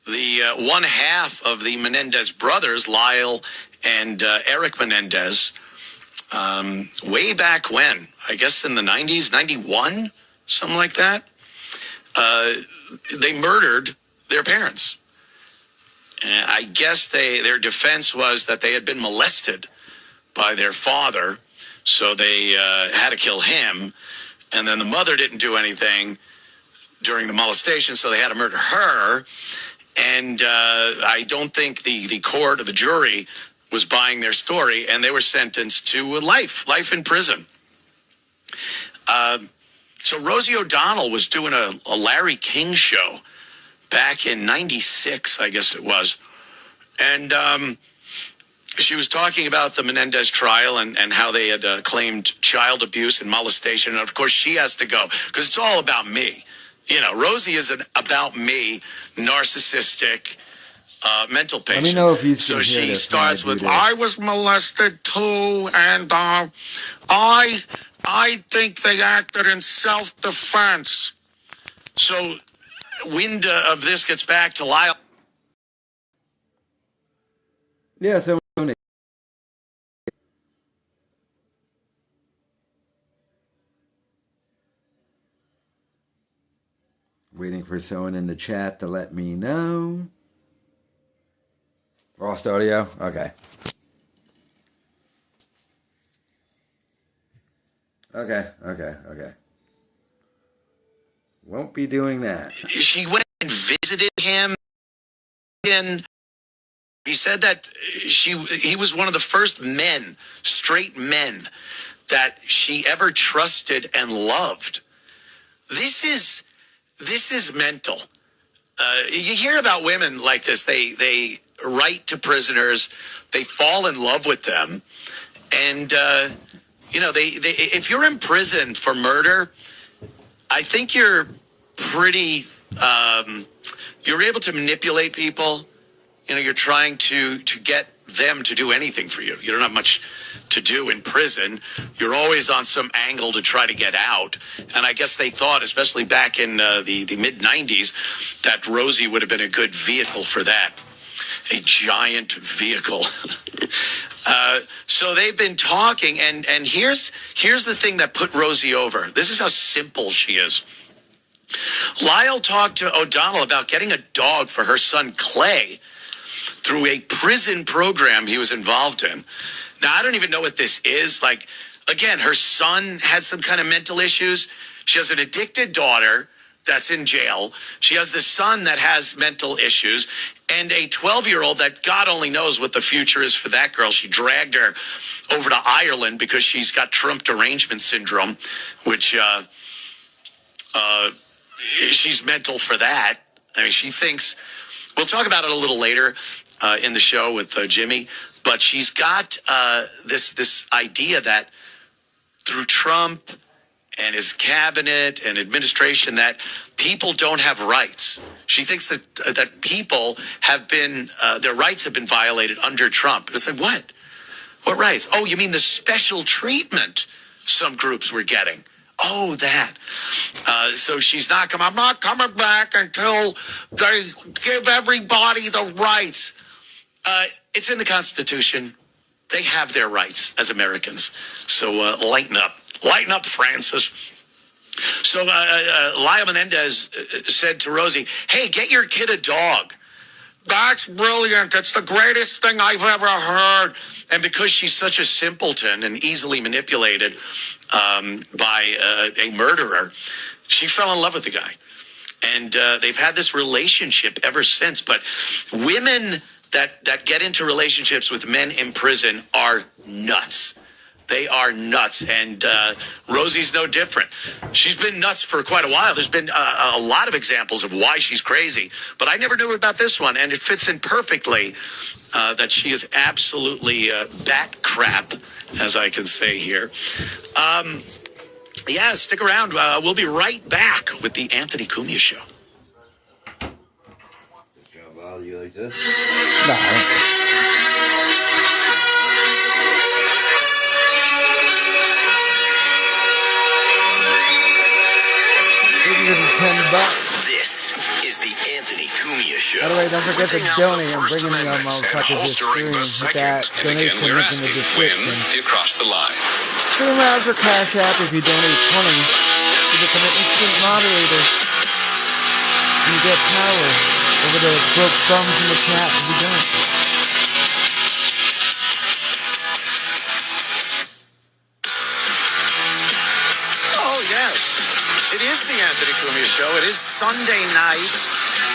the one half of the Menendez brothers, Lyle and Eric Menendez, way back when, I guess in the 90s, 91, something like that, they murdered their parents. And I guess their defense was that they had been molested by their father, so they had to kill him. And then the mother didn't do anything during the molestation, so they had to murder her. And I don't think the court or the jury was buying their story, and they were sentenced to life in prison. So Rosie O'Donnell was doing a Larry King show back in 96, I guess it was. And she was talking about the Menendez trial and how they had claimed child abuse and molestation. And, of course, she has to go because it's all about me. You know, Rosie is an about me, narcissistic, mental patient. Let me know if you so she starts with, I was molested too, and I think they acted in self-defense. So wind of this gets back to Lyle. Yeah, so waiting for someone in the chat to let me know. Lost audio? Okay. Okay. Won't be doing that. She went and visited him, and he said that he was one of the first men, straight men, that she ever trusted and loved. This is mental. You hear about women like this. They write to prisoners. They fall in love with them. And, if you're in prison for murder, I think you're pretty, you're able to manipulate people. You know, you're trying to get them to do anything for you. You don't have much to do in prison. You're always on some angle to try to get out. And I guess they thought, especially back in the mid-90s, that Rosie would have been a good vehicle for that. A giant vehicle. So they've been talking, and here's the thing that put Rosie over. This is how simple she is. Lyle talked to O'Donnell about getting a dog for her son Clay through a prison program he was involved in. Now, I don't even know what this is. Like, again, her son had some kind of mental issues. She has an addicted daughter that's in jail. She has this son that has mental issues, and a 12-year-old that God only knows what the future is for that girl. She dragged her over to Ireland because she's got Trump derangement syndrome, which she's mental for that. I mean, she thinks, we'll talk about it a little later in the show with Jimmy, but she's got this idea that through Trump and his cabinet and administration that people don't have rights. She thinks that people have been, their rights have been violated under Trump. It's like, what? What rights? Oh, you mean the special treatment some groups were getting? Oh, that. So she's not coming. I'm not coming back until they give everybody the rights. It's in the Constitution. They have their rights as Americans. So lighten up. Lighten up, Francis. So Lyle Menendez said to Rosie, hey, get your kid a dog. That's brilliant. It's the greatest thing I've ever heard. And because she's such a simpleton and easily manipulated by a murderer, she fell in love with the guy. And they've had this relationship ever since. But women that get into relationships with men in prison are nuts. They are nuts, and Rosie's no different. She's been nuts for quite a while. There's been a lot of examples of why she's crazy, but I never knew about this one, and it fits in perfectly that she is absolutely bat crap, as I can say here. Yeah, stick around. We'll be right back with the Anthony Cumia Show. Does John bother you like this? No. This is the Anthony Cumia Show. By the way, don't forget to Ripping out the donate. I'm First bringing you Amendment and copies of this holstering the stream with Second. that. And Donate again, to we're link in the asking when description. you cross the line. Stream around for Cash App if you donate 20. You become an instant moderator. You get power over the broke thumbs in the chat if you don't. Oh, yes. It is the Anthony Cumia Show. It is Sunday night.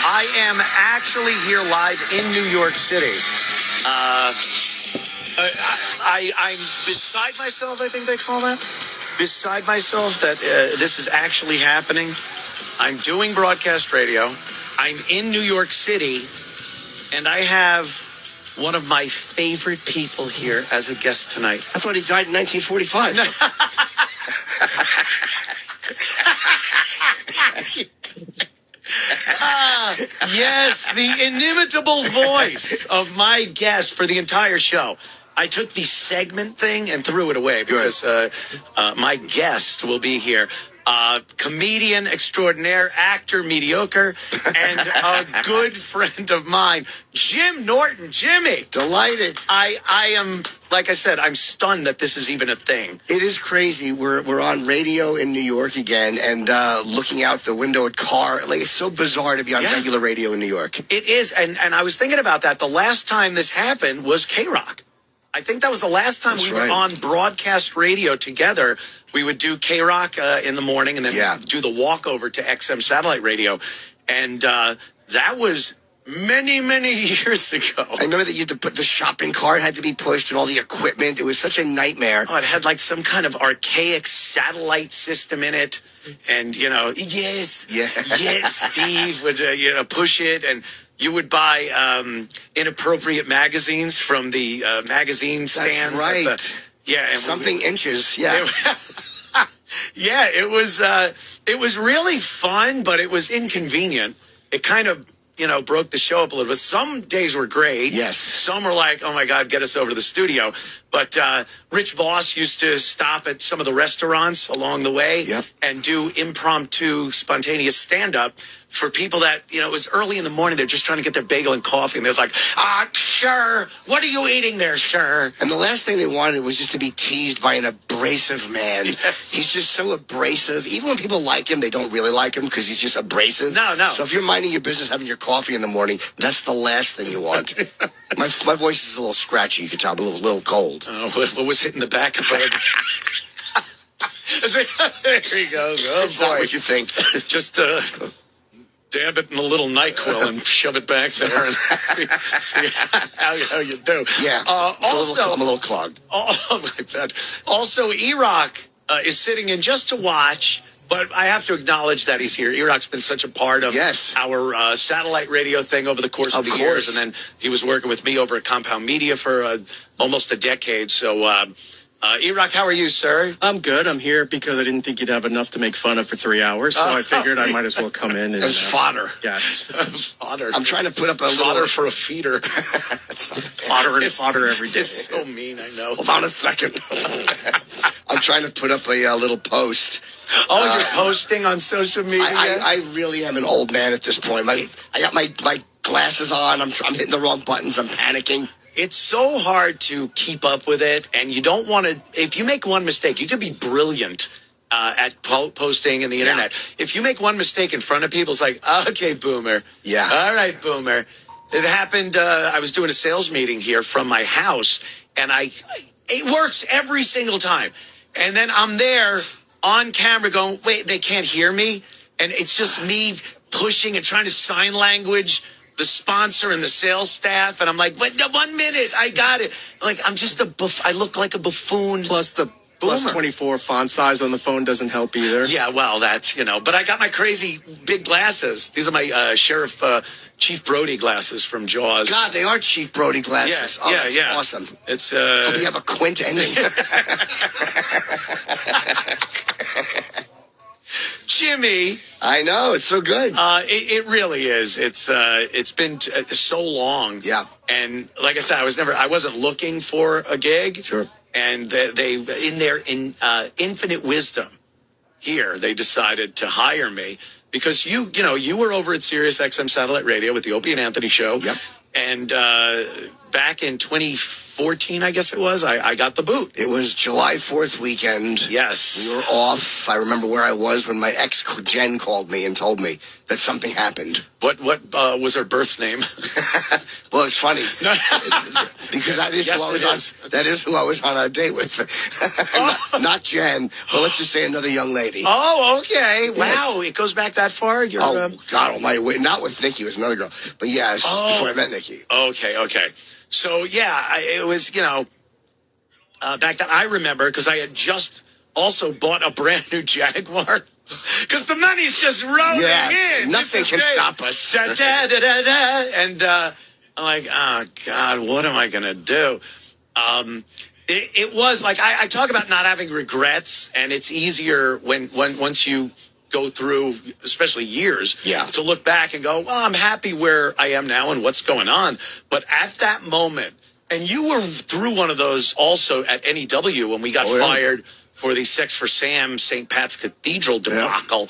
I am actually here live in New York City. I'm beside myself, I think they call that. Beside myself that this is actually happening. I'm doing broadcast radio. I'm in New York City, and I have one of my favorite people here as a guest tonight. I thought he died in 1945. Yes, the inimitable voice of my guest for the entire show. I took the segment thing and threw it away because my guest will be here. Comedian extraordinaire, actor mediocre, and a good friend of mine, Jim Norton. Jimmy, Delighted. I am, like I said, I'm stunned that this is even a thing. It is crazy. We're on radio in New York again, and looking out the window at car. Like, it's so bizarre to be on Yeah. regular radio in New York. It is, and I was thinking about that. The last time this happened was K-Rock. I think that was the last time That's we were right. on broadcast radio together. We would do K-Rock in the morning and then Yeah. do the walkover to XM satellite radio. And that was many, many years ago. I remember that you had to put the shopping cart had to be pushed and all the equipment. It was such a nightmare. Oh, it had like some kind of archaic satellite system in it. And, yes, Yeah. yes, Steve would, push it. And you would buy inappropriate magazines from the magazine stands. at right. the- yeah. And Something inches. Yeah. Yeah, it was really fun, but it was inconvenient. It kind of, broke the show up a little bit. Some days were great. Yes. Some were like, oh my God, get us over to the studio. But Rich Voss used to stop at some of the restaurants along the way Yep. and do impromptu, spontaneous stand-up for people that, it was early in the morning. They're just trying to get their bagel and coffee. And they're like, sir, what are you eating there, sir? And the last thing they wanted was just to be teased by an abrasive man. Yes. He's just so abrasive. Even when people like him, they don't really like him because he's just abrasive. No. So if you're minding your business, having your coffee in the morning, that's the last thing you want. my voice is a little scratchy. You can tell I'm a little cold. Oh, what was hitting the back of it? There he goes. Oh, It's not boy. what you think. Just dab it in a little NyQuil and shove it back there and see how you do. Yeah. It's I'm a little clogged. Oh, my bad. Also, E-Rock is sitting in just to watch, but I have to acknowledge that he's here. E-Rock's been such a part of Yes. our satellite radio thing over the course of Of the years, course. and then he was working with me over at Compound Media for almost a decade. So, E-Rock, how are you, sir? I'm good. I'm here because I didn't think you'd have enough to make fun of for 3 hours, so I figured I might as well come in and As fodder. yes, Fodder. I'm trying to put up a Fodder little... for a feeder. fodder and fodder every day. It's so mean, I know. Hold on a second. I'm trying to put up a little post. Oh, you're posting on social media? I really am an old man at this point. I got my glasses on. I'm hitting the wrong buttons. I'm panicking. It's so hard to keep up with it, and you don't want to. If you make one mistake, you could be brilliant at posting in the internet. If you make one mistake in front of people, it's like, okay, boomer. Yeah. All right, boomer. It happened. I was doing a sales meeting here from my house, and it works every single time. And then I'm there on camera going, wait, they can't hear me, and it's just me pushing and trying to sign language the sponsor and the sales staff, and I'm like, wait, no, 1 minute, I got it. I'm just I look like a buffoon. Plus the plus Boomer. 24 font size on the phone doesn't help either. Yeah, well, that's, but I got my crazy big glasses. These are my Sheriff Chief Brody glasses from Jaws. God, they are Chief Brody glasses. Yeah, That's yeah. awesome. It's Hope you have a quint ending. Jimmy. I know, it's so good. It really is. It's been so long. Yeah. And like I said, I wasn't looking for a gig. Sure. And they in their infinite wisdom here, they decided to hire me. because you were over at Sirius XM Satellite Radio with the Opie and Anthony show. Yep. And back in 2014, I guess it was, I got the boot. It was July 4th weekend. Yes. We were off. I remember where I was when my ex Jen called me and told me that something happened. What was her birth name? Well, it's funny because that is, Yes, who I was it on, is. that is who I was on a date with. not Jen, but let's just say another young lady. Oh, okay. Yes. Wow, it goes back that far? You're, Oh, God almighty. Wait, not with Nikki. It was another girl. But yes, before I met Nikki. Okay. So, yeah, it was, back then I remember because I had just also bought a brand new Jaguar. Because the money's just rolling in. Nothing This is can great. stop us. Da. And I'm like, oh, God, what am I going to do? It was like, I talk about not having regrets, and it's easier when once you go through, especially years, to look back and go, well, I'm happy where I am now and what's going on. But at that moment, and you were through one of those also at NEW when we got fired for the Sex for Sam St. Pat's Cathedral debacle.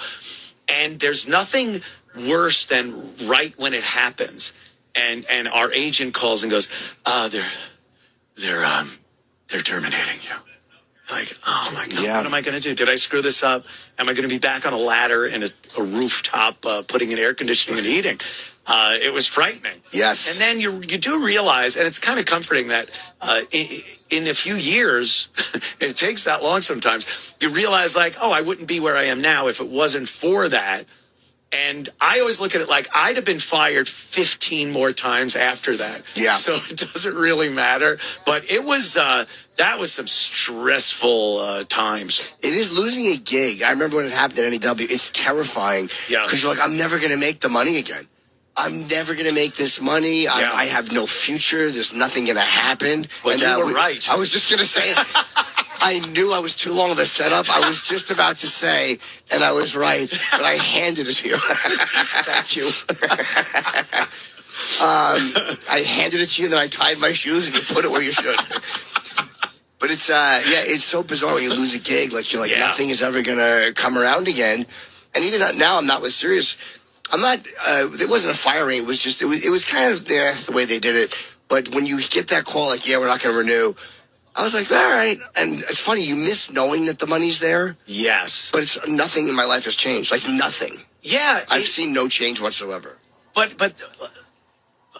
And there's nothing worse than right when it happens. And our agent calls and goes, they're terminating you. Like, oh my God, what am I going to do? Did I screw this up? Am I going to be back on a ladder in a rooftop putting in air conditioning and heating? It was frightening. Yes. And then you do realize, and it's kind of comforting that in a few years, it takes that long sometimes, you realize like, oh, I wouldn't be where I am now if it wasn't for that. And I always look at it like I'd have been fired 15 more times after that. Yeah. So it doesn't really matter. But it was, that was some stressful times. It is losing a gig. I remember when it happened at NEW. It's terrifying. Yeah. Because you're like, I'm never going to make the money again. I'm never going to make this money. I have no future. There's nothing going to happen. But you were right. I was just going to say, I knew I was too long of a setup. I was just about to say, and I was right, but I handed it to you. Thank you. I handed it to you, then I tied my shoes, and you put it where you should. But it's it's so bizarre when you lose a gig. Like, you're like, nothing is ever going to come around again. And even now, I'm not with Sirius. I'm not, it wasn't a firing. It was just, it was kind of the way they did it. But when you get that call, like, we're not going to renew, I was like, all right. And it's funny, you miss knowing that the money's there. Yes. But it's nothing in my life has changed. Like, nothing. Yeah. I've seen no change whatsoever. But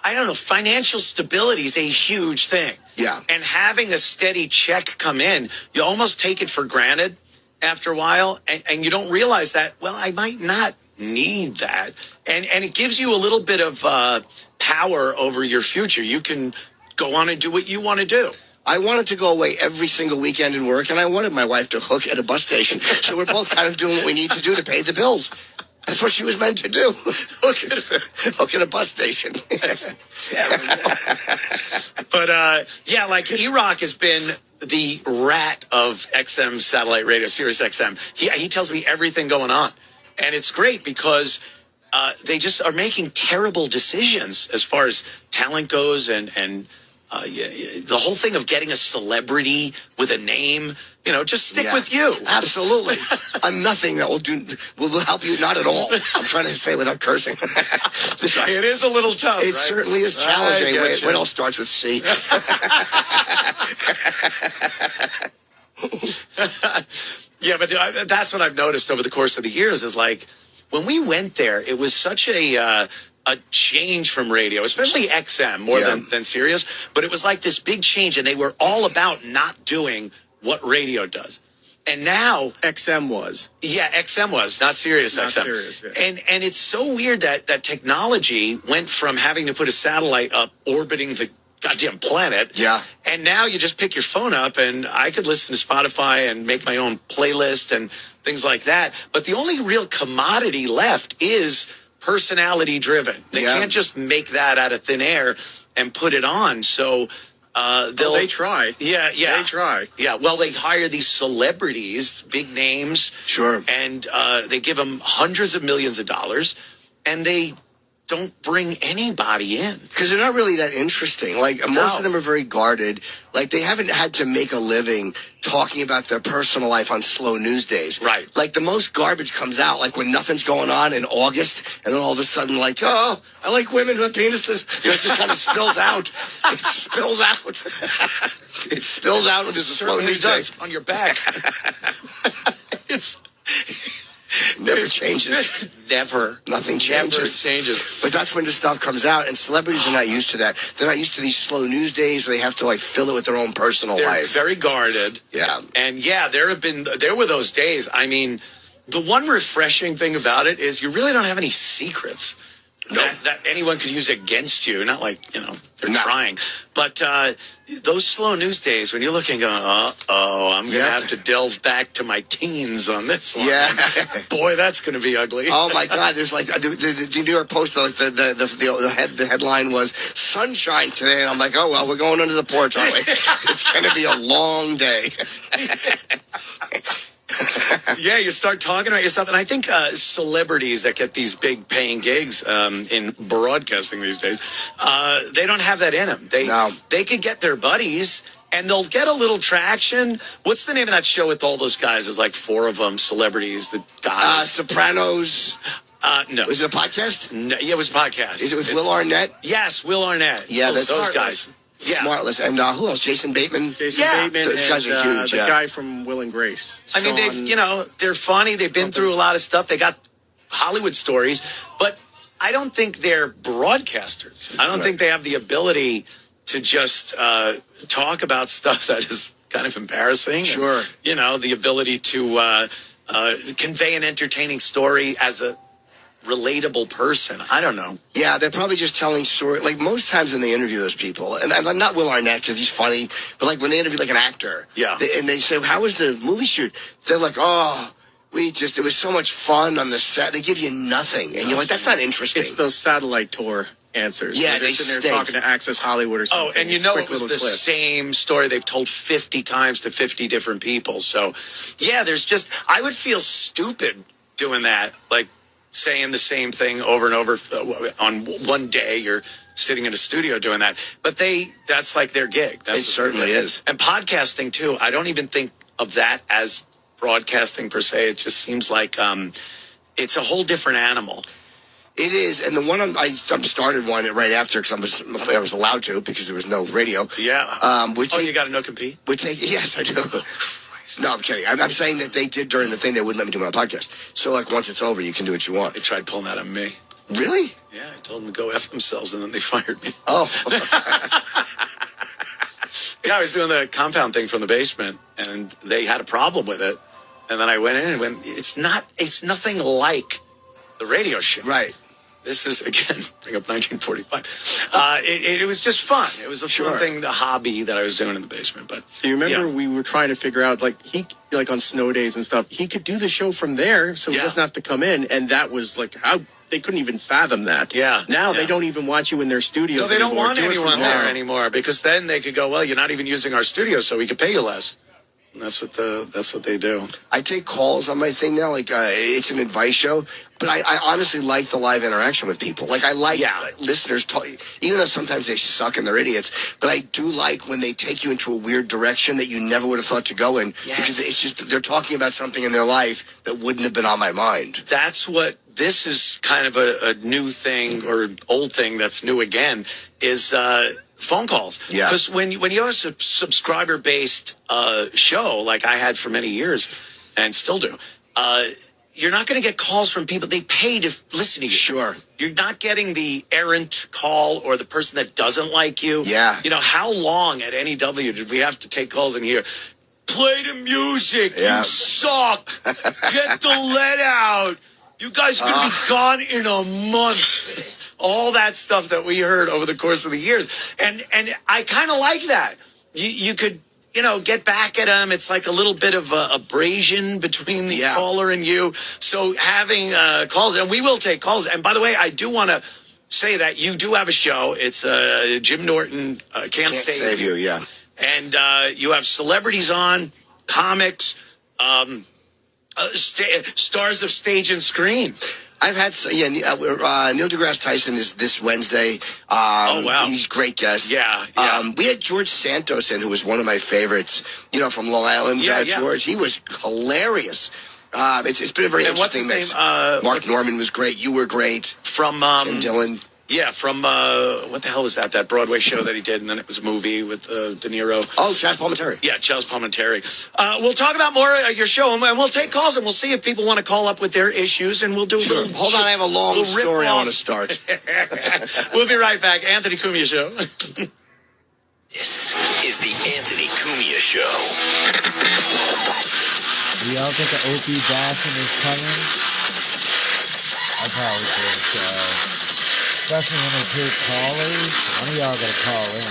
I don't know, financial stability is a huge thing. Yeah. And having a steady check come in, you almost take it for granted after a while. And you don't realize that, well, I might not need that. And it gives you a little bit of power over your future. You can go on and do what you want to do. I wanted to go away every single weekend and work, and I wanted my wife to hook at a bus station. So we're both kind of doing what we need to do to pay the bills. That's what she was meant to do. Hook at a bus station. But, yeah, like E-Rock has been the rat of XM satellite radio, Sirius XM. He tells me everything going on. And it's great because they just are making terrible decisions as far as talent goes and the whole thing of getting a celebrity with a name, just stick with you. Absolutely. I'm nothing that will help you, not at all. I'm trying to say it without cursing. It is a little tough, It right? certainly is challenging. What else starts with C? Yeah, but that's what I've noticed over the course of the years is like when we went there, it was such a change from radio, especially XM more than Sirius. But it was like this big change, and they were all about not doing what radio does. And now XM was. Yeah, XM was, not Sirius Not XM. Sirius, yeah. And it's so weird that technology went from having to put a satellite up orbiting the goddamn planet. Yeah. And now you just pick your phone up and I could listen to Spotify and make my own playlist and things like that. But the only real commodity left is personality driven. They can't just make that out of thin air and put it on. So they try. Yeah. They try. Yeah, well, they hire these celebrities, big names. Sure. And they give them hundreds of millions of dollars. And they don't bring anybody in. Because they're not really that interesting. Like, most of them are very guarded. Like, they haven't had to make a living talking about their personal life on slow news days. Right. Like, the most garbage comes out, like, when nothing's going on in August, and then all of a sudden, like, oh, I like women with penises. You know, it just kind of spills out. It spills out. It spills out when there's a slow news day. On your back. It's... Never changes. Never. Nothing changes. Never changes. But that's when the stuff comes out, and celebrities are not used to that. They're not used to these slow news days where they have to, like, fill it with their own personal They're life. very guarded. Yeah. And yeah, there were those days. I mean, the one refreshing thing about it is you really don't have any secrets that anyone could use against you. Not like, they're trying. But those slow news days when you're looking, I'm going to have to delve back to my teens on this one. Yeah. Boy, that's going to be ugly. Oh my God! There's like the New York Post. Like the headline was "Sunshine today," and I'm like, oh well, we're going under the porch, aren't we? It's going to be a long day. Yeah, you start talking about yourself. And I think celebrities that get these big paying gigs in broadcasting these days, they don't have that in them. They could get their buddies and they'll get a little traction. What's the name of that show with all those guys? There's like 4 of them, celebrities, the guys. Sopranos. No. Was it a podcast? No, yeah, it was a podcast. Is it with Will Arnett? Yes, Will Arnett. Yeah, those guys. Yeah. Smartless. And who else? Jason Bateman? Bateman Those and guys are huge, the guy from Will and Grace. I mean, they're funny. They've been through a lot of stuff. They got Hollywood stories, but I don't think they're broadcasters. I don't think they have the ability to just talk about stuff that is kind of embarrassing. Sure. And, the ability to convey an entertaining story as a relatable person. I don't know. Yeah, they're probably just telling story. Like most times when they interview those people, and I'm not Will Arnett because he's funny, but like when they interview like an actor, and they say, "How was the movie shoot?" They're like, "Oh, it was so much fun on the set." They give you nothing, and you're like, "That's not interesting." It's those satellite tour answers. Yeah, they're sitting there talking to Access Hollywood or something. Oh, and it was the same story they've told 50 times to 50 different people. So, yeah, I would feel stupid doing that, like saying the same thing over and over on one day. You're sitting in a studio doing that. But that's like their gig. It certainly is. And podcasting, too. I don't even think of that as broadcasting per se. It just seems like it's a whole different animal. It is, and the one I started one right after because I was allowed to because there was no radio. Yeah. You got a no compete? Yes, I do. No, I'm kidding. I'm saying that they did during the thing. They wouldn't let me do my podcast. So, like, once it's over, you can do what you want. They tried pulling that on me. Really? Yeah, I told them to go F themselves, and then they fired me. Oh. Yeah, I was doing the compound thing from the basement, and they had a problem with it. And then I went in and went, it's nothing like the radio show. Right. This is, again, bring up 1945. It was just fun. It was a fun thing, the hobby that I was doing in the basement. But do you remember we were trying to figure out, like on snow days and stuff, he could do the show from there, so he doesn't have to come in. And that was like how they couldn't even fathom that. Yeah. Now they don't even want you in their studios. No, they don't anymore. want anyone there anymore because then they could go, well, you're not even using our studio, so we could pay you less. And that's what they do. I take calls on my thing now. Like it's an advice show, but I honestly like the live interaction with people. Like I like listeners, even though sometimes they suck and they're idiots. But I do like when they take you into a weird direction that you never would have thought to go in. Yes. Because it's just they're talking about something in their life that wouldn't have been on my mind. That's what this is kind of a new thing or old thing that's new again is phone calls. Yeah. Because when you have a subscriber-based show like I had for many years and still do, you're not going to get calls from people. They pay to listen to you. Sure. You're not getting the errant call or the person that doesn't like you. Yeah. How long at NEW did we have to take calls in here? Play the music. Yeah. You suck. Get the lead out. You guys are going to be gone in a month. All that stuff that we heard over the course of the years. And I kind of like that. You could, get back at them. It's like a little bit of abrasion between the caller and you. So having calls, and we will take calls. And by the way, I do want to say that you do have a show. It's Jim Norton, Can't Save You. Yeah. And you have celebrities on, comics, stars of stage and screen. I've had Neil deGrasse Tyson is this Wednesday. Oh, wow. He's a great guest. Yeah. We had George Santos in, who was one of my favorites. From Long Island. George, he was hilarious. It's been a very and what's interesting his mix. name? Mark Norman was great. You were great. From Tim Dillon. Yeah, from what the hell was that? That Broadway show that he did, and then it was a movie with De Niro. Oh, Chaz Palminteri. Yeah, Charles Palminteri. We'll talk about more of your show, and we'll take calls, and we'll see if people want to call up with their issues, and we'll do a little. Hold on, I have a long little story I rip-off. want to start. We'll be right back. Anthony Cumia Show. This is the Anthony Cumia Show. Do y'all think the OP bashing is coming? I probably think so. Especially when they take callers. One of y'all gotta call in.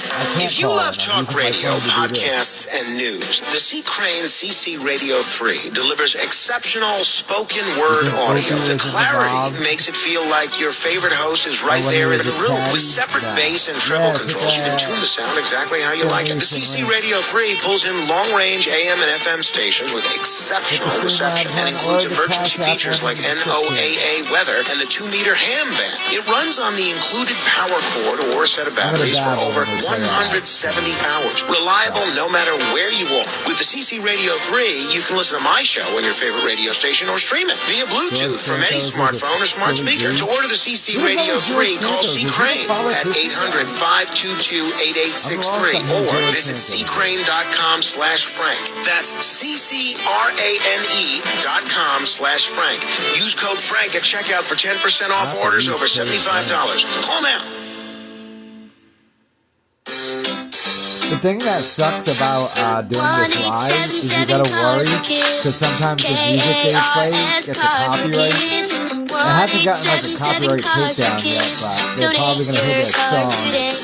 I can't If you call love in. I'm talk using my radio, phone to do this. podcasts, and news, the C. Crane CC Radio 3 delivers exceptional spoken word think audio. Opie The was clarity involved? makes it feel like your favorite host is right when he there in was the a room. caddy? With separate Yeah. bass and treble Yeah, controls, you can yeah. tune the sound exactly how you like it. The CC Radio 3 pulls in long-range AM and FM stations with exceptional With the reception and Streamline includes or the emergency Cash App features like one in the NOAA weather and the 2-meter ham band. It runs on the included power cord or set of I'm gonna batteries for dabble over when they say that. 170 hours. Reliable no matter where you are. With the CC Radio 3, you can listen to my show on your favorite radio station or stream it via Bluetooth from any smartphone or smart speaker. To order the CC Radio 3, call C. Crane at 800-522-8863 or visit ccrane.com/Frank. That's CCRANE.com/Frank. Use code Frank at checkout for 10% off orders over $75. Call now. The thing that sucks about doing this live is you gotta worry because sometimes the music they play gets a copyright. It hasn't gotten like a copyright takedown yet, but they're probably gonna hit that song.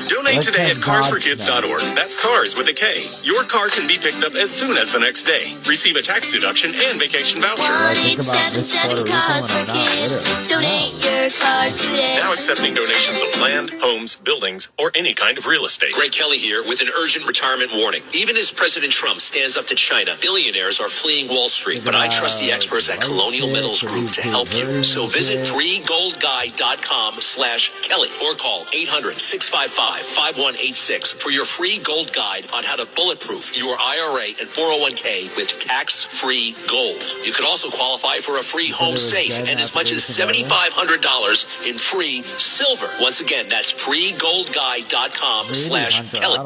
Donate Let's today at thank God carsforkids.org. That's cars with a K. Your car can be picked up as soon as the next day. Receive a tax deduction and vacation voucher. I think about this Puerto Rican when I'm not with it. Donate your car today. Now accepting donations of land, homes, buildings, or any kind of real estate. Greg Kelly here with an urgent retirement warning. Even as President Trump stands up to China, billionaires are fleeing Wall Street. But I trust the experts at Colonial Metals Group to help you. So visit freegoldguide.com/Kelly or call 800-655-5186 for your free gold guide on how to bulletproof your IRA and 401k with tax-free gold. You could also qualify for a free home safe and as much as $7,500 in free silver. Once again, that's freegoldguide.com/Kelly.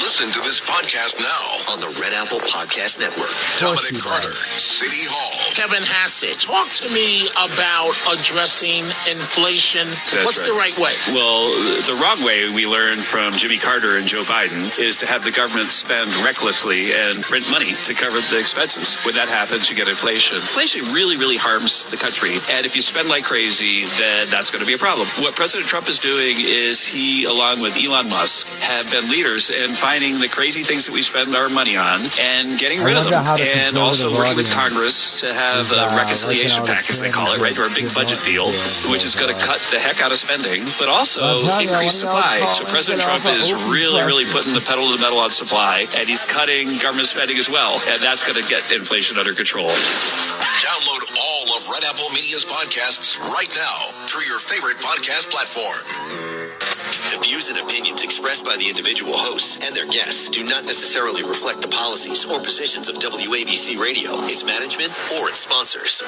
Listen to this podcast now On the Red Apple Podcast Network. Dominic Carter, City Hall. Kevin Hassett, talk to me about addressing inflation. What's the right way? Well, the wrong way we learned from Jimmy Carter and Joe Biden is to have the government spend recklessly and print money to cover the expenses. When that happens, you get inflation. Inflation really, really harms the country. And if you spend like crazy, then that's going to be a problem. What President Trump is doing is he, along with Elon Musk, have been leaders in finding the crazy things that we spend our money on and getting rid of them. And also working with Congress to have a reconciliation package, they call it, right? Or a big budget deal, which is going to cut the heck out of spending, but also increase supply. So President Trump is really, really putting the pedal to the metal on supply, and he's cutting government spending as well. And that's going to get inflation under control. Download all of Red Apple Media's podcasts right now through your favorite podcast platform. The views and opinions expressed by the individual hosts and their guests do not necessarily reflect the policies or positions of WABC Radio, its management, or its sponsors.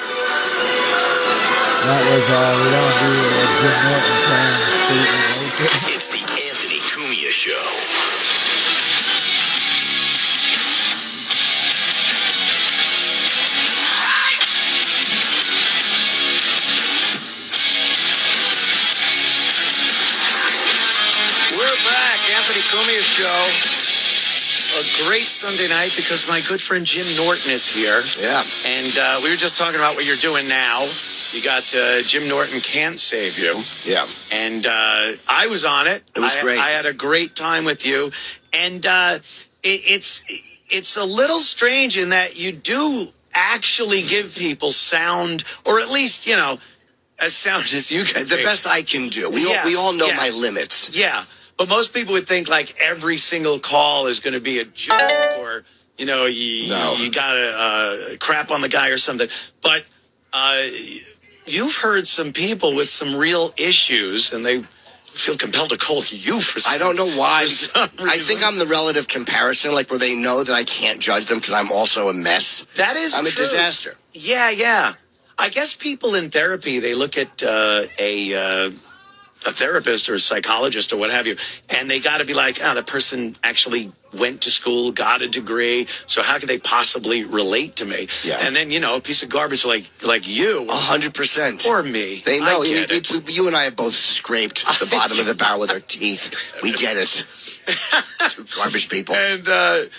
That was we don't do Jim Norton saying It's the Anthony Cumia Show. We're back. Anthony Cumia Show. A great Sunday night because my good friend Jim Norton is here. Yeah. And we were just talking about what you're doing now. You got Jim Norton Can't Save You. Yeah. And I was on it. It was great. I had a great time with you. And it's a little strange in that you do actually give people sound, or at least, as sound as you can. The best I can do. We all know my limits. Yeah. But most people would think like every single call is going to be a joke or, you got to crap on the guy or something. But you've heard some people with some real issues, and they feel compelled to call you for some I don't know why. for some I think reason. I'm the relative comparison, like where they know that I can't judge them because I'm also a mess. That is I'm a true. disaster. Yeah. I guess people in therapy, they look at a therapist or a psychologist or what have you, and they got to be like, the person actually went to school, got a degree, so how could they possibly relate to me? Yeah. And then, a piece of garbage like you, 100%. or me. They know. I get it. You and I have both scraped the bottom of the barrel with our teeth. We get it. Two garbage people. And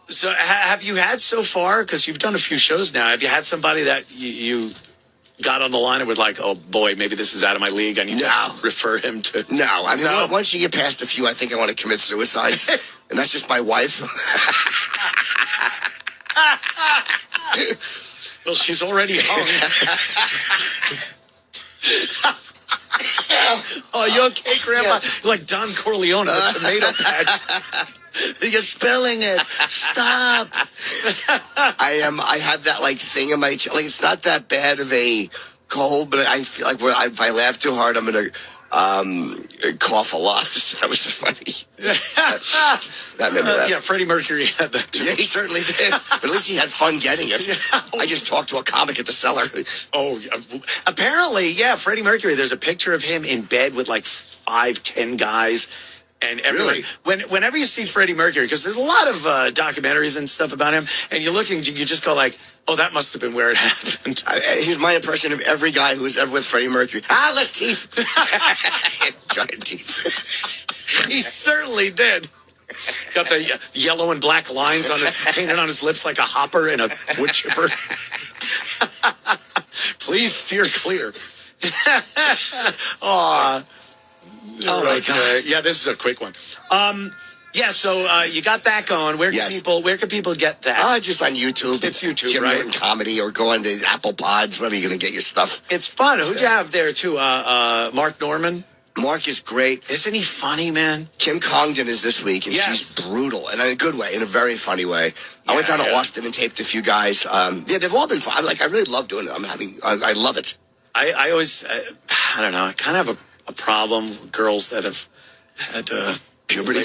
so have you had so far, because you've done a few shows now, have you had somebody that you got on the line and was like, oh boy, maybe this is out of my league, I need to refer him to? No, I mean, once you get past a few, I think I want to commit suicide. And that's just my wife. Well, she's already hung. Oh, you okay, Grandma? You're like Don Corleone in the tomato patch. You're spilling it. Stop. I have that thing in my like. It's not that bad of a cold, but I feel like if I laugh too hard, I'm gonna cough a lot. That was funny. That made me laugh. Yeah, Freddie Mercury had that too. Yeah, he certainly did. But at least he had fun getting it. I just talked to a comic at the cellar. Oh, apparently, yeah, Freddie Mercury. There's a picture of him in bed with 5-10 guys. And everybody, whenever you see Freddie Mercury, because there's a lot of documentaries and stuff about him, and you just go like, oh, that must have been where it happened. Here's my impression of every guy who was ever with Freddie Mercury. Less teeth. Giant teeth. He certainly did. Got the yellow and black lines painted on his lips like a hopper and a wood chipper. Please steer clear. Aw. Oh my God! Yeah, this is a quick one. So you got that going. Where can people get that? Just on YouTube. It's YouTube, Jim right? Norton Comedy, or go on to Apple Pods, wherever you're going to get your stuff. It's fun. Who'd you have there too? Mark Norman. Mark is great. Isn't he funny, man? Kim Congdon is this week, and she's brutal, and in a good way, in a very funny way. I went down to Austin and taped a few guys. They've all been fun. I really love doing it. I love it. I always, I don't know. I kind of have a problem with girls that have had puberty.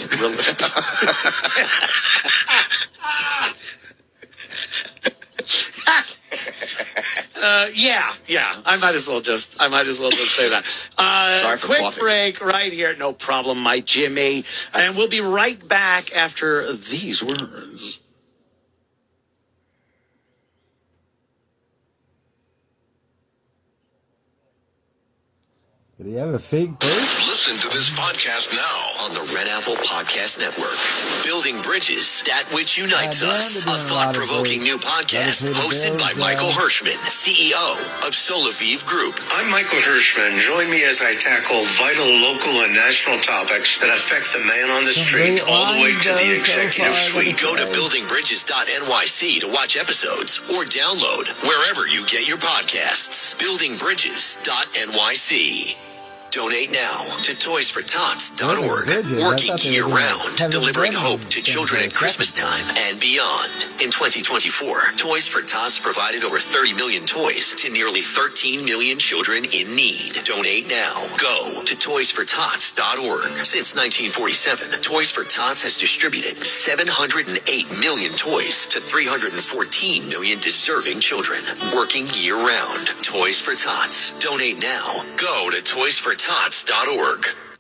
Yeah. I might as well just say that. Sorry for quick coughing. break right here. No problem, my Jimmy. And we'll be right back after these words. Did he have a fake birth? Listen to this podcast now On the Red Apple Podcast Network. Building Bridges, that which unites us. A thought-provoking new podcast hosted by Michael Hirschman, CEO of Solaviv Group. I'm Michael Hirschman. Join me as I tackle vital local and national topics that affect the man on the street all the way to the executive suite. Go to buildingbridges.nyc to watch episodes or download wherever you get your podcasts. Buildingbridges.nyc. Donate now to toysfortots.org. Working year-round, delivering hope to children at Christmas time and beyond. In 2024, Toys for Tots provided over 30 million toys to nearly 13 million children in need. Donate now. Go to toysfortots.org. Since 1947, Toys for Tots has distributed 708 million toys to 314 million deserving children. Working year-round. Toys for Tots. Donate now. Go to toysfortots.org.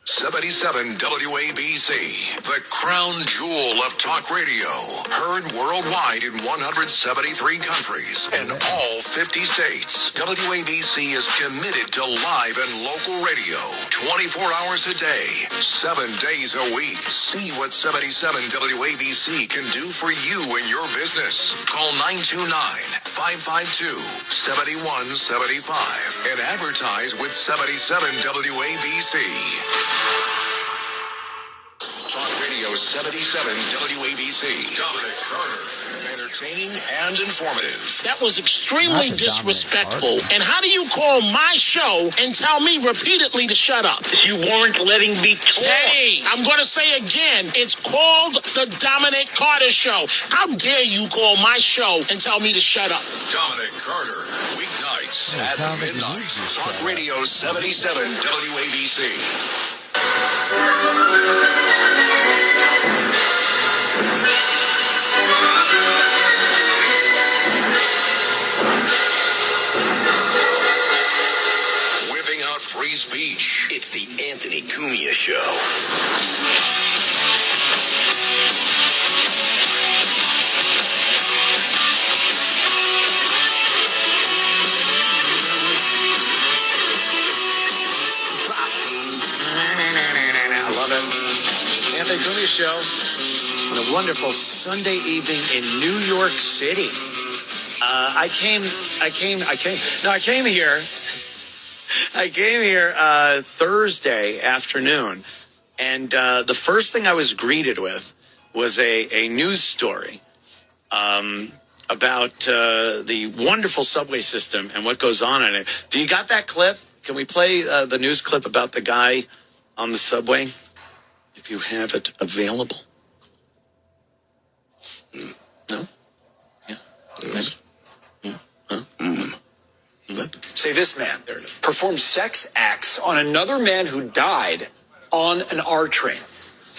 77 WABC, the crown jewel of talk radio. Heard worldwide in 173 countries and all 50 states. WABC is committed to live and local radio 24 hours a day, 7 days a week. See what 77 WABC can do for you and your business. Call 929-552-7175 and advertise with 77 WABC. Talk radio 77 WABC. Dominic Carter. Entertaining and informative. That was extremely Not the disrespectful. And how do you call my show and tell me repeatedly to shut up? You weren't letting me talk. Hey, I'm going to say again, it's called the Dominic Carter Show. How dare you call my show and tell me to shut up? Dominic Carter. Weeknights at midnight. Talk Radio 77 WABC. Whipping out free speech. It's the Anthony Cumia Show. I love it. Anthony Cumia Show on a wonderful Sunday evening in New York City. I came here Thursday afternoon, and the first thing I was greeted with was a news story about the wonderful subway system and what goes on in it. Do you got that clip? Can we play the news clip about the guy on the subway? If you have it available. No? Yeah. Maybe. Say this man performed sex acts on another man who died on an R train.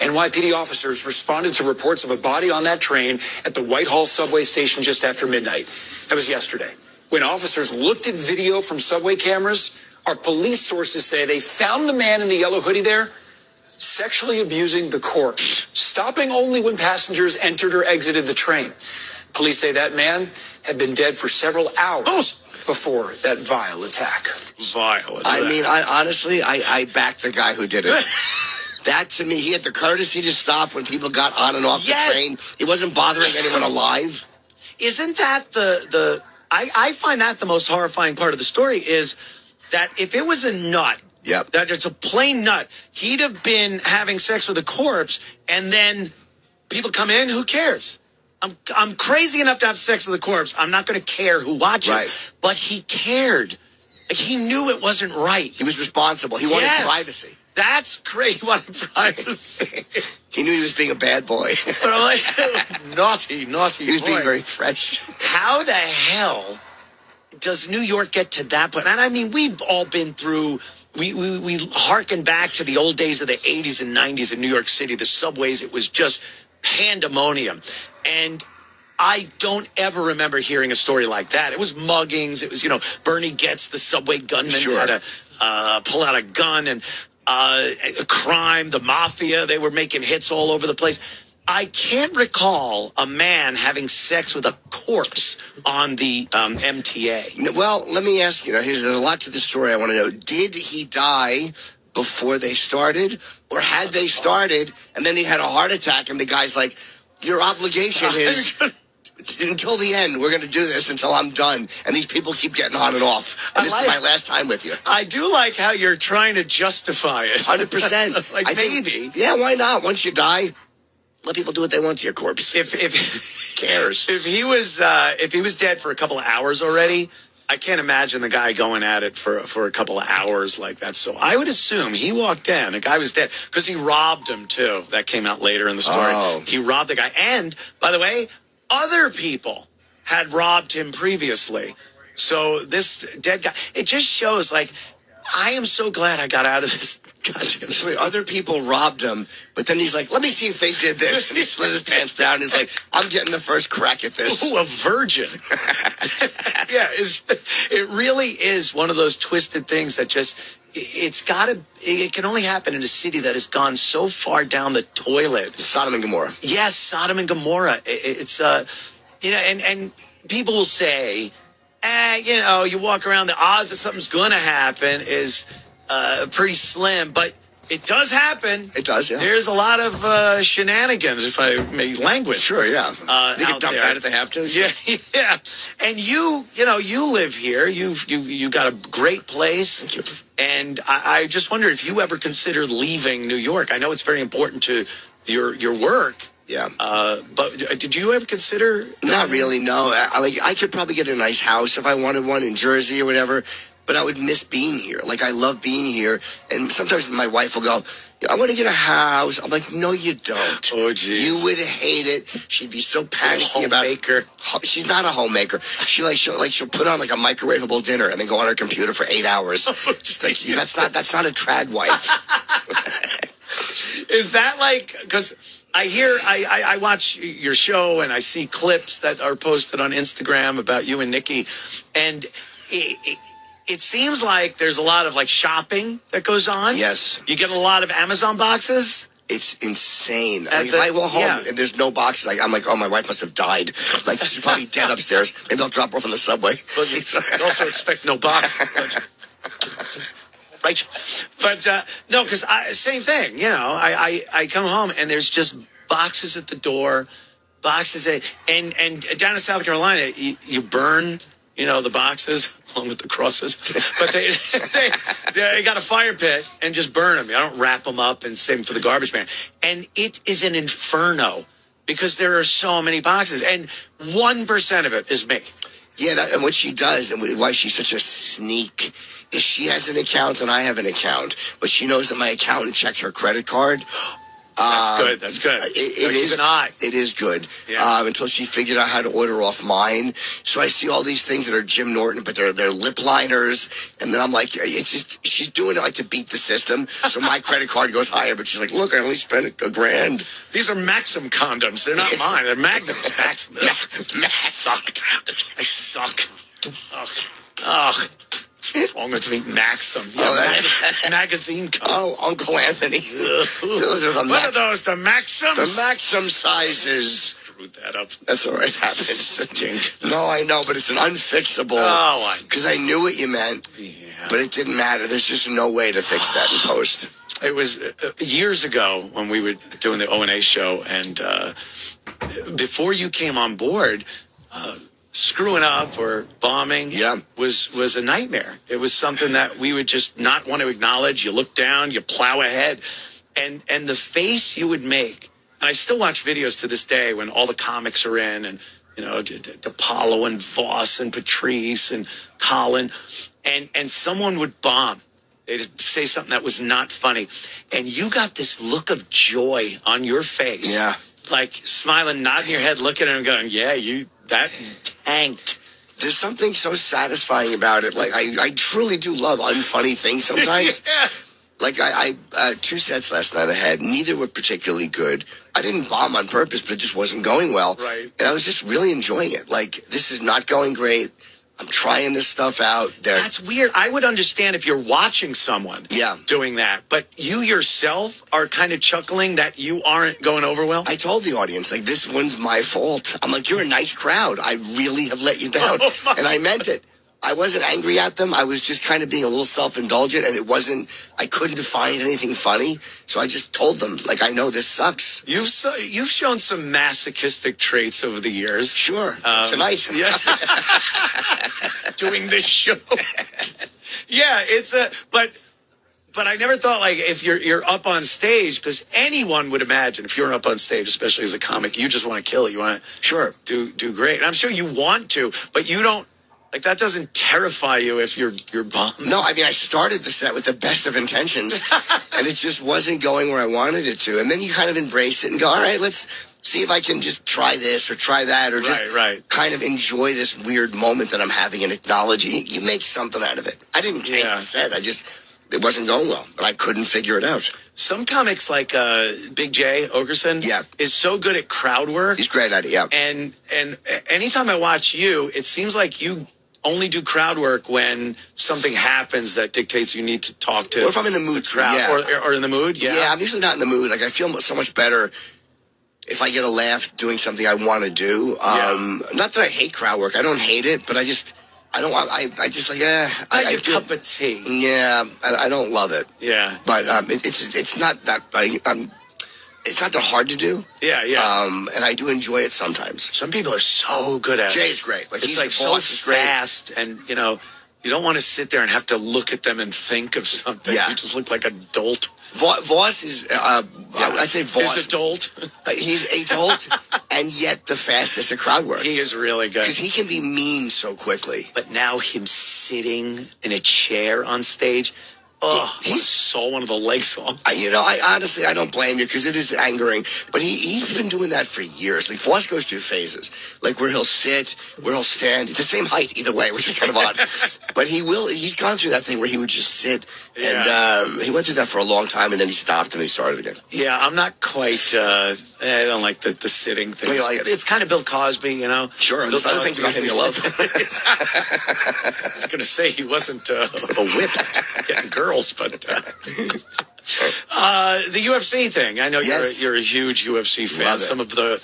NYPD officers responded to reports of a body on that train at the Whitehall subway station just after midnight. That was yesterday. When officers looked at video from subway cameras, our police sources say they found the man in the yellow hoodie there sexually abusing the corpse, stopping only when passengers entered or exited the train. Police say that man had been dead for several hours before that vile attack. Vile attack. I mean, honestly, I back the guy who did it. That, to me, he had the courtesy to stop when people got on and off the train. He wasn't bothering anyone alive. Isn't that I find that the most horrifying part of the story is that if it was a nut, that it's a plain nut, he'd have been having sex with a corpse, and then people come in, who cares? I'm crazy enough to have sex with a corpse. I'm not going to care who watches. Right. But he cared. Like, he knew it wasn't right. He was responsible. He wanted privacy. That's great. He wanted privacy. He knew he was being a bad boy. But I'm like, naughty He was being very fresh. How the hell does New York get to that point? And I mean, we've all been through, we harken back to the old days of the 80s and 90s in New York City. The subways, it was just pandemonium. And I don't ever remember hearing a story like that. It was muggings. It was, Bernie Getz, the subway gunman, had to pull out a gun, and crime, the mafia, they were making hits all over the place. I can't recall a man having sex with a corpse on the MTA. Well, let me ask you, there's a lot to the story I want to know. Did he die before they started, or had they started and then he had a heart attack and the guy's like, your obligation is until the end, we're going to do this until I'm done. And these people keep getting on and off. And this is my last time with you. I do like how you're trying to justify it. 100%. Like, maybe. Yeah, why not? Once you die, let people do what they want to your corpse. If cares. If he was dead for a couple of hours already, I can't imagine the guy going at it for a couple of hours like that. So I would assume he walked in, the guy was dead, because he robbed him too. That came out later in the story. Oh. He robbed the guy. And, by the way, other people had robbed him previously. So this dead guy, it just shows, like, I am so glad I got out of this goddamn story. Other people robbed him, but then he's like, let me see if they did this. And he slid his pants down. And he's like, I'm getting the first crack at this. Ooh, a virgin. Yeah, it really is one of those twisted things that just, it can only happen in a city that has gone so far down the toilet. Sodom and Gomorrah. Yes, Sodom and Gomorrah. It's, and people will say, you walk around, the odds that something's going to happen is pretty slim, but it does happen. It does, yeah. There's a lot of shenanigans, if I may language. Sure, yeah. They out can dump there. that if they have to. Yeah, yeah. And you live here. You got a great place. Thank you. And I just wonder if you ever considered leaving New York. I know it's very important your work. Yeah. But did you ever consider? Not really, no. I could probably get a nice house if I wanted one in Jersey or whatever, but I would miss being here. Like, I love being here. And sometimes my wife will go, I want to get a house. I'm like, no, you don't. Oh, geez. You would hate it. She'd be so panicky about it. She's not a homemaker. She'll put on like a microwavable dinner and then go on her computer for 8 hours. It's like, that's not a trad wife. Is that like, because I watch your show and I see clips that are posted on Instagram about you and Nikki, and it seems like there's a lot of like shopping that goes on. Yes. You get a lot of Amazon boxes. It's insane. Like, if I go home and there's no boxes, I'm like, oh, my wife must have died. Like, she's probably dead upstairs. Maybe I'll drop her off on the subway. But you also expect no boxes. Right. But no, because same thing. You know, I come home and there's just boxes at the door, boxes and down in South Carolina, you burn, you know, the boxes along with the crosses, but they got a fire pit and just burn them. I don't wrap them up and save them for the garbage man. And it is an inferno because there are so many boxes, and 1% of it is me. Yeah, and what she does and why she's such a sneak is she has an account and I have an account, but she knows that my accountant checks her credit card. That's good. That's good. Keep an eye. It is good. Yeah. Until she figured out how to order off mine. So I see all these things that are Jim Norton, but they're lip liners. And then I'm like, it's just, she's doing it like to beat the system. So my credit card goes higher, but she's like, look, I only spent $1,000. These are Maxim condoms. They're not mine. They're Magnums. Maxim. I suck. I suck. Ugh. What's wrong with me? Maxim. Magazine cover. Oh, Uncle Anthony. What are those? The Maxims? The Maxim sizes. Screwed that up. That's all right. It happens. No, I know, but it's an unfixable. Oh, because I knew what you meant. Yeah. But it didn't matter. There's just no way to fix that in post. It was years ago when we were doing the O&A show, and before you came on board, screwing up or bombing was a nightmare. It was something that we would just not want to acknowledge. You look down, you plow ahead, and the face you would make. And I still watch videos to this day when all the comics are in, and you know, DePaulo and Voss and Patrice and Colin, and someone would bomb. They'd say something that was not funny, and you got this look of joy on your face. Yeah, like smiling, nodding your head, looking at him, going, "Yeah, that tanked." There's something so satisfying about it. Like I truly do love unfunny things sometimes. Yeah. Like I 2 sets last night I had. Neither were particularly good. I didn't bomb on purpose, but it just wasn't going well. Right. And I was just really enjoying it. Like, this is not going great. I'm trying this stuff out. That's weird. I would understand if you're watching someone doing that, but you yourself are kind of chuckling that you aren't going over well? I told the audience, like, this one's my fault. I'm like, you're a nice crowd. I really have let you down. And I meant it. I wasn't angry at them. I was just kind of being a little self-indulgent, and I couldn't find anything funny. So I just told them, like, I know this sucks. You've shown some masochistic traits over the years. Sure. Tonight. Yeah. Doing this show. Yeah, but I never thought, like, if you're up on stage, because anyone would imagine if you're up on stage, especially as a comic, you just want to kill it. You want to do great. And I'm sure you want to, but you don't. Like, that doesn't terrify you if you're bummed. No, I mean, I started the set with the best of intentions, and it just wasn't going where I wanted it to. And then you kind of embrace it and go, all right, let's see if I can just try this or try that, or just kind of enjoy this weird moment that I'm having and acknowledge it. You make something out of it. I didn't take the set. It wasn't going well, and I couldn't figure it out. Some comics like Big J Ogerson is so good at crowd work. He's great at it, And anytime I watch you, it seems like you only do crowd work when something happens that dictates you need to talk to. Or if I'm in the mood, or in the mood, Yeah, I'm usually not in the mood. Like, I feel so much better if I get a laugh doing something I want to do. Not that I hate crowd work. I don't hate it, but I just like, your cup of tea. Yeah, I don't love it. Yeah. But it's not that, it's not that hard to do. Yeah. And I do enjoy it sometimes. Some people are so good at it. Jay's great. Like, it's like so fast, and you don't want to sit there and have to look at them and think of something. Yeah. You just look like a dolt. Voss is, I I say Voss. He's adult. He's adult, and yet the fastest at crowd work. He is really good. Because he can be mean so quickly. But now him sitting in a chair on stage, he saw one of the legs off. I honestly, I don't blame you because it is angering. But he's been doing that for years. Like, Voss goes through phases, like where he'll sit, where he'll stand, the same height either way, which is kind of odd. But he's gone through that thing where he would just sit, and he went through that for a long time, and then he stopped and he started again. Yeah, I'm not quite. I don't like the sitting thing. Well, like it's kind of Bill Cosby, you know. Sure, and there's other things about him you love. I was going to say he wasn't a whip getting girls, but the UFC thing. I know you're a huge UFC fan. Some of the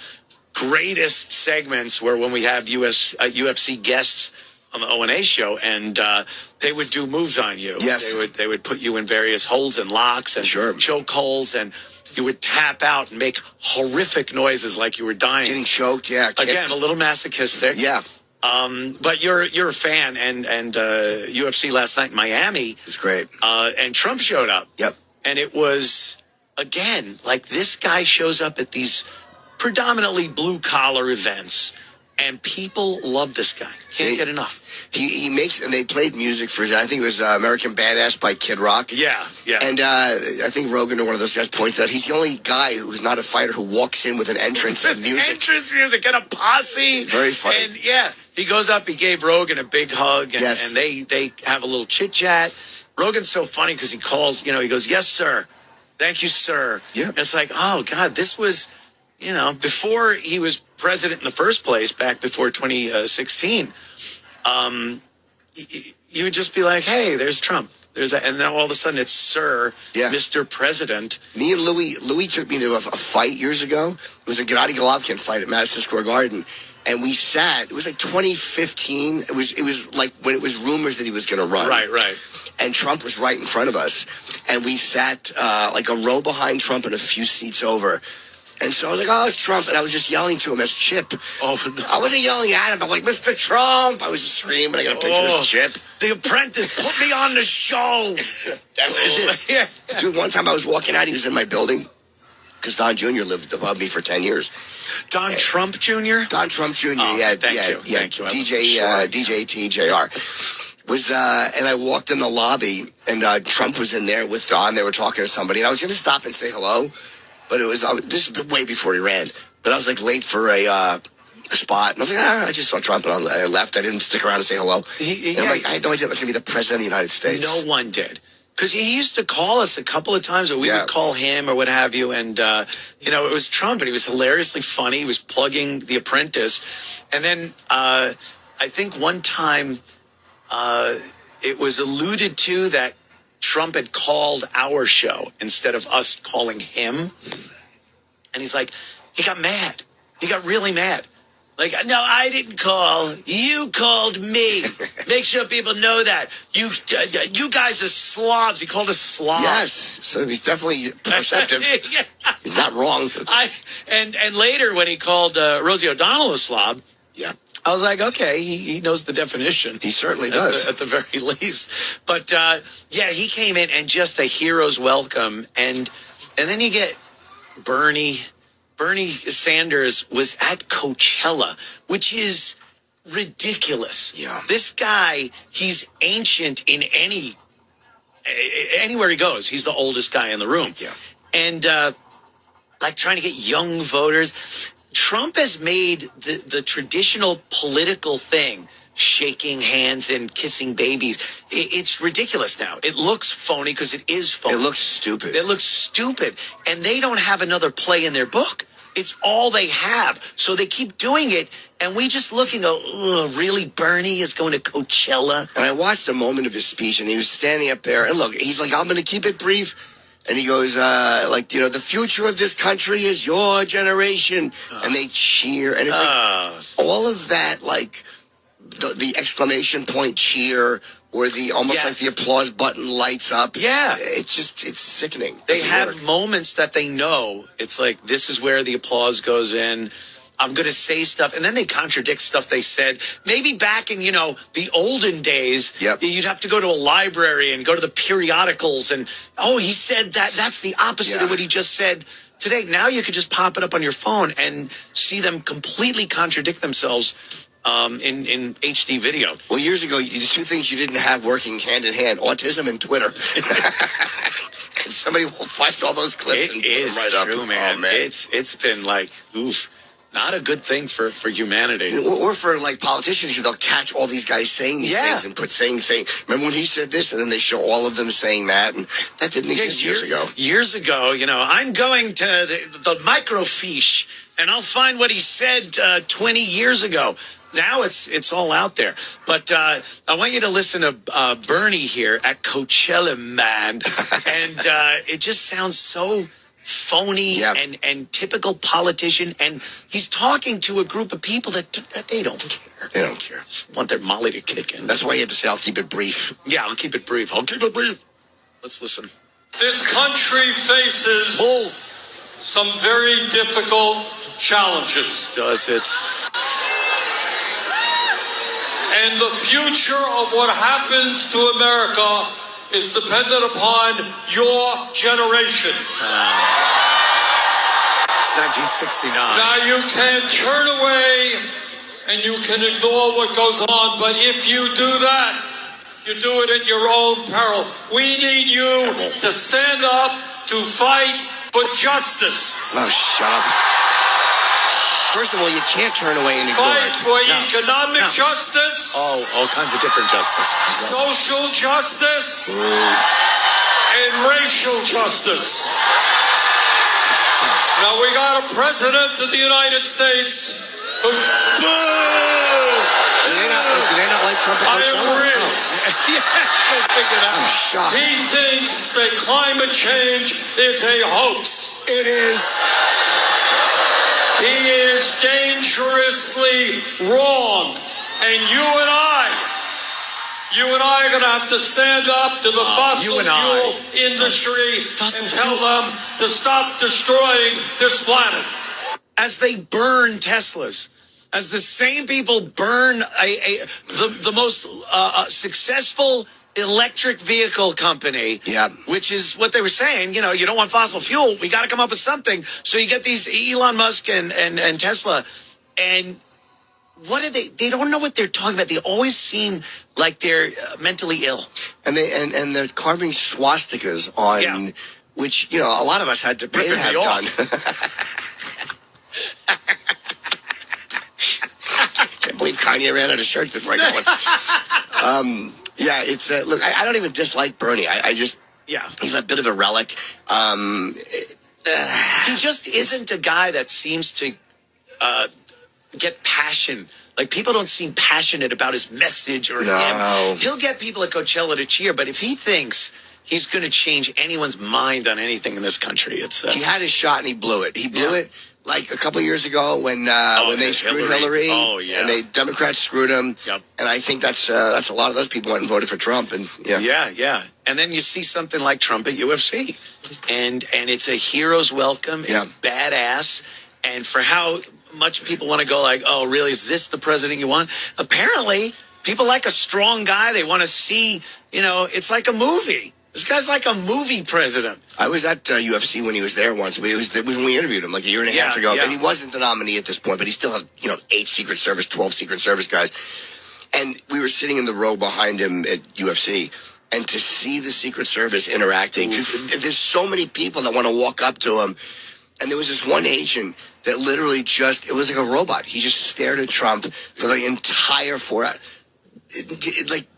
greatest segments were when we have UFC guests on the O&A show, and they would do moves on you. Yes, they would put you in various holds and locks and choke holds, and you would tap out and make horrific noises like you were dying, getting choked. Yeah, again, a little masochistic. Yeah. But you're a fan, and UFC last night in Miami it was great. And Trump showed up. Yep. And it was, again, like this guy shows up at these predominantly blue collar events, and people love this guy. Can't get enough. He makes, and they played music for his, I think it was American Badass by Kid Rock. Yeah. And I think Rogan or one of those guys pointed out he's the only guy who's not a fighter who walks in with an entrance and music. Entrance music and a posse. Very funny. And he goes up, he gave Rogan a big hug, and they have a little chit chat. Rogan's so funny because he calls, he goes, "Yes, sir. Thank you, sir." Yeah. And it's like, oh, God, this was, before he was president in the first place, back before 2016, you would just be like, hey, there's Trump. And now all of a sudden it's Sir, Mr. President. Me and Louis took me to a fight years ago. It was a Gennady Golovkin fight at Madison Square Garden. And we sat, it was like 2015. It was like when it was rumors that he was going to run. Right. And Trump was right in front of us. And we sat like a row behind Trump and a few seats over. And so I was like, oh, it's Trump. And I was just yelling to him as Chip. Oh, no. I wasn't yelling at him. I'm like, Mr. Trump. I was just screaming. I got a picture of Chip. The Apprentice, put me on the show. That was it. Yeah. Dude, one time I was walking out. He was in my building. Because Don Jr. lived above me for 10 years. Don Trump Jr.? Don Trump Jr. Oh, thank you. DJ TJR. And I walked in the lobby, and Trump was in there with Don. They were talking to somebody. And I was going to stop and say hello. But it was this is way before he ran. But I was like late for a spot. And I was like, I just saw Trump, and I left. I didn't stick around and say hello. I'm like, I had no idea I was going to be the president of the United States. No one did. Because he used to call us a couple of times, or we would call him or what have you. And, it was Trump, and he was hilariously funny. He was plugging The Apprentice. And then I think one time it was alluded to that Trump had called our show instead of us calling him. And he's like, he got mad. He got really mad. Like, no, I didn't call. You called me. Make sure people know that. You guys are slobs. He called us slobs. Yes. So he's definitely perceptive. He's not wrong. And later when he called Rosie O'Donnell a slob, I was like, okay, he knows the definition. He certainly does. At the very least. But, he came in and just a hero's welcome. And then you get Bernie Sanders was at Coachella, which is ridiculous. Yeah. This guy, he's ancient in anywhere he goes. He's the oldest guy in the room. Yeah. And, trying to get young voters. Trump has made the traditional political thing, shaking hands and kissing babies. It's ridiculous now. It looks phony because it is phony. It looks stupid. And they don't have another play in their book. It's all they have. So they keep doing it, and we just look and go, really, Bernie is going to Coachella? And I watched a moment of his speech, and he was standing up there, and look, he's like, I'm going to keep it brief. And he goes, the future of this country is your generation. And they cheer. And it's like all of that, like the exclamation point cheer or the almost like the applause button lights up. Yeah. It's sickening. They have moments that they know. It's like, this is where the applause goes in. I'm going to say stuff, and then they contradict stuff they said. Maybe back in, the olden days, you'd have to go to a library and go to the periodicals, and, he said that. That's the opposite of what he just said today. Now you could just pop it up on your phone and see them completely contradict themselves in HD video. Well, years ago, the two things you didn't have working hand in hand, autism and Twitter. And somebody will find all those clips and put them right true, up. man. Oh, man. It's been like, oof. Not a good thing for humanity. Or for, politicians, they'll catch all these guys saying these things and put thing. Remember when he said this, and then they show all of them saying that, and that didn't exist years ago. Years ago, I'm going to the microfiche, and I'll find what he said 20 years ago. Now it's all out there. But I want you to listen to Bernie here at Coachella, man. And it just sounds so phony and typical politician, and he's talking to a group of people that they don't care. They don't care. Just want their molly to kick in. That's why you had to say, I'll keep it brief. Yeah, I'll keep it brief. Let's listen. This country faces some very difficult challenges. Does it? And the future of what happens to America is dependent upon your generation. It's 1969. Now you can turn away and you can ignore what goes on, but if you do that, you do it at your own peril. We need you to stand up to fight for justice. Oh, shut up. First of all, you can't turn away and ignore Fight it. for economic justice. Oh, all kinds of different justice. Social justice. And racial justice. Now we got a president of the United States who... Do they not like Trump? I agree. I'm shocked. He thinks that climate change is a hoax. It is. He is dangerously wrong. And you and I are going to have to stand up to the fossil fuel industry and tell them to stop destroying this planet. As they burn Teslas, as the same people burn the most successful electric vehicle company, which is what they were saying, you don't want fossil fuel, we got to come up with something. So you get these Elon Musk and Tesla, and what are they don't know what they're talking about. They always seem like they're mentally ill. And they're carving swastikas on, which, a lot of us had to pay to have done. I can't believe Kanye ran out of shirts before I got one. It's look. I don't even dislike Bernie. I just he's a bit of a relic. He just isn't a guy that seems to get passion. Like, people don't seem passionate about his message or him. He'll get people at Coachella to cheer, but if he thinks he's going to change anyone's mind on anything in this country, it's he had his shot and he blew it. He blew it. Like a couple of years ago when they screwed Hillary, and the Democrats screwed him, and I think that's a lot of those people went and voted for Trump, and and then you see something like Trump at UFC, and it's a hero's welcome. It's badass, and for how much people want to go like, oh, really? Is this the president you want? Apparently, people like a strong guy. They want to see, it's like a movie. This guy's like a movie president. I was at UFC when he was there once. It was when we interviewed him like a year and a half ago. And he wasn't the nominee at this point, but he still had, 8 Secret Service, 12 Secret Service guys. And we were sitting in the row behind him at UFC. And to see the Secret Service interacting, there's so many people that want to walk up to him. And there was this one agent that literally it was like a robot. He just stared at Trump for the entire 4 hours.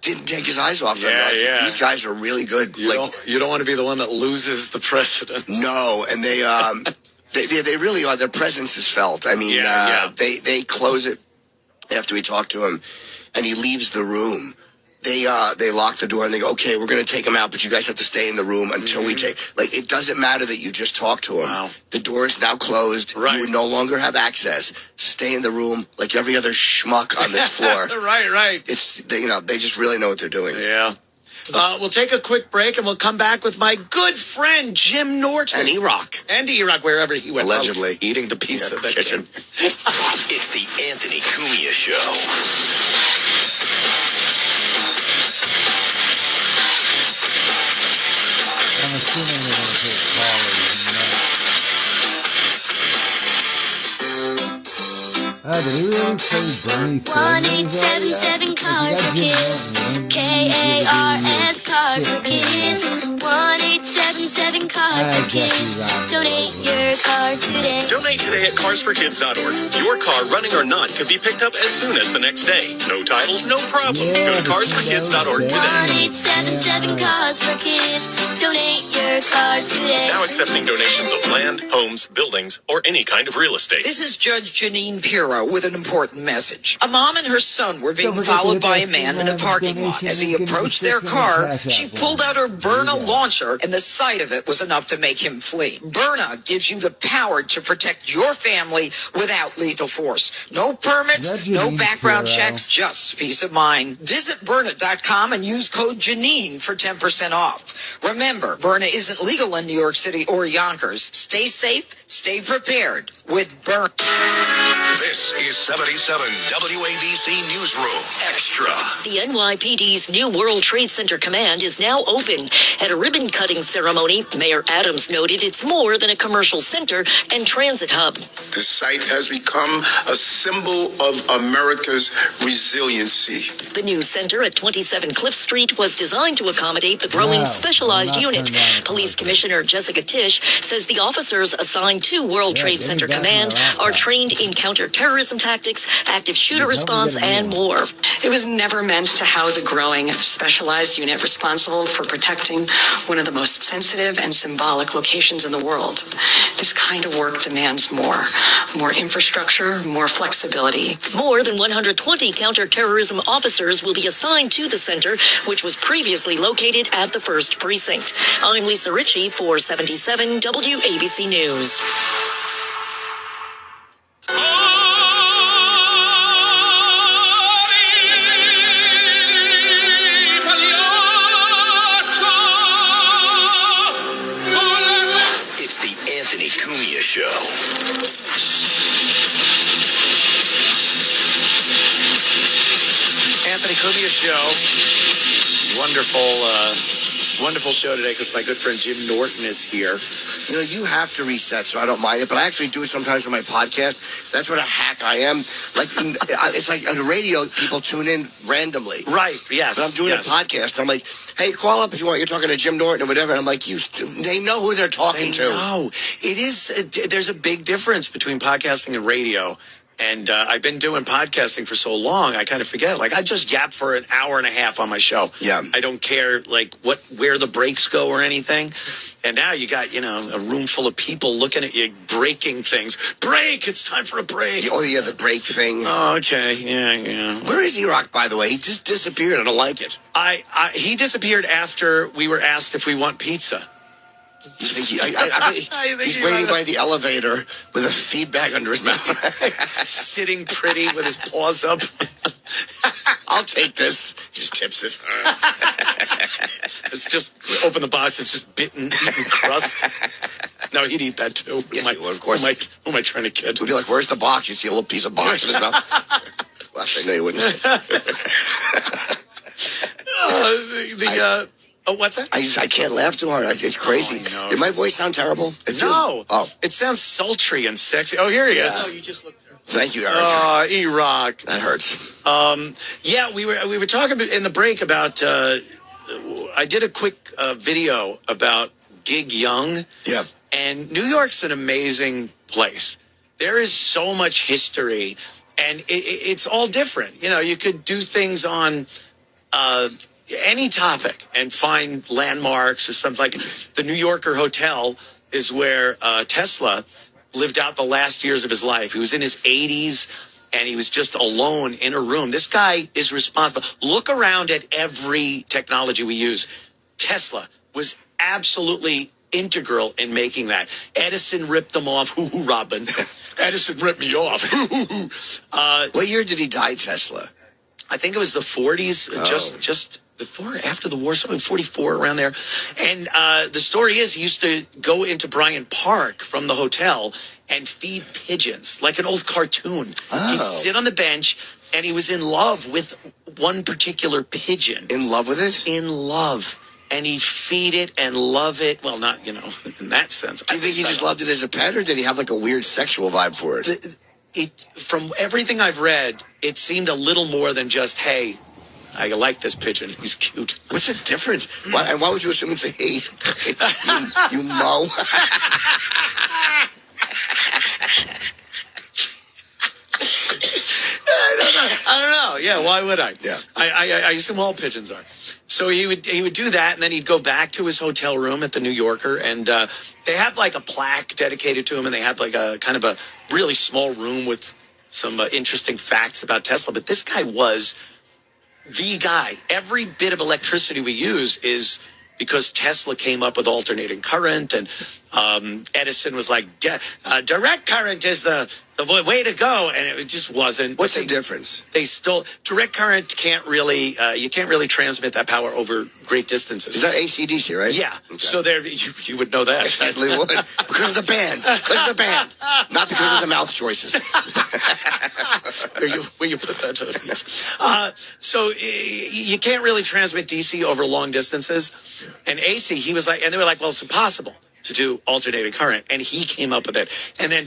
Didn't take his eyes off him. These guys are really good. You don't want to be the one that loses the president. No, and they really are. Their presence is felt. I mean, they close it after we talk to him, and he leaves the room. They lock the door and they go, okay, we're going to take him out, but you guys have to stay in the room until we take. It doesn't matter that you just talked to him. Wow. The door is now closed. Right. You no longer have access. Stay in the room like every other schmuck on this floor. Right. It's they just really know what they're doing. Yeah. We'll take a quick break and we'll come back with my good friend Jim Norton. And E-Rock. And E-Rock, wherever he went. Allegedly. Eating the pizza in the kitchen. It's the Anthony Cumia Show. I'm assuming they're going to take callers. Did he really say Bernie Sanders? 1877 Cars for Kids. KARS Cars for Kids. 1877 Cars for Kids. Donate your car today. Donate today at carsforkids.org. Your car, running or not, could be picked up as soon as the next day. No title, no problem. Go to carsforkids.org today. 1877 Cars for Kids. Donate your car today. Now accepting donations of land, homes, buildings, or any kind of real estate. This is Judge Janine Pirro with an important message. A mom and her son were being followed by a man in a parking lot. As he approached their car, she pulled out her Berna launcher, and the sight of it was enough to make him flee. Berna gives you the power to protect your family without lethal force. No permits, no background checks, just peace of mind. Visit Berna.com and use code Janine for 10% off. Remember, Berna isn't legal in New York City or Yonkers. Stay safe, stay prepared with Berna. This is 77 WABC Newsroom Extra. The NYPD's new World Trade Center command is now open. At a ribbon-cutting ceremony, Mayor Adams noted it's more than a commercial center and transit hub. The site has become a symbol of America's resiliency. The new center at 27 Cliff Street was designed to accommodate the growing specialized unit. Police Commissioner Jessica Tisch says the officers assigned to World Trade Center Command are trained in counterterrorism tactics, active shooter response, and more. It was never meant to house a growing specialized unit responsible for protecting one of the most sensitive and symbolic locations in the world. This kind of work demands more infrastructure, more flexibility. More than 120 counterterrorism officers will be assigned to the center, which was previously located at the 1st Precinct. I'm Lisa Ritchie for 77 WABC News. It's the Anthony Cumia Show. Anthony Cumia Show. Wonderful show today because my good friend Jim Norton is here. You know, you have to reset, so I don't mind it. But I actually do it sometimes on my podcast. That's what a hack I am. Like, it's like on the radio, people tune in randomly. Right, yes. But I'm doing a podcast. I'm like, hey, call up if you want. You're talking to Jim Norton or whatever. And I'm like, they know who they're talking to. No, it is. There's a big difference between podcasting and radio. And I've been doing podcasting for so long, I kind of forget. Like, I just yap for an hour and a half on my show. Yeah. I don't care, like, where the breaks go or anything. And now you got, a room full of people looking at you, breaking things. Break! It's time for a break. Oh, yeah, the break thing. Oh, okay. Yeah. Where is E-Rock, by the way? He just disappeared. I don't like it. He disappeared after we were asked if we want pizza. He's waiting by the elevator with a feed bag under his mouth. Sitting pretty with his paws up. I'll take this. He just tips it. It's just, open the box, it's just eaten crust. No, he'd eat that too. Yeah, of course. Who am I trying to kid? We'd be like, where's the box? You'd see a little piece of box in his mouth. Well, actually, no, you wouldn't. Oh, what's that? I can't laugh too hard. It's crazy. Oh, Did my voice sound terrible? It sounds sultry and sexy. Oh, here he is. No, you just looked terrible. Thank you, Eric. Oh, E-Rock. That hurts. Yeah, we were talking in the break about. I did a quick video about Gig Young. Yeah. And New York's an amazing place. There is so much history, and it's all different. You could do things on any topic and find landmarks or something. Like the New Yorker Hotel is where Tesla lived out the last years of his life. He was in his 80s, and he was just alone in a room. This guy is responsible. Look around at every technology we use. Tesla was absolutely integral in making that. Edison ripped them off. Hoo-hoo, Robin. Edison ripped me off. What year did he die, Tesla? I think it was the 40s. before or after the war, something 44 around there. And the story is he used to go into Bryant Park from the hotel and feed pigeons like an old cartoon. He'd sit on the bench and he was in love with one particular pigeon. In love with it? In love. And he'd feed it and love it. Well, not, in that sense. Do you think he just loved it as a pet, or did he have like a weird sexual vibe for it? From everything I've read, it seemed a little more than just, hey, I like this pigeon. He's cute. What's the difference? Why would you assume it's a hey? You mo? I don't know. Yeah, why would I? Yeah. I assume all pigeons are. So he would do that, and then he'd go back to his hotel room at the New Yorker, and they have like a plaque dedicated to him, and they have like a kind of a really small room with some interesting facts about Tesla. But this guy was the guy. Every bit of electricity we use is because Tesla came up with alternating current, and Edison was like, direct current is the way to go, and it just wasn't. What's the difference? They still direct current can't really you can't really transmit that power over great distances. Is that AC/DC, right? Yeah. Okay. So there you would know that. I certainly would, because of the band. Because of the band, not because of the mouth choices. Where you put that? So you can't really transmit DC over long distances, and AC. He was like, and they were like, well, it's impossible to do alternating current, and he came up with it. And then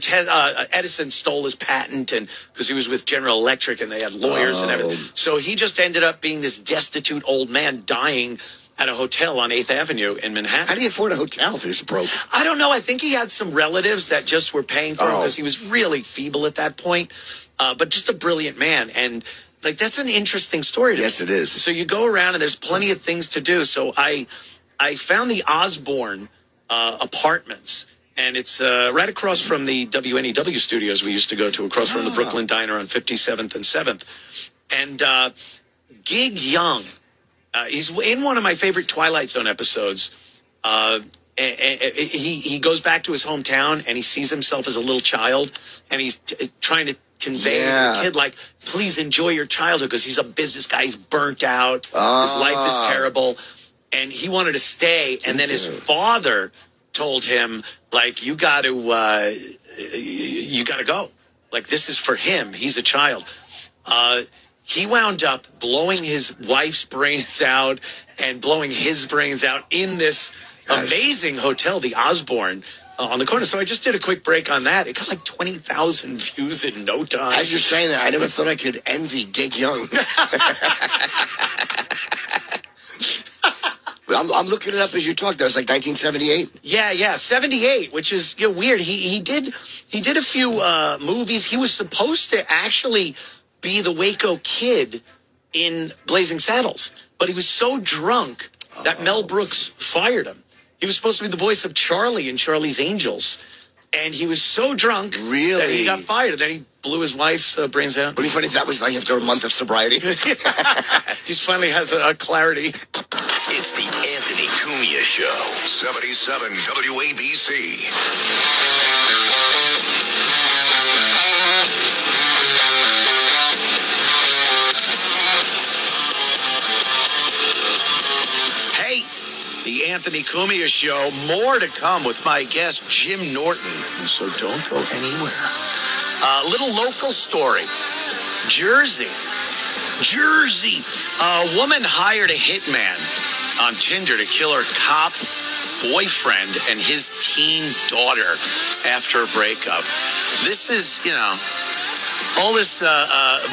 Edison stole his patent, and because he was with General Electric, and they had lawyers and everything. So he just ended up being this destitute old man dying at a hotel on 8th Avenue in Manhattan. How do you afford a hotel if you're broke? I don't know. I think he had some relatives that just were paying for him because he was really feeble at that point, but just a brilliant man. And like that's an interesting story to me. Yes, it is. So you go around, and there's plenty of things to do. So I found the Osborne apartments, and it's right across from the WNEW studios we used to go to, across from the Brooklyn Diner on 57th and 7th. And Gig Young, he's in one of my favorite Twilight Zone episodes. He goes back to his hometown, and he sees himself as a little child, and he's trying to convey to the kid, like, please enjoy your childhood, because he's a business guy. He's burnt out. His life is terrible. And he wanted to stay, and then his father told him, like, you got to go. Like, this is for him. He's a child. He wound up blowing his wife's brains out and blowing his brains out in this amazing hotel, the Osborne, on the corner. So I just did a quick break on that. It got like 20,000 views in no time. As you're saying that, I never thought I could envy Gig Young. I'm looking it up as you talk. That was like 1978. Yeah, 78, which is weird. He did a few movies. He was supposed to actually be the Waco Kid in Blazing Saddles, but he was so drunk that Mel Brooks fired him. He was supposed to be the voice of Charlie in Charlie's Angels, and he was so drunk that he got fired. And then he blew his wife's brains out. Pretty funny. That was like after a month of sobriety. He finally has a clarity. It's the Anthony Cumia Show. 77 WABC. Hey, the Anthony Cumia Show. More to come with my guest, Jim Norton. So don't go anywhere. Little local story. Jersey. A woman hired a hitman on Tinder to kill her cop boyfriend and his teen daughter after a breakup. This is, all this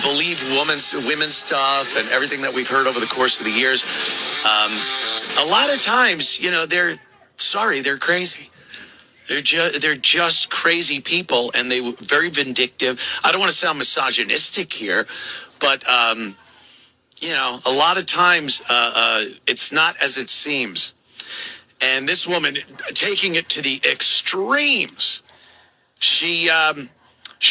believe women stuff and everything that we've heard over the course of the years. A lot of times, they're crazy. They're just crazy people, and they were very vindictive. I don't want to sound misogynistic here, but a lot of times it's not as it seems. And this woman, taking it to the extremes, she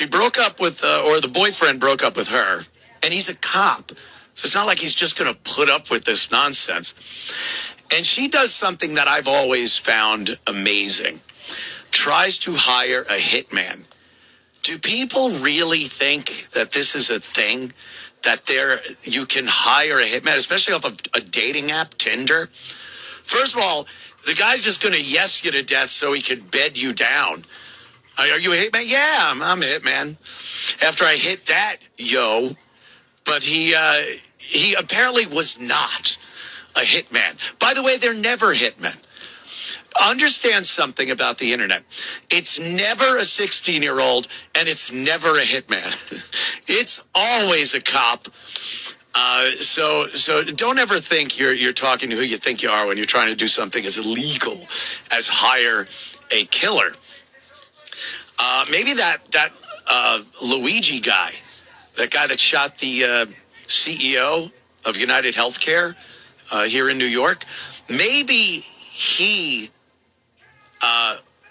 broke up with, or the boyfriend broke up with her, and he's a cop. So it's not like he's just going to put up with this nonsense. And she does something that I've always found amazing. Tries to hire a hitman. Do people really think that this is a thing? that you can hire a hitman, especially off of a dating app, Tinder. First of all, the guy's just going to yes you to death so he could bed you down. Are you a hitman? Yeah, I'm a hitman. After I hit that, but he apparently was not a hitman. By the way, they're never hitmen. Understand something about the internet. It's never a 16-year-old, and it's never a hitman. It's always a cop. So don't ever think you're talking to who you think you are when you're trying to do something as illegal as hire a killer. Maybe that Luigi guy, that guy that shot the CEO of United Healthcare here in New York, maybe he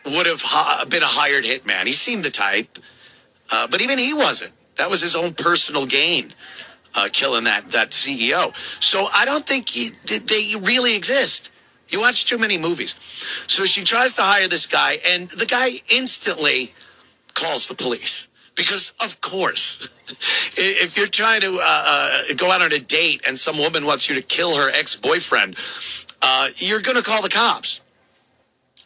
would have been a hired hitman. He seemed the type, but even he wasn't. That was his own personal gain, killing that CEO. So I don't think they really exist. You watch too many movies. So she tries to hire this guy, and the guy instantly calls the police. Because, of course, if you're trying to go out on a date and some woman wants you to kill her ex-boyfriend, you're going to call the cops.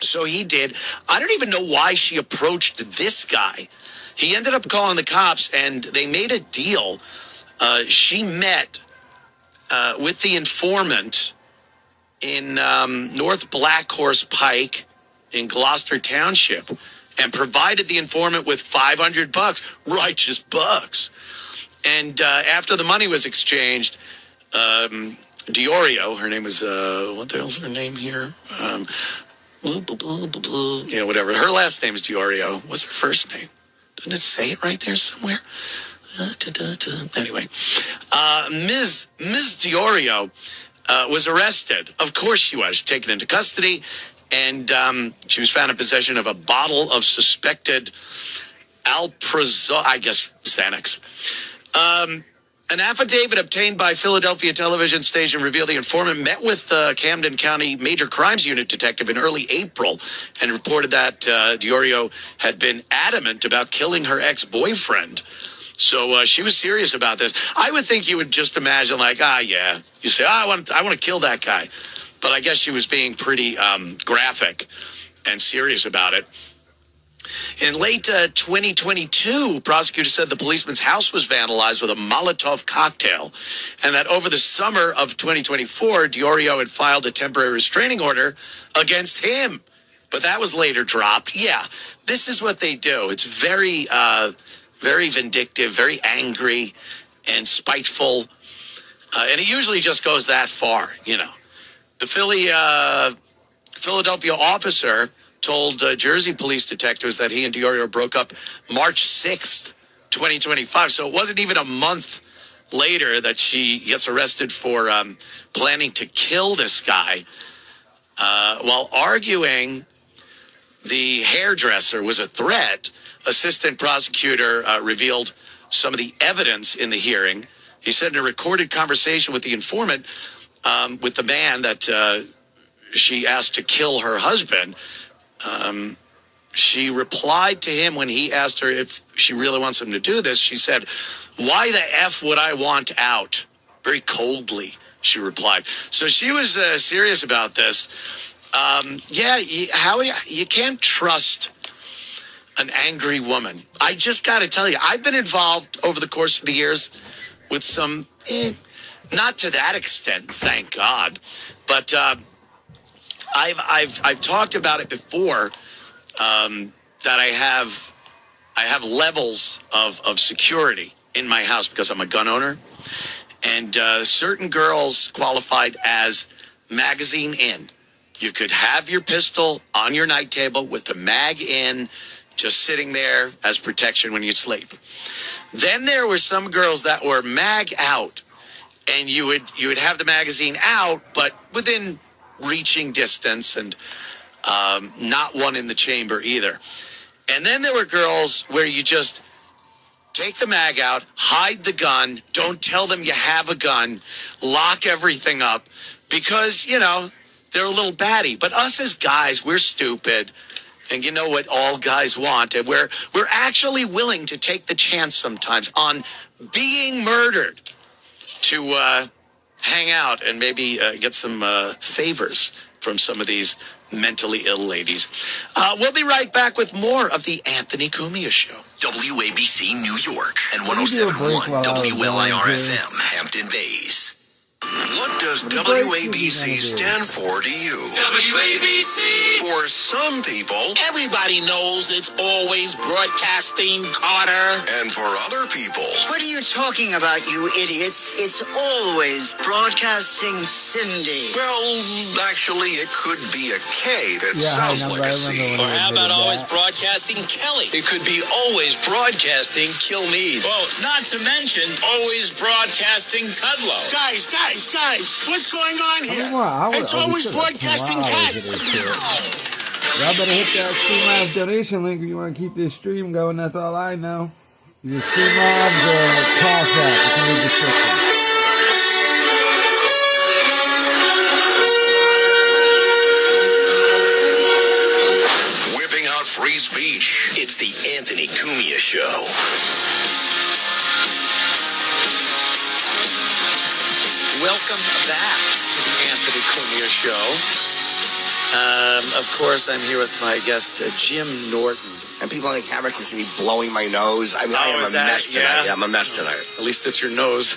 So he did. I don't even know why she approached this guy. He ended up calling the cops, and they made a deal. She met with the informant in North Black Horse Pike in Gloucester Township and provided the informant with $500, righteous bucks. And after the money was exchanged, Diorio, her name is, what the hell's her name here? Yeah, whatever. Her last name is Diorio. What's her first name? Didn't it say it right there somewhere? Anyway, Ms. Diorio was arrested. Of course she was. Taken into custody, and she was found in possession of a bottle of suspected Alprazole, I guess Xanax. An affidavit obtained by Philadelphia television station revealed the informant met with the Camden County Major Crimes Unit detective in early April and reported that Diorio had been adamant about killing her ex-boyfriend. So she was serious about this. I would think you would just imagine like, yeah. You say, I want to kill that guy. But I guess she was being pretty graphic and serious about it. In late 2022, prosecutors said the policeman's house was vandalized with a Molotov cocktail, and that over the summer of 2024, Diorio had filed a temporary restraining order against him. But that was later dropped. Yeah, this is what they do. It's very, very vindictive, very angry, and spiteful. And it usually just goes that far, you know. The Philadelphia officer told Jersey police detectives that he and Diorio broke up March 6th, 2025. So it wasn't even a month later that she gets arrested for planning to kill this guy. While arguing the hairdresser was a threat, assistant prosecutor revealed some of the evidence in the hearing. He said in a recorded conversation with the informant, with the man that she asked to kill her husband, she replied to him when he asked her if she really wants him to do this. She said, "Why the F would I want out?" Very coldly, she replied. So she was serious about this. You can't trust an angry woman. I just got to tell you, I've been involved over the course of the years with some, not to that extent, thank God, but I've talked about it before, that I have levels of security in my house because I'm a gun owner, and certain girls qualified as magazine in. You could have your pistol on your night table with the mag in, just sitting there as protection when you sleep. Then there were some girls that were mag out, and you would have the magazine out, but within reaching distance, and not one in the chamber either. And then there were girls where you just take the mag out, hide the gun, don't tell them you have a gun, lock everything up, because, they're a little batty. But us as guys, we're stupid. And you know what all guys want. And we're actually willing to take the chance sometimes on being murdered. to hang out and maybe get some favors from some of these mentally ill ladies. We'll be right back with more of the Anthony Cumia Show. WABC New York and Let me do a break 107.1 while I was WLIR going FM Hampton Bays. What does WABC stand for to you? WABC. For some people, Everybody knows it's always broadcasting, Carter. and for other people, What are you talking about, you idiots? It's always broadcasting Cindy. well, actually, it could be a K that Yeah, sounds I like a C. remember Or when how I about admitted always that. broadcasting Kelly? It could be always broadcasting Kill Me. Well, not to mention always broadcasting Cudlow. Guys, what's going on How here? many more hours? It's Oh, we always still got 2 broadcasting hours of cats. this shit. Y'all better hit that Stream Live donation link if you want to keep this stream going. That's all I know. Either Stream Lives or Cash App. It's in the description. Whipping out free speech. It's the Anthony Cumia Show. Welcome back to the Anthony Cumia Show. Of course, I'm here with my guest, Jim Norton. And people on the camera can see me blowing my nose. I mean, I am is a that- mess tonight. yeah? Yeah, I'm a mess tonight. At least it's your nose.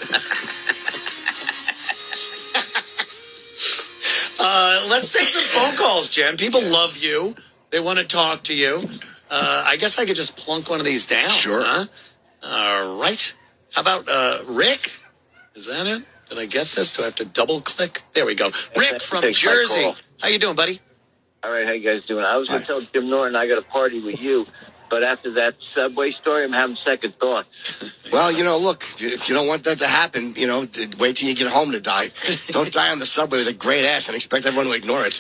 Let's take some phone calls, Jim. People love you. They want to talk to you. I guess I could just plunk one of these down. Sure. Huh? All right. How about Rick? Is that it? Did I get this? Do I have to double click? There we go. Rick from Thanks, my Jersey. call. How you doing, buddy? All right, how you guys doing? I was going to tell Jim Norton I got a party with you, but after that Subway story, I'm having second thoughts. Well, look, if you don't want that to happen, wait till you get home to die. Don't die on the subway with a great ass and expect everyone to ignore it.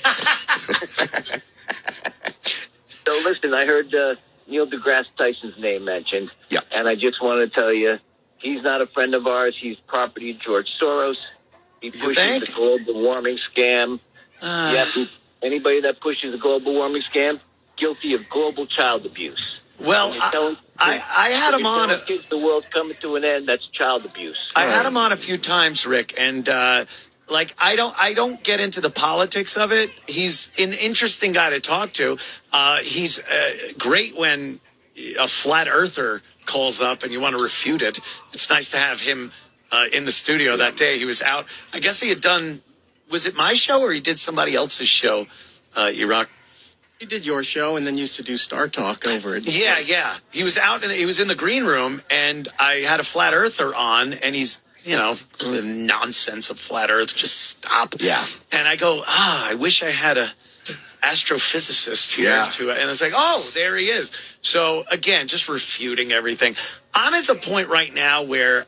So listen, I heard Neil deGrasse Tyson's name mentioned, Yeah. and I just want to tell you, he's not a friend of ours. He's property of George Soros. He pushes think? the global warming scam. Anybody that pushes the global warming scam, guilty of global child abuse. Well, When you're telling- I had when him you're on. telling kids the world's coming to an end. That's child abuse. I had him on a few times, Rick, and I don't get into the politics of it. He's an interesting guy to talk to. He's great when a flat earther calls up and you want to refute it. It's nice to have him in the studio that day. He was out. I guess he had done. Was it my show or he did somebody else's show? Iraq. He did your show and then used to do Star Talk over it. Yeah. He was out and he was in the green room, and I had a flat earther on, and he's the nonsense of flat Earth. Just stop. Yeah. And I go, I wish I had a astrophysicist here. Yeah. And it's like, oh, there he is. So again, just refuting everything. I'm at the point right now where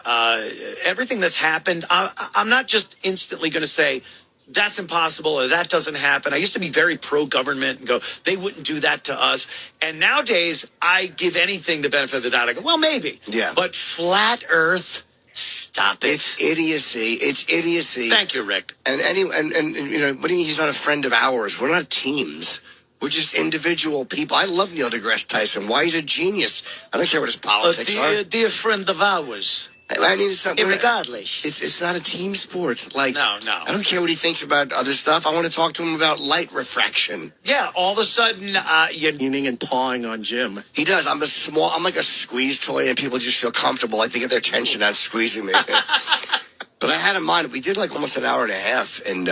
everything that's happened, I'm not just instantly going to say that's impossible or that doesn't happen. I used to be very pro-government and go, they wouldn't do that to us. And nowadays, I give anything the benefit of the doubt. I go, well, maybe. Yeah. But flat Earth, stop it. It's idiocy. It's idiocy. Thank you, Rick. And what do you mean he's not a friend of ours? We're not teams. We're just individual people. I love Neil deGrasse Tyson. Why he's a genius. I don't care what his politics are. Dear friend of ours. I mean, it's something. Irregardless. It's not a team sport. Like, No. I don't care what he thinks about other stuff. I want to talk to him about light refraction. Yeah, all of a sudden, you're Leaning and pawing on Jim. He does. I'm like a squeeze toy, and people just feel comfortable. Like they get their attention out squeezing me. But I had him on. We did like almost an hour and a half, and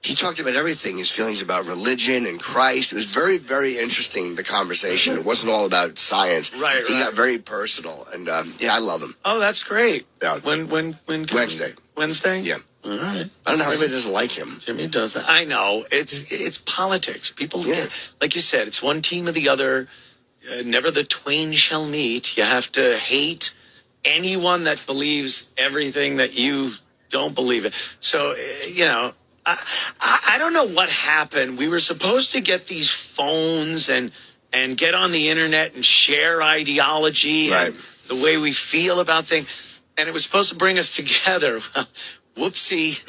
he talked about everything, his feelings about religion and Christ. It was very, very interesting, the conversation. It wasn't all about science. Right. He got very personal, and I love him. Oh, that's great. Yeah. When Wednesday. Wednesday? Yeah. All right. I don't know how anybody doesn't like him. Jimmy does that. I know. It's politics. People, like you said, it's one team or the other. Never the twain shall meet. You have to hate anyone that believes everything that you don't believe in. So, I don't know what happened. We were supposed to get these phones and get on the internet and share ideology and the way we feel about things. And it was supposed to bring us together. Whoopsie,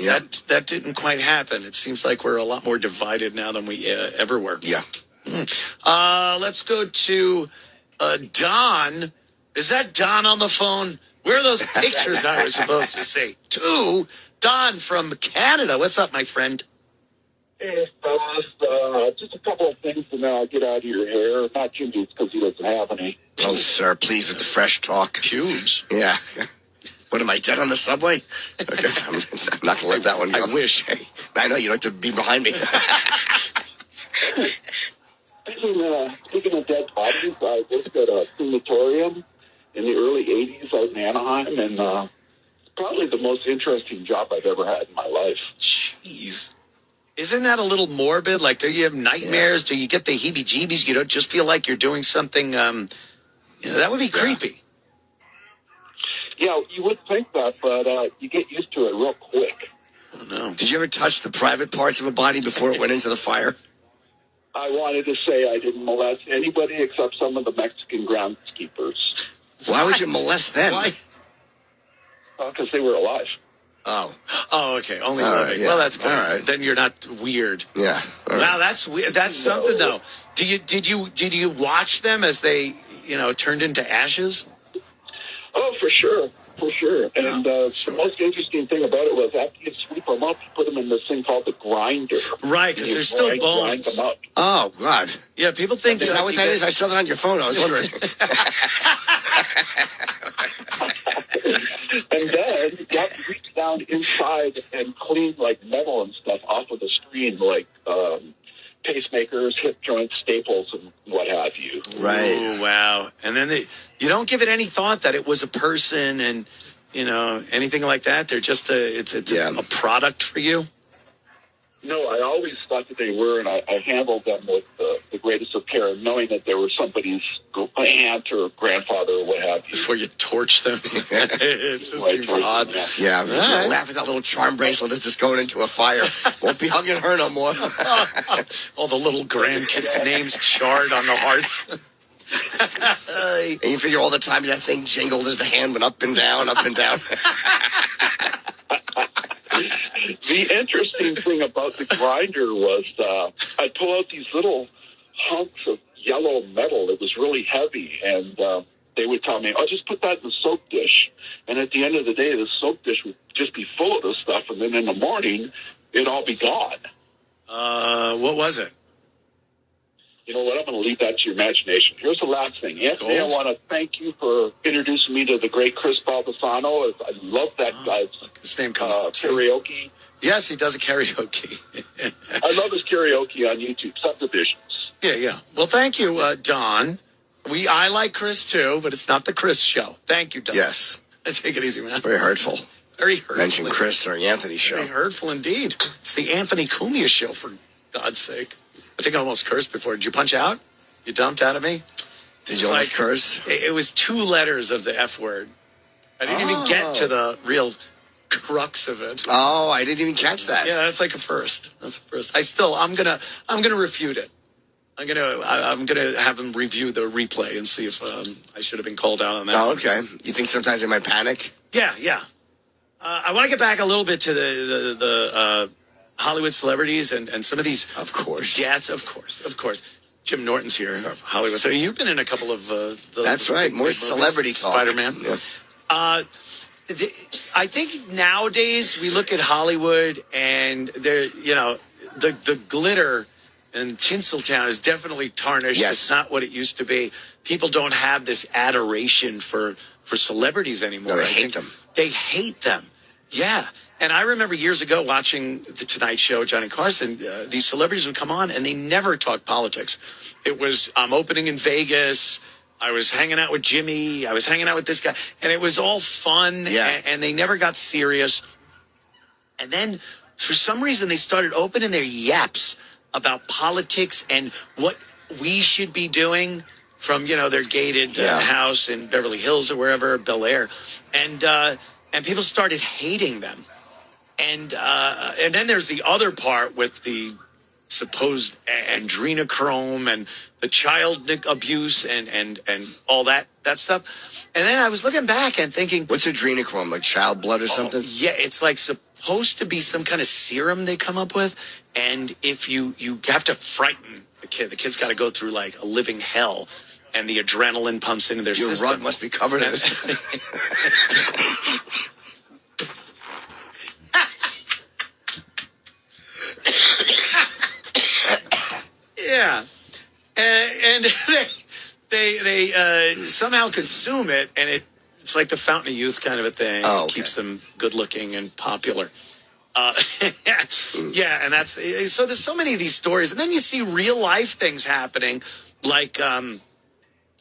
that didn't quite happen. It seems like we're a lot more divided now than we ever were. Yeah. Let's go to Don. Is that Don on the phone? Where are those pictures I was supposed to see? 2, Don from Canada. What's up, my friend? Hey, fellas, just a couple of things and then I'll get out of your hair. Not Jimmy's because he doesn't have any. Oh, sir, please, with the fresh talk. Pubes. Yeah. What, am I dead on the subway? Okay, I'm not going to let that one go. I wish. Hey, I know you don't have to be behind me. Speaking of dead bodies, I worked at a crematorium in the early 80s out in Anaheim, and it's probably the most interesting job I've ever had in my life. Jeez. Isn't that a little morbid? Like, do you have nightmares? Do you get the heebie-jeebies? You don't just feel like you're doing something, that would be creepy. Yeah, you would think that, but you get used to it real quick. Oh, no. Did you ever touch the private parts of a body before it went into the fire? I wanted to say I didn't molest anybody except some of the Mexican groundskeepers. Why would you molest them? Why? Because they were alive. Oh, okay. Only all living. right, yeah. Well, that's good. All right. Then you're not weird. Yeah. All right. Wow, that's weird. That's something, though. Did you watch them as they, turned into ashes? Oh, for sure. And the most interesting thing about it was after you sweep them up, you put them in this thing called the grinder. Right, because there's still bones. Grind them up. Oh, God. Yeah, people think... Is that what that is? I saw that on your phone. I was wondering. And then you have to reach down inside and clean, like, metal and stuff off of the screen, like pacemakers, hip joints, staples, and what have you. Right. Ooh, wow. And then you don't give it any thought that it was a person and, anything like that. They're just a product for you. No, I always thought that they were, and I handled them with the greatest of care, knowing that they were somebody's aunt or grandfather or what have you. Before you torch them. It just seems odd. Yeah, Right. laugh at that little charm bracelet is just going into a fire. Won't be hugging her no more. All the little grandkids' names charred on the hearts. And you figure all the time that thing jingled as the hand went up and down, up and down. The interesting thing about the grinder was I'd pull out these little hunks of yellow metal. It was really heavy, and they would tell me, "Oh, just put that in the soap dish." And at the end of the day, the soap dish would just be full of this stuff, and then in the morning, it'd all be gone. What was it? You know what? I'm going to leave that to your imagination. Here's the last thing. Anthony, Gold? I want to thank you for introducing me to the great Chris Baldessano. I love that guy's His name comes up. karaoke. Yes, he does a karaoke. I love his karaoke on YouTube, Subdivisions. Yeah. Well, thank you, Don. I like Chris, too, but it's not the Chris show. Thank you, Don. Yes. Take it easy, man. Very hurtful. Very hurtful. Mention Chris during Anthony's show. Very hurtful indeed. It's the Anthony Cumia show, for God's sake. I think I almost cursed before. Did you punch out? You dumped out of me? Did you almost curse? It was 2 letters of the F word. I didn't even get to the real crux of it. Oh, I didn't even catch that. Yeah, that's like a first. That's a first. I'm gonna refute it. I'm gonna have him review the replay and see if I should have been called out on that. Oh, okay. You think sometimes they might panic? Yeah. I want to get back a little bit to the Hollywood celebrities and some of these, of course, deaths. Of course. Jim Norton's here of Hollywood. So you've been in a couple of that's right. More celebrity talk. Spider-Man. Yep. I think nowadays we look at Hollywood and the glitter and Tinseltown is definitely tarnished. Yes. It's not what it used to be. People don't have this adoration for celebrities anymore. No, they hate them. They hate them. Yeah. And I remember years ago watching The Tonight Show, Johnny Carson, these celebrities would come on and they never talked politics. It was, I'm opening in Vegas. I was hanging out with Jimmy. I was hanging out with this guy. And it was all fun. Yeah. And they never got serious. And then for some reason they started opening their yaps about politics and what we should be doing from, their gated house in Beverly Hills or wherever, Bel Air. And people started hating them. And then there's the other part with the supposed adrenochrome and the child abuse and all that stuff. And then I was looking back and thinking, what's adrenochrome? Like child blood or something? Yeah, it's like supposed to be some kind of serum they come up with. And if you have to frighten the kid's got to go through like a living hell. and the adrenaline pumps into their Your system. rug must be covered in it. Yeah, and they somehow consume it, and it's like the fountain of youth kind of a thing. Oh, It keeps them good looking and popular. Yeah, and that's so. There's so many of these stories, and then you see real life things happening, like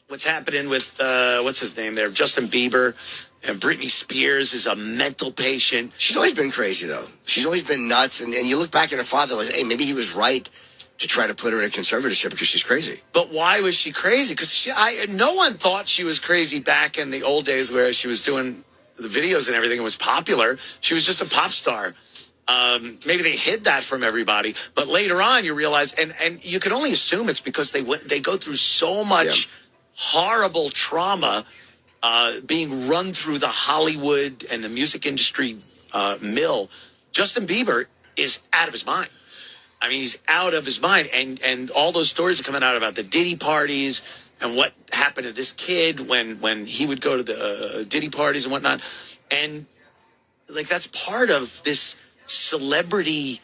what's happening with what's his name there, Justin Bieber. And Britney Spears is a mental patient. She's always been crazy, though. She's always been nuts. And you look back at her father, like, hey, maybe he was right to try to put her in a conservatorship because she's crazy. But why was she crazy? Because no one thought she was crazy back in the old days where she was doing the videos and everything and was popular. She was just a pop star. Maybe they hid that from everybody. But later on, you realize, and you can only assume it's because they go through so much horrible trauma. Being run through the Hollywood and the music industry mill. Justin Bieber is out of his mind. I mean, he's out of his mind. And all those stories are coming out about the Diddy parties and what happened to this kid when he would go to the Diddy parties and whatnot. And, like, that's part of this celebrity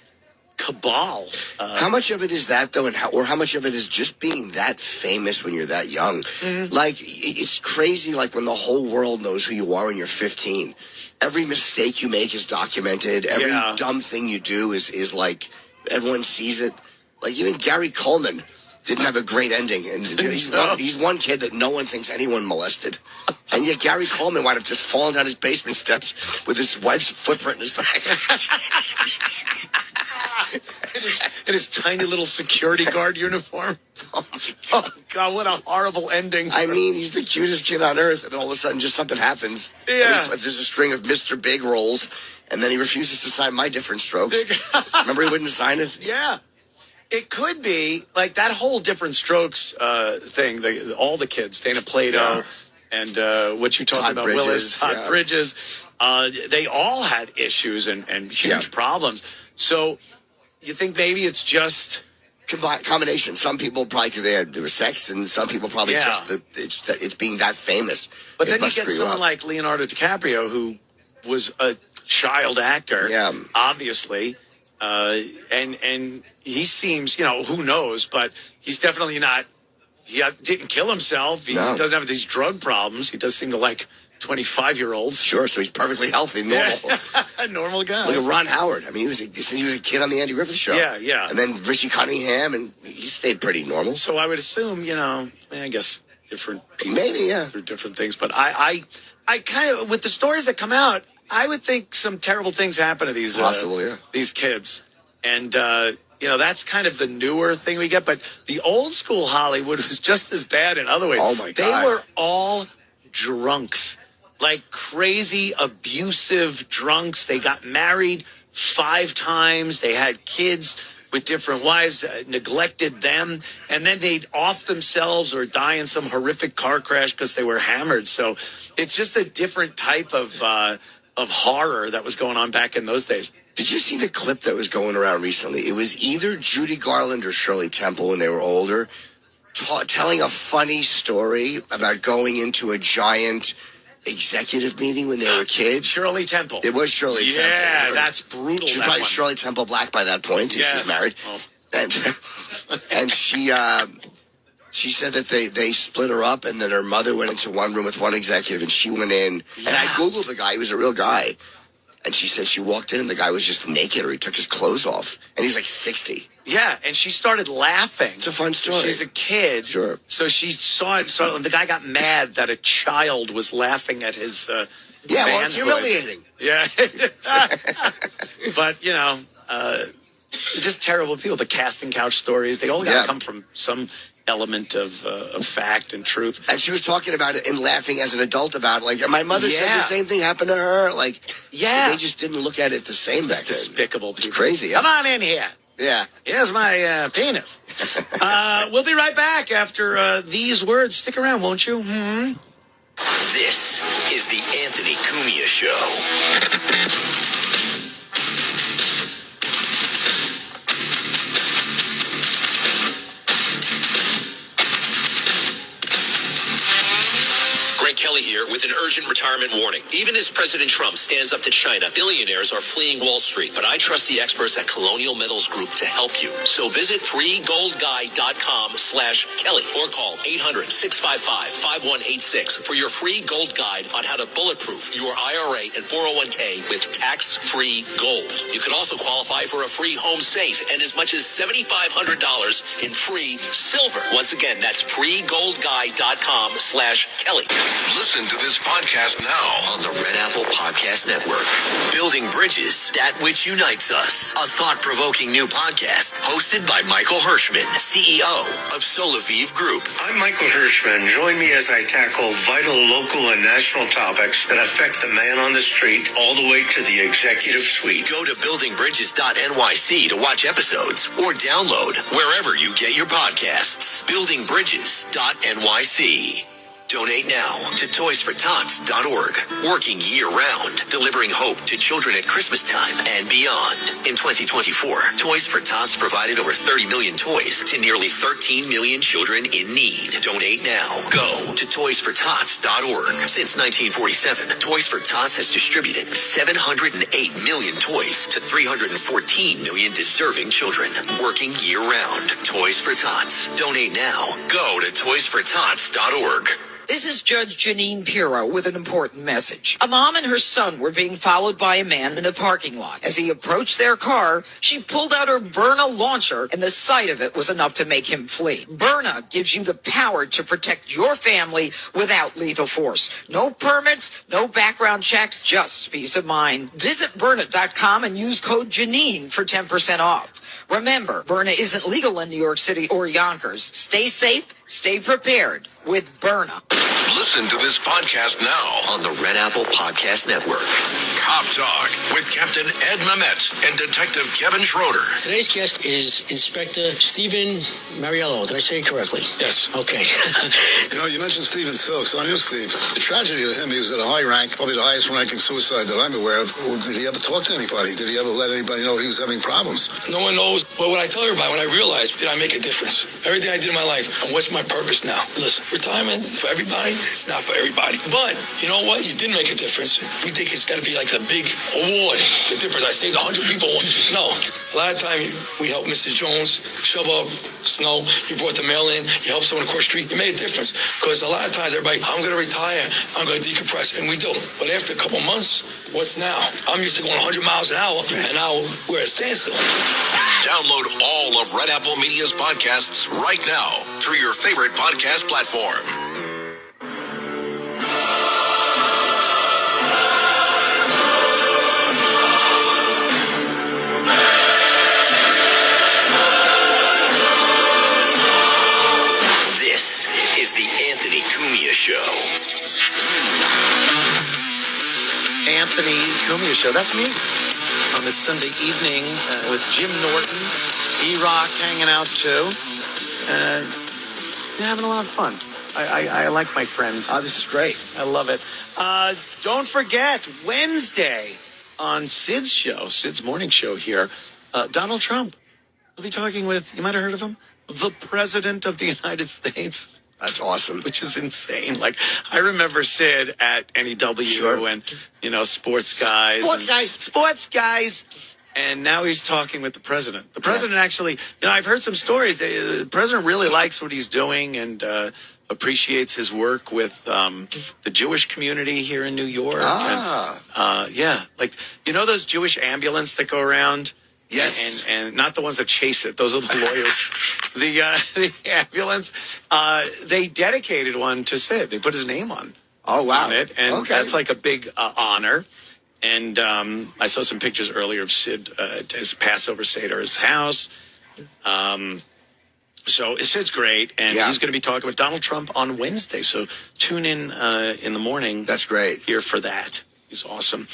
cabal. How much of it is that, though, or how much of it is just being that famous when you're that young? Mm-hmm. Like, it's crazy, like, when the whole world knows who you are when you're 15. Every mistake you make is documented. Every dumb thing you do is like, everyone sees it. Like, even Gary Coleman didn't have a great ending. And he's one kid that no one thinks anyone molested. And yet Gary Coleman wound up just falling down his basement steps with his wife's footprint in his back. in his tiny little security guard uniform. Oh, God, what a horrible ending. I mean, he's the cutest kid on earth, and all of a sudden just something happens. Yeah. There's a string of Mr. Big rolls, and then he refuses to sign my different strokes. Remember he wouldn't sign it? Yeah. It could be, like, that whole different strokes thing, all the kids, Dana Plato, and what you talked Todd about, Bridges, Willis, Todd Bridges, they all had issues and huge problems. So you think maybe it's just combination. Some people probably because there was sex, and some people probably just it's being that famous. But then you get someone like Leonardo DiCaprio, who was a child actor, obviously, and he seems, who knows, but he's definitely not. He didn't kill himself. He doesn't have these drug problems. He does seem to like 25-year-olds. Sure, so he's perfectly healthy, normal. A normal guy. Look at Ron Howard. I mean, he was a kid on the Andy Griffith Show. Yeah. And then Richie Cunningham, and he stayed pretty normal. So I would assume, I guess different people. Maybe, through different things. But I kind of, with the stories that come out, I would think some terrible things happen to these these kids. And, that's kind of the newer thing we get. But the old school Hollywood was just as bad in other ways. Oh, my God. They were all drunks. Like crazy, abusive drunks. They got married 5 times. They had kids with different wives, neglected them, and then they'd off themselves or die in some horrific car crash because they were hammered. So it's just a different type of horror that was going on back in those days. Did you see the clip that was going around recently? It was either Judy Garland or Shirley Temple when they were older, telling a funny story about going into a giant executive meeting when they were kids. Shirley Temple. It was Shirley Temple. Yeah, that's brutal. She was probably Shirley Temple Black by that point. Yes. She was married. And she said that they split her up, and then her mother went into one room with one executive, and she went in. Yeah. And I Googled the guy. He was a real guy. And she said she walked in, and the guy was just naked, or he took his clothes off. And he was like 60. Yeah, and she started laughing. It's a fun story. She's a kid. Sure. So she saw it. So the guy got mad that a child was laughing at his well, it's humiliating. Yeah. But, just terrible people. The casting couch stories, they all got to come from some element of fact and truth. And she was talking about it and laughing as an adult about it. Like, my mother said the same thing happened to her. Like, they just didn't look at it the same back then. Despicable people. It's crazy. Come on in here. Yeah. Here's my penis. We'll be right back after these words. Stick around, won't you? Mm-hmm. This is the Anthony Cumia Show. Kelly here with an urgent retirement warning. Even as President Trump stands up to China, billionaires are fleeing Wall Street. But I trust the experts at Colonial Metals Group to help you. So visit 3goldguide.com/Kelly or call 800-655-5186 for your free gold guide on how to bulletproof your IRA and 401k with tax-free gold. You can also qualify for a free home safe and as much as $7,500 in free silver. Once again, that's freegoldguide.com/Kelly. Listen to this podcast now on the Red Apple Podcast Network. Building Bridges, that which unites us. A thought-provoking new podcast hosted by Michael Hirschman, CEO of Solaviv Group. I'm Michael Hirschman. Join me as I tackle vital local and national topics that affect the man on the street all the way to the executive suite. Go to buildingbridges.nyc to watch episodes or download wherever you get your podcasts. Buildingbridges.nyc. Donate now to toysfortots.org. Working year-round, delivering hope to children at Christmas time and beyond. In 2024, Toys for Tots provided over 30 million toys to nearly 13 million children in need. Donate now. Go to toysfortots.org. Since 1947, Toys for Tots has distributed 708 million toys to 314 million deserving children. Working year-round. Toys for Tots. Donate now. Go to toysfortots.org. This is Judge Janine Pirro with an important message. A mom and her son were being followed by a man in a parking lot. As he approached their car, she pulled out her Berna launcher, and the sight of it was enough to make him flee. Berna gives you the power to protect your family without lethal force. No permits, no background checks, just peace of mind. Visit Berna.com and use code Janine for 10% off. Remember, Berna isn't legal in New York City or Yonkers. Stay safe, stay prepared with Berna. Listen to this podcast now on the Red Apple Podcast Network. Cop Talk with Captain Ed Mamet and Detective Kevin Schroeder. Today's guest is Inspector Stephen Mariello. Did I say it correctly? Yes. Okay. You mentioned Stephen Silks. I knew Steve. The tragedy of him, he was at a high rank, probably the highest ranking suicide that I'm aware of. Did he ever talk to anybody? Did he ever let anybody know he was having problems? No one knows. But what I tell everybody, when I realized, did I make a difference? Everything I did in my life, and what's my purpose now? Listen, retirement for everybody, it's not for everybody. But you know what? You did make a difference. We think it's got to be like the big award. The difference. I saved 100 people. No. A lot of time we helped Mrs. Jones shovel up snow. You brought the mail in. You helped someone across the street. You made a difference. Because a lot of times everybody, I'm going to retire. I'm going to decompress. And we do. But after a couple months, what's now? I'm used to going 100 miles an hour, and now we're at a standstill. Download all of Red Apple Media's podcasts right now through your favorite podcast platform. This is the Anthony Cumia Show. Anthony Cumia Show. That's me on this Sunday evening with Jim Norton, E-Rock hanging out too. Having a lot of fun. I like my friends. Oh, this is great. I love it. Don't forget, Wednesday on Sid's show, Sid's morning show here, Donald Trump. We'll be talking with, you might have heard of him, the President of the United States. That's awesome. Which is insane. Like, I remember Sid at NEW and, Sports Guys. Sports Guys. And now he's talking with the president. The president actually, I've heard some stories. The president really likes what he's doing and appreciates his work with the Jewish community here in New York. And, like, those Jewish ambulance that go around? Yes. And not the ones that chase it. Those are the lawyers. The ambulance, they dedicated one to Sid. They put his name on it. And that's like a big honor. And I saw some pictures earlier of Sid at his Passover Seder at his house. So Sid's great. And he's going to be talking with Donald Trump on Wednesday. So tune in the morning. That's great. Here for that. He's awesome.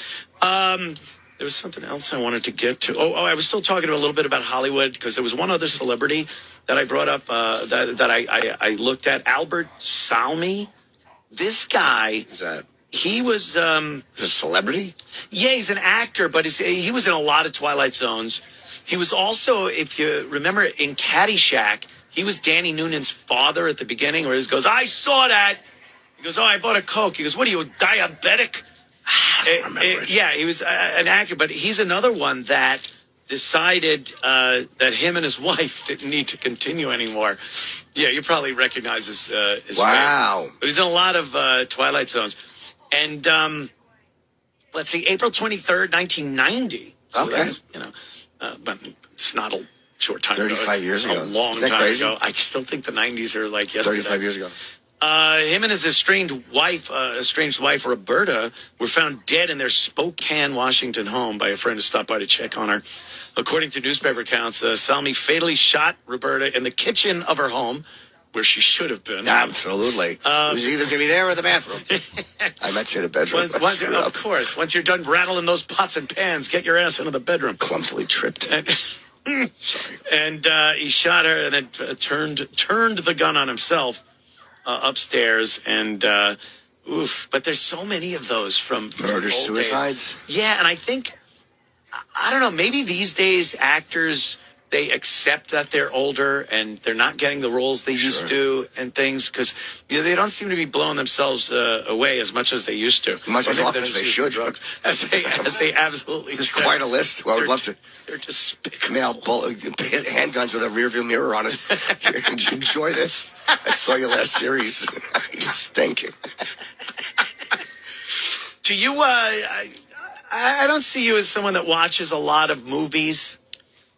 There was something else I wanted to get to. I was still talking a little bit about Hollywood because there was one other celebrity that I brought up that I looked at. Albert Salmi. This guy. Is that? He was a celebrity? Yeah, he's an actor, but he was in a lot of Twilight Zones. He was also, if you remember, in Caddyshack, he was Danny Noonan's father at the beginning, where he goes, I saw that. He goes, "Oh, I bought a Coke." He goes, "What are you, diabetic?" Yeah, he was an actor, but he's another one that decided that him and his wife didn't need to continue anymore. Yeah, you probably recognize his wow. face. But he's in a lot of Twilight Zones. And let's see, April 23rd, 1990. So Okay. that's, but it's not a short time 35 years ago. A long Isn't that time crazy? ago. I still think the 90s are like yesterday. 35 years ago. Him and his estranged wife, Roberta, were found dead in their Spokane, Washington home by a friend who stopped by to check on her. According to newspaper accounts, Salmi fatally shot Roberta in the kitchen of her home, where she should have been. Absolutely. It was either going to be there or the bathroom. I might say the bedroom. Of course. Once you're done rattling those pots and pans, get your ass into the bedroom. Clumsily tripped. Sorry. And he shot her and then turned the gun on himself upstairs. And, but there's so many of those from murder suicides. Days. Yeah, and I think, I don't know, maybe these days actors, they accept that they're older and they're not getting the roles they used to and things because they don't seem to be blowing themselves away as much as they used to. Much as often as they should. Drugs, as they absolutely There's should. quite a list. Well, I would love to. They're despicable. Handguns with a rearview mirror on it. Enjoy this. I saw your last series. You stink. Do you, I don't see you as someone that watches a lot of movies.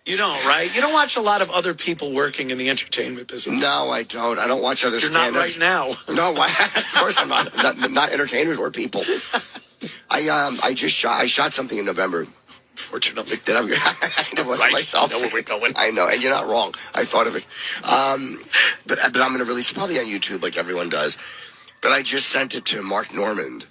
You don't, right? You don't watch a lot of other people working in the entertainment business. No, I don't. I don't watch other stand-ups. You're not right now. No, of course I'm not. Not entertainers or people. I shot something in November. Fortunately. That I wasn't right. myself. I know where we're going. I know, and you're not wrong. I thought of it. But I'm going to release it probably on YouTube like everyone does. But I just sent it to Mark Normand,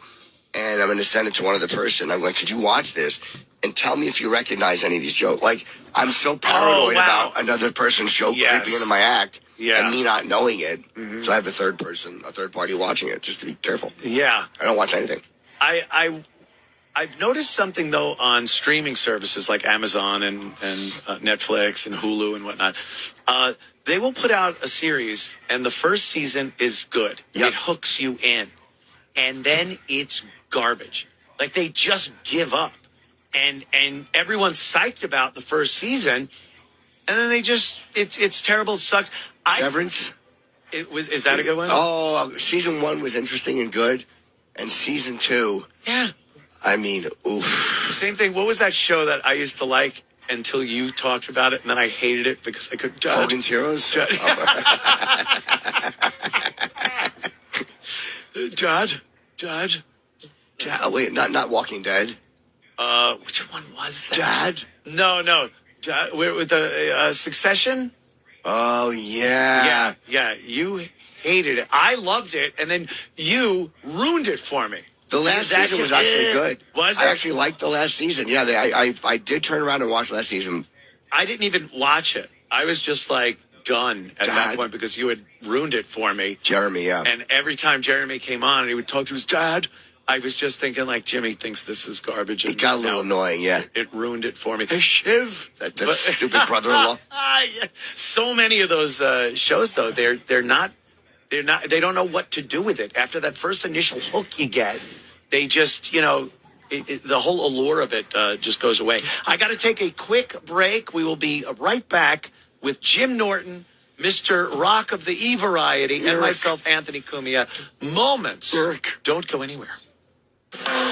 and I'm going to send it to one other person. I'm like, could you watch this? And tell me if you recognize any of these jokes. Like, I'm so paranoid about another person's joke creeping into my act and me not knowing it. Mm-hmm. So I have a third party watching it, just to be careful. Yeah. I don't watch anything. I've noticed something, though, on streaming services like Amazon and Netflix and Hulu and whatnot. They will put out a series, and the first season is good. Yep. It hooks you in. And then it's garbage. Like, they just give up. And everyone's psyched about the first season, and then they just it's terrible. It sucks. Severance. Is that a good one? Oh, season 1 was interesting and good, and season 2. Yeah. I mean, oof. Same thing. What was that show that I used to like until you talked about it, and then I hated it because I couldn't judge? Hogan's Heroes. Judge. Wait, not Walking Dead. Which one was that? No. With the Succession? Oh, yeah. Yeah. You hated it. I loved it, and then you ruined it for me. The last season was actually good. Was it? I actually liked the last season. Yeah, I did turn around and watch last season. I didn't even watch it. I was just like done at that point because you had ruined it for me. Jeremy, yeah. And every time Jeremy came on and he would talk to his dad, I was just thinking, like, Jimmy thinks this is garbage. It got a little annoying, yeah. It ruined it for me. Hey, Shiv! That stupid brother-in-law. So many of those shows, though, they don't know what to do with it. After that first initial hook you get, they just, the whole allure of it just goes away. I got to take a quick break. We will be right back with Jim Norton, Mr. Rock of the E Variety, and myself, Anthony Cumia. Moments. Don't go anywhere.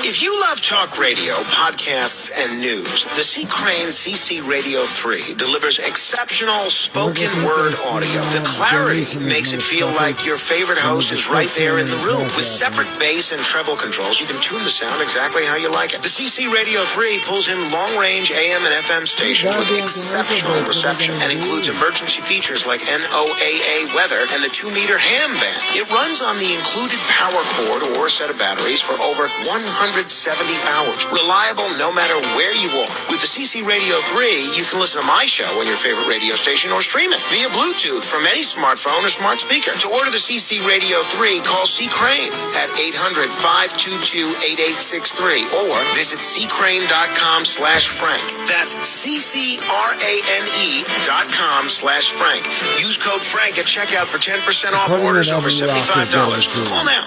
If you love talk radio, podcasts, and news, the C. Crane CC Radio 3 delivers exceptional spoken word audio. The clarity makes it feel like your favorite host is right there in the room. With separate bass and treble controls, you can tune the sound exactly how you like it. The CC Radio 3 pulls in long-range AM and FM stations with exceptional reception and includes emergency features like NOAA weather and the 2-meter ham band. It runs on the included power cord or set of batteries for over 170 hours. Reliable no matter where you are. With the CC Radio 3, you can listen to my show on your favorite radio station or stream it via Bluetooth from any smartphone or smart speaker. To order the CC Radio 3, call C. Crane at 800-522-8863 or visit ccrane.com/Frank. That's CCRANE.com/Frank. Use code Frank at checkout for 10% off orders over $75. Call now.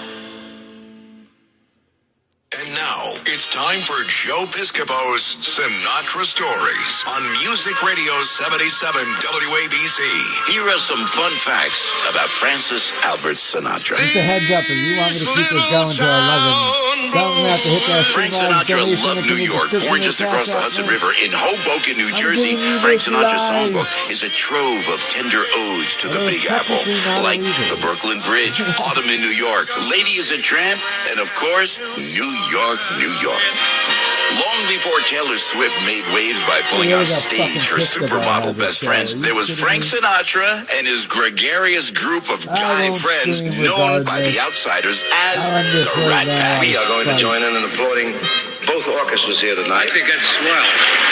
It's time for Joe Piscopo's Sinatra Stories on Music Radio 77 WABC. Here are some fun facts about Francis Albert Sinatra. Just a heads up, if you want me to keep this going to 11, don't have to hit that Frank Sinatra loved New York, born just across the Hudson River in Hoboken, New Jersey. Frank Sinatra's songbook is a trove of tender odes to the Big Apple, like the Brooklyn Bridge, Autumn in New York, Lady is a Tramp, and of course, New York, New York. Long before Taylor Swift made waves by pulling on stage her supermodel best friends, there was Frank Sinatra and his gregarious group of guy friends known by the outsiders as the Rat Pack. We are going to join in applauding both orchestras here tonight. I think that's swell.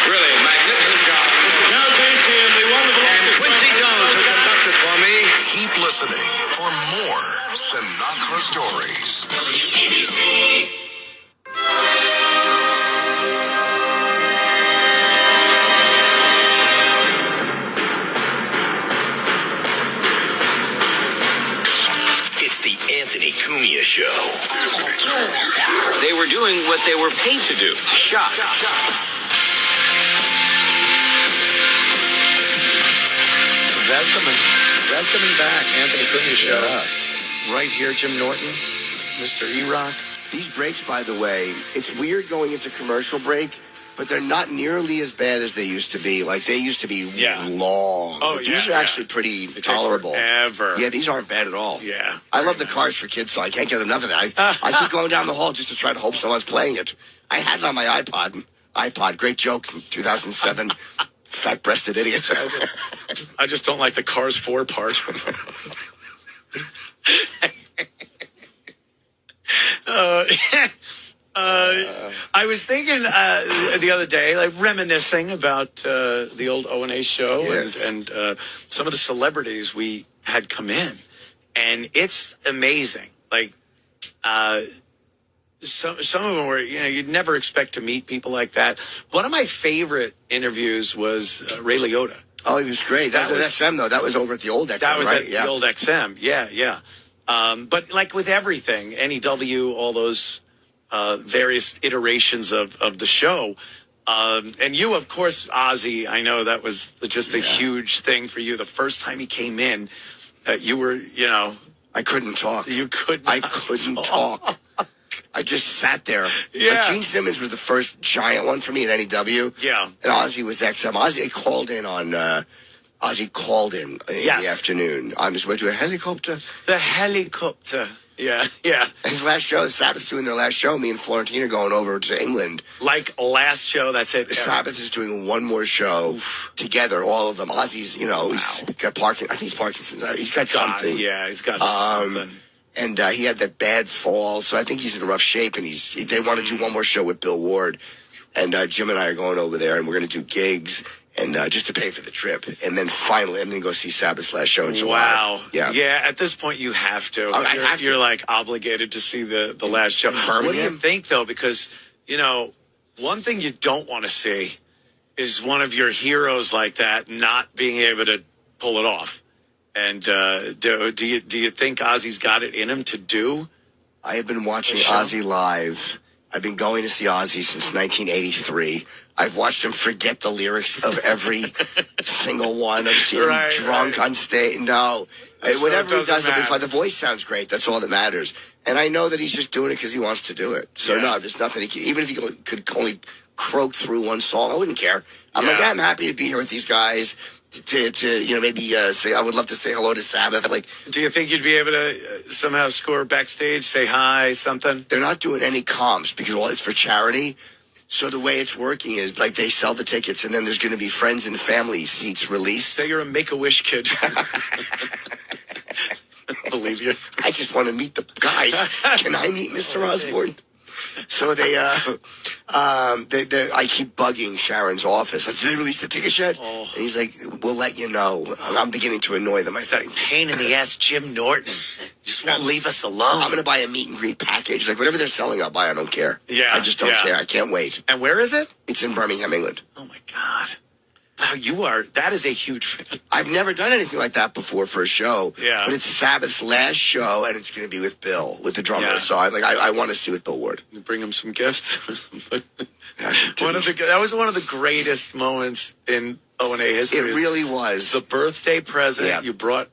Really, magnificent job. Now, and the wonderful and Quincy Jones, who conducted for me. Keep listening for more Sinatra Stories. WABC. It's the Anthony Cumia Show. They were doing what they were paid to do. Shock. Welcome back, Anthony Cumia Show. Right here, Jim Norton, Mr. E-Rock. These breaks, by the way, it's weird going into commercial break, but they're not nearly as bad as they used to be. Like, they used to be long. Oh, But these are actually pretty tolerable. Forever. Yeah, these aren't bad at all. Yeah. I love the Cars for Kids song. I can't get enough of it. I keep going down the hall just to try to hope someone's playing it. I had it on my iPod. Great joke in 2007. Fat-breasted idiot. I just don't like the Cars 4 part. I was thinking the other day, like reminiscing about the old O&A show and some of the celebrities we had come in. And it's amazing. Like, some of them were, you'd never expect to meet people like that. One of my favorite interviews was Ray Liotta. Oh, he was great. That was at XM, though. That was over at the old XM, That was right? at the old XM. Yeah. But like with everything, NEW, all those various iterations of the show. And you, of course, Ozzy, I know that was just a huge thing for you. The first time he came in, you were, I couldn't talk. You couldn't. I couldn't talk. I just sat there. Yeah. Like Gene Simmons was the first giant one for me at NEW. Yeah. And Ozzy was XM. Ozzy called in in the afternoon on his way to a helicopter. The helicopter. Yeah. His last show, the Sabbath's doing their last show. Me and Florentine are going over to England. Like last show, that's it. The Sabbath is doing one more show together, all of them. Ozzy's, he's got Parkinson's. I think he's Parkinson's. He's got something. Yeah, he's got something. And he had that bad fall, so I think he's in rough shape. And they want to do one more show with Bill Ward. And Jim and I are going over there, and we're going to do gigs. And just to pay for the trip. And then finally, I'm going to go see Sabbath's last show in July. Wow. Yeah. Yeah, at this point, you have to. Oh, you're like obligated to see the last show. What do you think, though? Because, one thing you don't want to see is one of your heroes like that not being able to pull it off. And do you think Ozzy's got it in him to do? I have been watching Ozzy live. I've been going to see Ozzy since 1983. I've watched him forget the lyrics of every single one. I've seen him drunk on stage. No. Whatever he does, the voice sounds great. That's all that matters. And I know that he's just doing it because he wants to do it. So, no, there's nothing he can, even if he could only croak through one song, I wouldn't care. I'm I'm happy to be here with these guys. To maybe say, I would love to say hello to Sabbath. Like, do you think you'd be able to somehow score backstage, say hi, something? They're not doing any comps because it's for charity. So the way it's working is like they sell the tickets, and then there's going to be friends and family seats released. Say you're a Make-A-Wish kid. Believe you. I just want to meet the guys. Can I meet Mr. Osborne? So I keep bugging Sharon's office. Like, did they release the tickets yet? And he's like, we'll let you know. I'm beginning to annoy them. It's that pain in the ass Jim Norton. Just won't leave us alone. I'm going to buy a meet and greet package. Like, whatever they're selling, I'll buy. I don't care. Yeah. I just don't care. I can't wait. And where is it? It's in Birmingham, England. Oh, my God. That is a huge fan. I've never done anything like that before for a show. Yeah. But it's Sabbath's last show, and it's going to be with Bill, with the drummer. Yeah. So I want to see what Bill Ward. You bring him some gifts. That was one of the greatest moments in O&A history. It really was. The birthday present. Yeah. You brought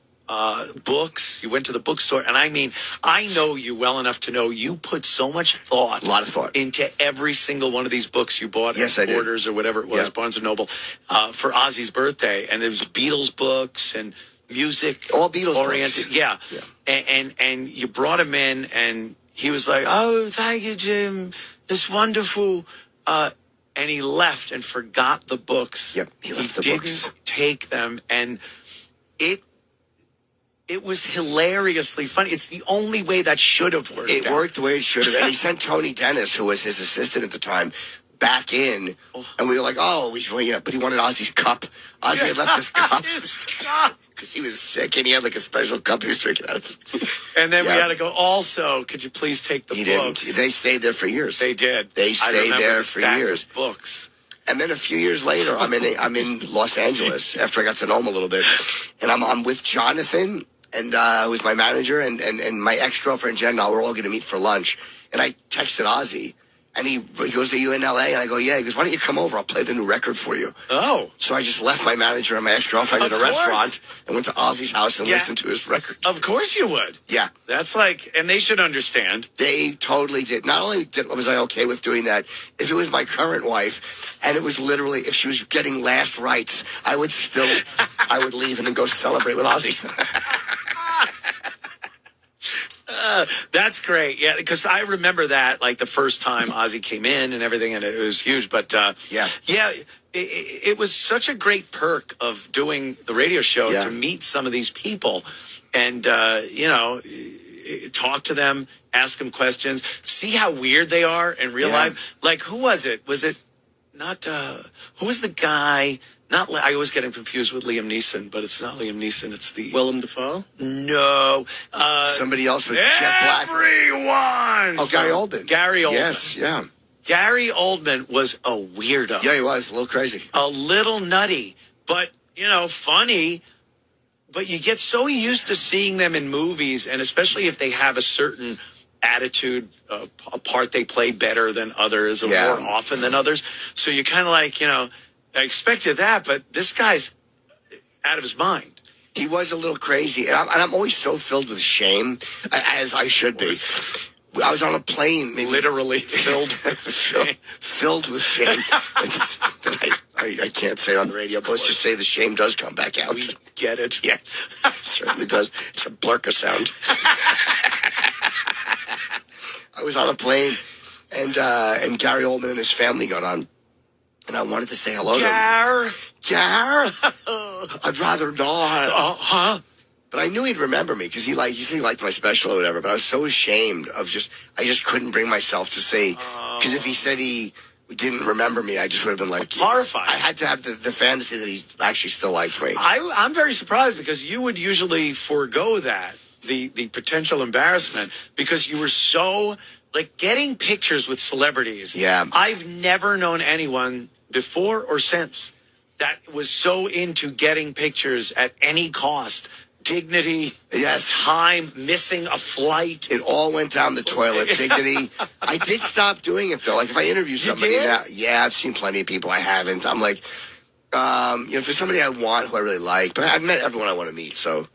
books. You went to the bookstore. And I mean, I know you well enough to know you put so much thought. A lot of thought. Into every single one of these books you bought Yes, at I did. Borders or whatever it was, Barnes & Noble, for Ozzy's birthday. And it was Beatles books and music. All Beatles oriented. books. Yeah. And you brought him in and he was like, "Oh, thank you, Jim. It's wonderful." And he left and forgot the books. Yep, he left the didn't books. take them, and it was hilariously funny. It's the only way that should have worked. It worked the way it should have. And he sent Tony Dennis, who was his assistant at the time, back in. And we were like, but he wanted Ozzy's cup. Ozzy had left his cup. Because he was sick, and he had like a special cup he was drinking out of. And then we had to go, also, could you please take the books? Didn't. They stayed there for years. They did. They stayed there for stack years. of books. And then a few years later, I'm in Los Angeles after I got to know him a little bit. And I'm with Jonathan, and who's my manager, and my ex-girlfriend Jen. Now we're all going to meet for lunch. And I texted Ozzy, and he goes, "Are you in L.A.?" And I go, "Yeah." He goes, "Why don't you come over? I'll play the new record for you." Oh. So I just left my manager and my ex-girlfriend at a restaurant and went to Ozzy's house and listened to his record. Of course you would. Yeah. That's like, and they should understand. They totally did. Not only was I okay with doing that, if it was my current wife, and it was literally, if she was getting last rites, I would leave and then go celebrate with Ozzy. That's great. Yeah, because I remember that, like, the first time Ozzy came in and everything, and it was huge. But, it was such a great perk of doing the radio show to meet some of these people and, talk to them, ask them questions, see how weird they are in real life. Like, who was it? Was it not, who was the guy? I always get him confused with Liam Neeson, but it's not Liam Neeson. It's the Willem Dafoe. No, somebody else with Jet Black. Everyone. Oh, Gary Oldman. Gary Oldman. Yes, yeah. Gary Oldman was a weirdo. Yeah, he was a little crazy, a little nutty, but funny. But you get so used to seeing them in movies, and especially if they have a certain attitude, a part they play better than others, or more often than others. So you kind of like, I expected that, but this guy's out of his mind. He was a little crazy, and I'm always so filled with shame, as I should be. I was on a plane, literally filled with shame. I can't say on the radio, but let's just say the shame does come back out. We get it. Yes, it certainly does. It's a blurka sound. I was on a plane, and Gary Oldman and his family got on. And I wanted to say hello to him. Gar? I'd rather not. But I knew he'd remember me because he said he liked my special or whatever. But I was so ashamed of I just couldn't bring myself to say, because if he said he didn't remember me, I just would have been like horrified. I had to have the fantasy that he actually still liked me. I'm very surprised because you would usually forego that, the potential embarrassment, because you were so like getting pictures with celebrities. Yeah. I've never known anyone before or since that was so into getting pictures at any cost. Dignity, time, missing a flight. It all went down the toilet. Dignity. I did stop doing it, though. Like, if I interview somebody now, I've seen plenty of people I haven't. I'm like, if there's somebody I want who I really like, but I've met everyone I want to meet, so.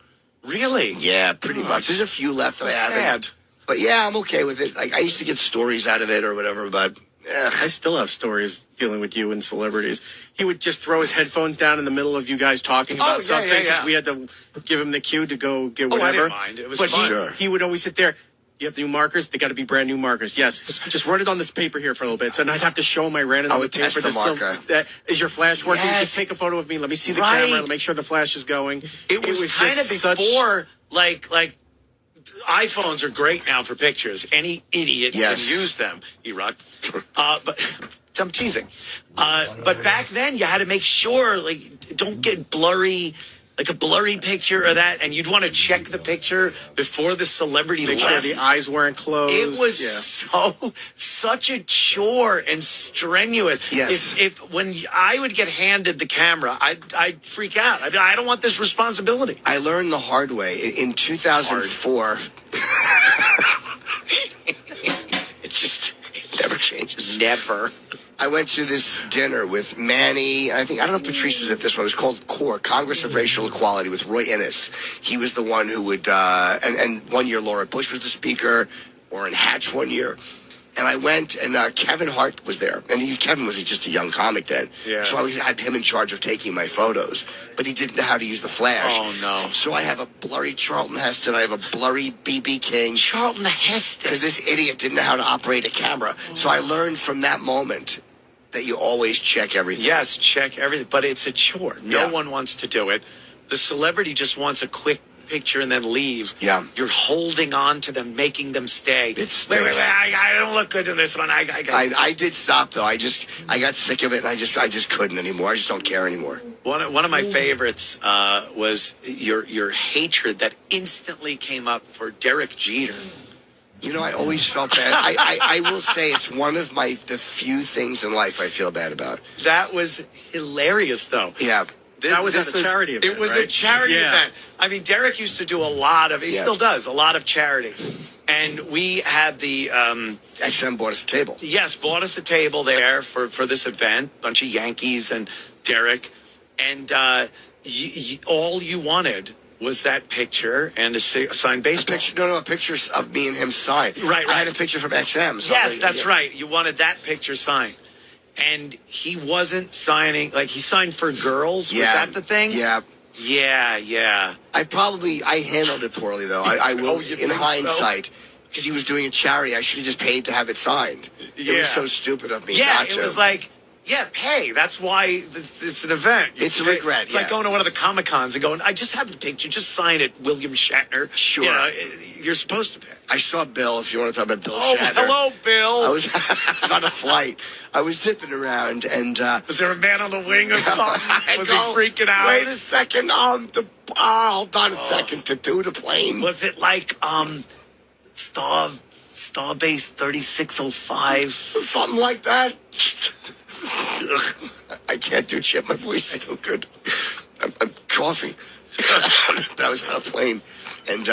Really? Yeah, pretty much. There's a few left that I haven't. Sad. But yeah, I'm okay with it. Like, I used to get stories out of it or whatever, but yeah. I still have stories dealing with you and celebrities. He would just throw his headphones down in the middle of you guys talking about something. Yeah. We had to give him the cue to go get whatever. I didn't mind. It was but fun. He would always sit there. You have the new markers? They got to be brand new markers. Yes. Just run it on this paper here for a little bit. So I'd have to show him I ran it on the paper. Is your flash working? Yes. Just take a photo of me. Let me see the camera. Make sure the flash is going. It was kind of before, like iPhones are great now for pictures. Any idiot can use them. E-Rock. But I'm teasing. But back then, you had to make sure, like, don't get blurry. like a blurry picture or that, and you'd want to check the picture before the celebrity Make left. sure the eyes weren't closed. It was such a chore and strenuous. Yes. If when I would get handed the camera, I'd freak out. I don't want this responsibility. I learned the hard way in 2004. It never changes. Never. I went to this dinner with Manny. I don't know if Patrice was at this one. It was called CORE, Congress of Racial Equality, with Roy Innis. He was the one who would, and 1 year Laura Bush was the speaker, Orrin Hatch 1 year. And I went, and Kevin Hart was there. And Kevin was just a young comic then. Yeah. So I had him in charge of taking my photos. But he didn't know how to use the flash. Oh, no. So I have a blurry Charlton Heston. I have a blurry B.B. King. Charlton Heston. Because this idiot didn't know how to operate a camera. So I learned from that moment that you always check everything. Yes, check everything. But it's a chore. No one wants to do it. The celebrity just wants a quick picture and then leave. Yeah. You're holding on to them, making them stay. It's wait, I don't look good in this one. I did stop though. I got sick of it, and I just couldn't anymore. I just don't care anymore. One of my favorites was your hatred that instantly came up for Derek Jeter. You know, I always felt bad. I will say it's one of the few things in life I feel bad about. That was hilarious, though. Yeah. That was at a charity event. It was right? a charity event. I mean, Derek used to do a lot of, he still does, a lot of charity. And we had the... XM bought us a table. Yes, bought us a table there for this event. Bunch of Yankees and Derek. And all you wanted was that picture and a signed baseball. A picture of me and him signed. Right. I had a picture from XM. So yes, that's right. You wanted that picture signed. And he wasn't signing, like he signed for girls. Was that the thing? Yeah. Yeah. I handled it poorly, though. I will, in hindsight, because he was doing a charity, I should have just paid to have it signed. Yeah. It was so stupid of me not to. It was like, pay. That's why it's an event. It's a regret. It's like going to one of the Comic-Cons and going, I just have the picture. Just sign it, William Shatner. Sure. You know, you're supposed to pay. I saw Bill, if you want to talk about Bill Shatner. Hello, Bill. I was on a flight. I was zipping around, and... was there a man on the wing or something? Was he freaking out? Wait a second. Hold on a second to do the plane. Was it like Starbase 3605? Something like that. I can't do Chip. My voice is still good. I'm coughing. But I was on a plane, and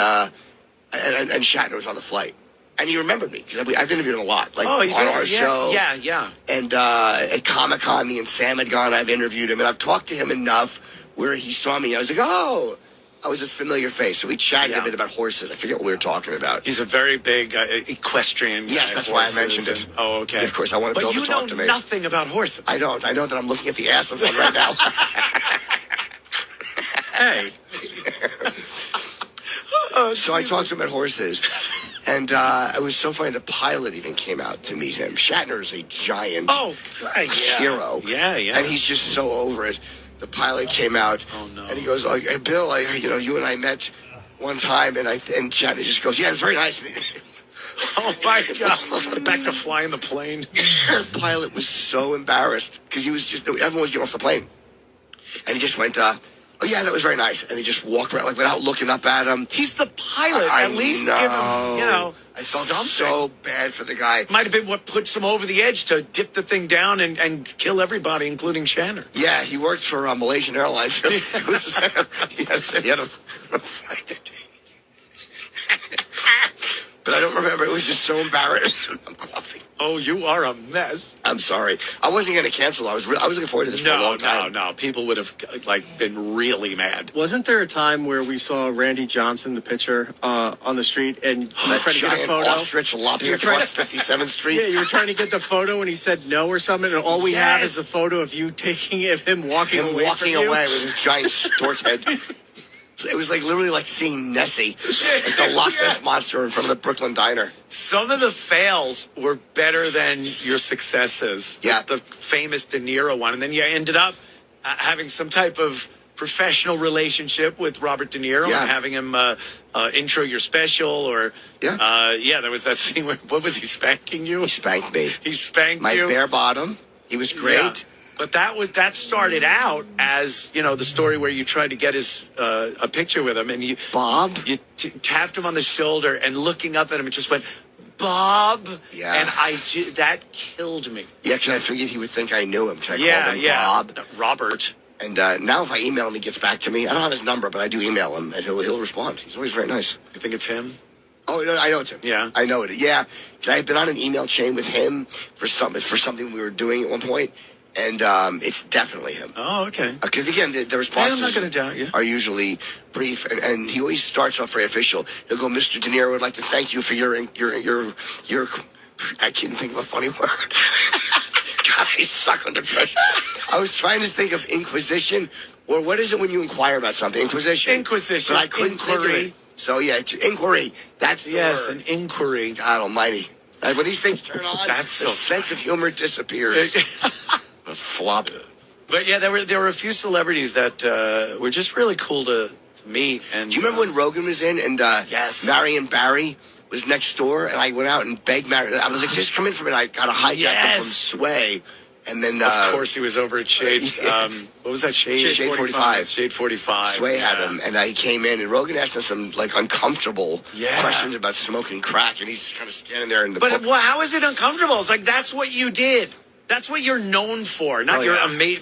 Shatner was on the flight. And he remembered me, because I've interviewed him a lot. Like, on our show. Yeah. And at Comic-Con, me and Sam had gone. I've interviewed him, and I've talked to him enough where he saw me. I was like, I was a familiar face. So we chatted a bit about horses. I forget what we were talking about. He's a very big equestrian guy. Yes, that's why I mentioned it. Oh, okay. Of course, I wanted Bill to talk to me. But you know nothing about horses. I don't. I know that I'm looking at the ass of one right now. Hey. So I talked to him about horses. And it was so funny, the pilot even came out to meet him. Shatner is a giant hero. Yeah. And he's just so over it. The pilot came out, and he goes, hey, Bill, you and I met one time, and Shatner just goes, yeah, it was very nice. Oh, my God. Back to flying the plane. The pilot was so embarrassed, because everyone was getting off the plane. And he just went, oh, yeah, that was very nice. And he just walked around, without looking up at him. He's the pilot. At least give him, I felt so bad for the guy. Might have been what puts him over the edge to dip the thing down and kill everybody, including Shatner. Yeah, he worked for Malaysian Airlines. He had a flight. But I don't remember. It was just so embarrassing. I'm coughing. Oh, you are a mess. I'm sorry. I wasn't going to cancel. I was looking forward to this for a long time. No. People would have been really mad. Wasn't there a time where we saw Randy Johnson, the pitcher, on the street, and tried to get a photo? Ostrich lopping across 57th Street. Yeah, you were trying to get the photo, and he said no or something, and all we have is a photo of you taking it, him walking away with his giant stork head. It was literally like seeing Nessie, like the Loch Ness monster in front of the Brooklyn Diner. Some of the fails were better than your successes. Yeah. The famous De Niro one. And then you ended up having some type of professional relationship with Robert De Niro and having him intro your special or... Yeah. There was that scene where, what was he, spanking you? He spanked me. He spanked my you? bare bottom. He was great. But that started out as, the story where you tried to get his a picture with him, and you tapped him on the shoulder, and looking up at him, it just went, Bob. Yeah. And that killed me. Yeah, because I figured he would think I knew him. Because I called him Bob. No, Robert. And now if I email him, he gets back to me. I don't have his number, but I do email him, and he'll respond. He's always very nice. You think it's him? Oh, no, I know it's him. Yeah. I know it. Yeah. 'Cause I had been on an email chain with him for something we were doing at one point, and it's definitely him. Oh, okay. Because, again, the responses I'm not going to doubt you. are usually brief, and he always starts off very official. He'll go, Mr. De Niro would like to thank you for your I can't think of a funny word. God, I suck under pressure. I was trying to think of inquisition, or what is it when you inquire about something? Inquisition. Inquisition. But I couldn't think of it. So, yeah, inquiry. That's the word. An inquiry. God almighty. When these things turn on, the sense of humor disappears. A flop. But yeah, there were a few celebrities that were just really cool to meet. And do you remember when Rogan was in and yes, Marion Barry was next door, and I went out and begged Marion. I was like, just come in for a minute. I got a hijack him from Sway. And then, of course, he was over at Shade. What was that? Shade 45. Shade 45. Sway had him, and he came in, and Rogan asked him some uncomfortable questions about smoking crack, and he's just kind of standing there in the. But how is it uncomfortable? It's like that's what you did. That's what you're known for. Not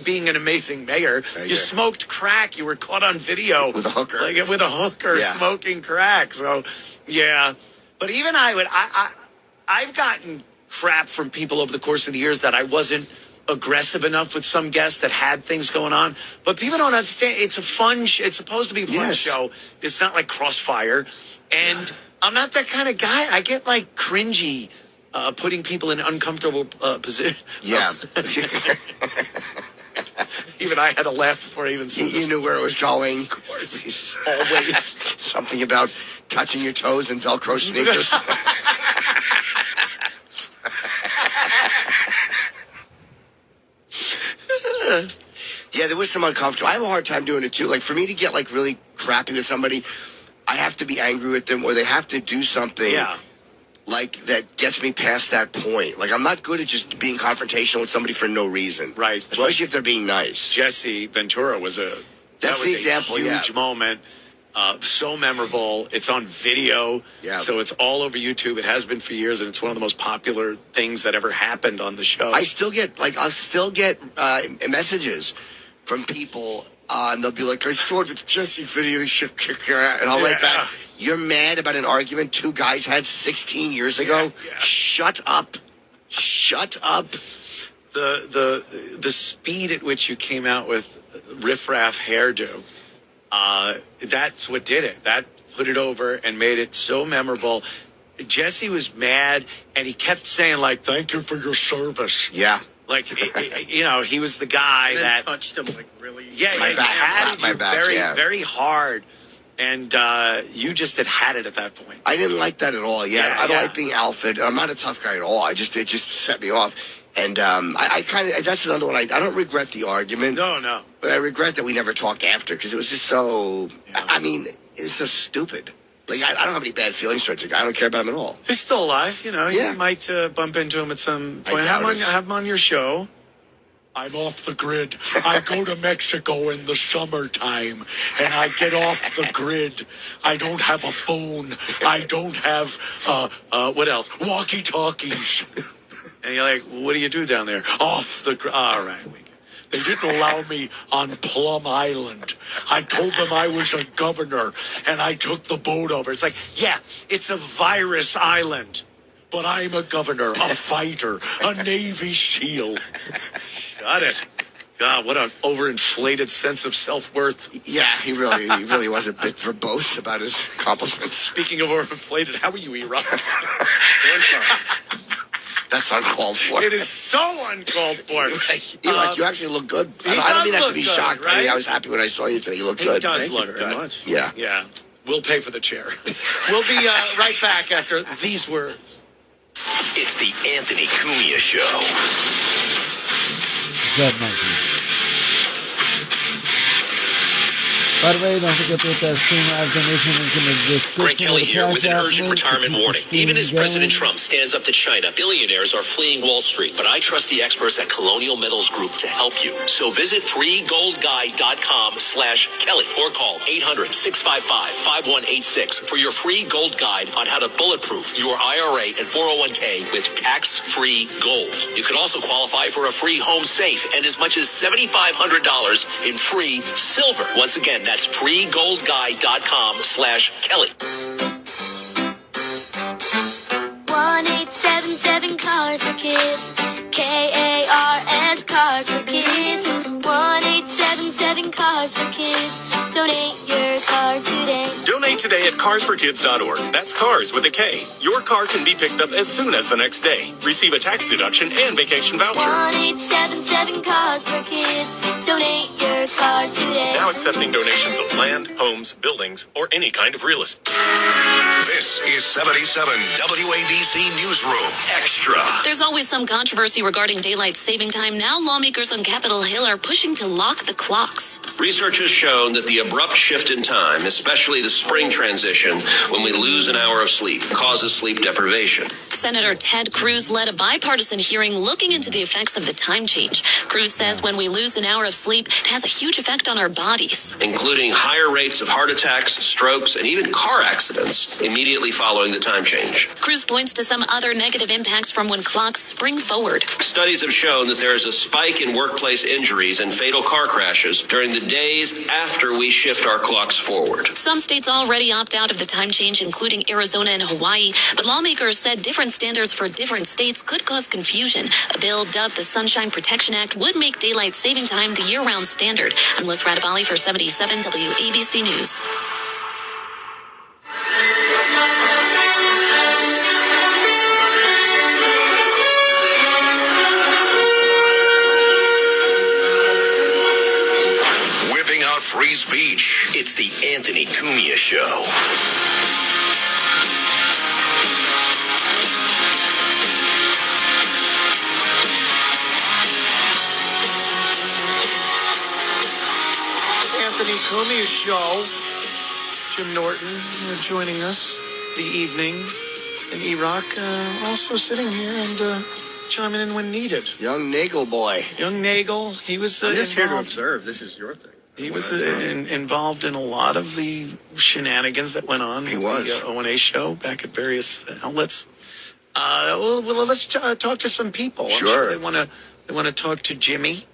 being an amazing mayor. You smoked crack. You were caught on video with a hooker, smoking crack. So, yeah. But even I've gotten crap from people over the course of the years that I wasn't aggressive enough with some guests that had things going on. But people don't understand. It's a fun. It's supposed to be a fun show. It's not like Crossfire. And I'm not that kind of guy. I get like cringy putting people in uncomfortable position. Yeah. Even I had to laugh before I even said you knew where it was going. Of course. Always something about touching your toes in Velcro sneakers. Yeah, there was some uncomfortable. I have a hard time doing it too. Like for me to get like really crappy with somebody, I have to be angry with them, or they have to do something like that gets me past that point. Like I'm not good at just being confrontational with somebody for no reason. Right. Especially if they're being nice. Jesse Ventura was a huge moment. So memorable. It's on video. Yeah. So it's all over YouTube. It has been for years, and it's one of the most popular things that ever happened on the show. I'll still get messages from people, and they'll be like, I saw the Jesse video, you should kick your ass. And I'll write back, you're mad about an argument two guys had 16 years ago? Yeah. Shut up. Shut up. The speed at which you came out with riffraff hairdo, that's what did it. That put it over and made it so memorable. Jesse was mad, and he kept saying, like, thank you for your service. Yeah. Like, he was the guy that touched him, like, really. Yeah, very hard. And you just had it at that point. I didn't like that at all. Yeah, I don't like being alpha. I'm not a tough guy at all. It just set me off. And I kind of, that's another one. I don't regret the argument. No. But I regret that we never talked after, because it was just so, it's so stupid. Like, I don't have any bad feelings towards the guy. I don't care about him at all. He's still alive, You might bump into him at some point. Have him on your show. I'm off the grid. I go to Mexico in the summertime, and I get off the grid. I don't have a phone. I don't have, what else? Walkie-talkies. And you're like, what do you do down there? Off the grid. All right. They didn't allow me on Plum Island. I told them I was a governor, and I took the boat over. It's like, yeah, it's a virus island, but I'm a governor, a fighter, a Navy SEAL. Got it. God, what an overinflated sense of self-worth. Yeah, he really was a bit verbose about his accomplishments. Speaking of overinflated, how are you, Iraq? That's uncalled for. It is so uncalled for. You actually look good. I don't mean that to be shocked. Right? I was happy when I saw you today. You look good. He does look good. Much. Yeah. Yeah. We'll pay for the chair. We'll be right back after these words. It's the Anthony Cumia Show. Good monkey. By the way, don't forget to hit that stream live donation link in the description. Greg Kelly of the here with an Cash App urgent link to retirement keep the warning. stream Even as going. President Trump stands up to China, billionaires are fleeing Wall Street. But I trust the experts at Colonial Metals Group to help you. So visit freegoldguide.com/Kelly or call 800-655-5186 for your free gold guide on how to bulletproof your IRA and 401k with tax-free gold. You can also qualify for a free home safe and as much as $7,500 in free silver. Once again, that's freegoldguide.com/Kelly. 1877 Cars for Kids. KARS Cars for Kids. 1877 Cars for Kids. Donate your car today. Donate today at carsforkids.org. That's cars with a K. Your car can be picked up as soon as the next day. Receive a tax deduction and vacation voucher. 1877 Cars for Kids. Donate your car today. Now accepting donations of land, homes, buildings, or any kind of real estate. This is 77 WABC Newsroom Extra. There's always some controversy regarding daylight saving time. Now lawmakers on Capitol Hill are pushing to lock the clocks. Research has shown that the abrupt shift in time, especially the spring transition, when we lose an hour of sleep, causes sleep deprivation. Senator Ted Cruz led a bipartisan hearing looking into the effects of the time change. Cruz says when we lose an hour of sleep, it has a huge effect on our bodies, Including higher rates of heart attacks, strokes, and even car accidents immediately following the time change. Cruz points to some other negative impacts from when clocks spring forward. Studies have shown that there is a spike in workplace injuries and fatal car crashes during the days after we shift our clocks forward. Some states already opt out of the time change, including Arizona and Hawaii, but lawmakers said different standards for different states could cause confusion. A bill dubbed the Sunshine Protection Act would make daylight saving time the year-round standard. I'm Liz Radabali for 77 WABC News. Whipping out free speech. It's the Anthony Cumia Show. Anthony Cumia Show. Jim Norton joining us the evening. And Iraq also sitting here and chiming in when needed. Young Nagel boy. Young Nagel, he was I'm just here to involved. observe. This is your thing. He was involved in a lot of the shenanigans that went on. He was. The O&A show back at various outlets. Well, let's talk to some people. Sure. They want to talk to Jimmy.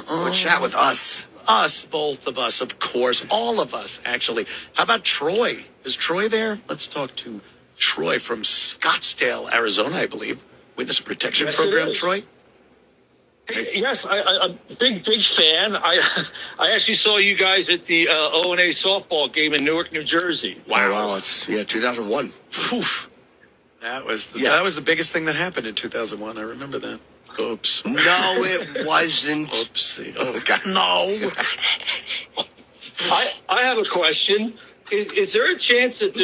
Or chat with us. Us, both of us, of course. All of us, actually. How about Troy? Is Troy there? Let's talk to Troy from Scottsdale, Arizona, I believe. Witness Protection Yes, Program, it is. Troy? Yes, I'm a big fan. I actually saw you guys at the O&A softball game in Newark, New Jersey. Wow. It's 2001. Oof. That was the biggest thing that happened in 2001. I remember that. Oops. No, it wasn't. Oopsie. Oh, God. No. I have a question. Is there a chance that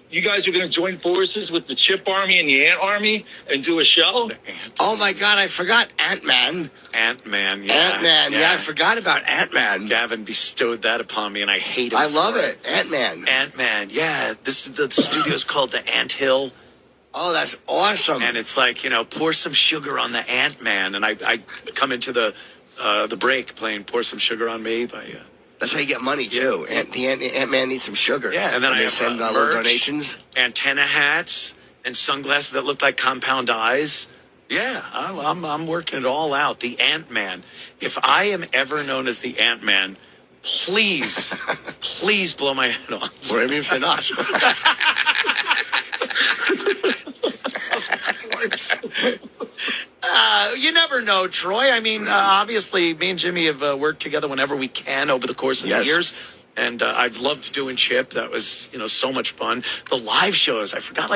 you guys are going to join forces with the Chip Army and the Ant Army and do a show? Oh, my God, I forgot Ant-Man. Ant-Man, yeah. Ant-Man, yeah, I forgot about Ant-Man. Gavin bestowed that upon me, and I hate him. I love for it. Ant-Man. Ant-Man, yeah. The studio's called the Ant Hill. Oh, that's awesome. And it's like, pour some sugar on the Ant-Man. And I come into the break playing Pour Some Sugar on Me by... That's how you get money, too. Ant-Man needs some sugar. Yeah, and then I they have send merch, little donations. Antenna hats, and sunglasses that look like compound eyes. Yeah, I'm working it all out. The Ant-Man. If I am ever known as the Ant-Man, please blow my head off. Or even if you're not. You never know, Troy. I mean, obviously, me and Jimmy have worked together whenever we can over the course of the years. And I've loved doing Chip. That was, so much fun. The live shows, I forgot,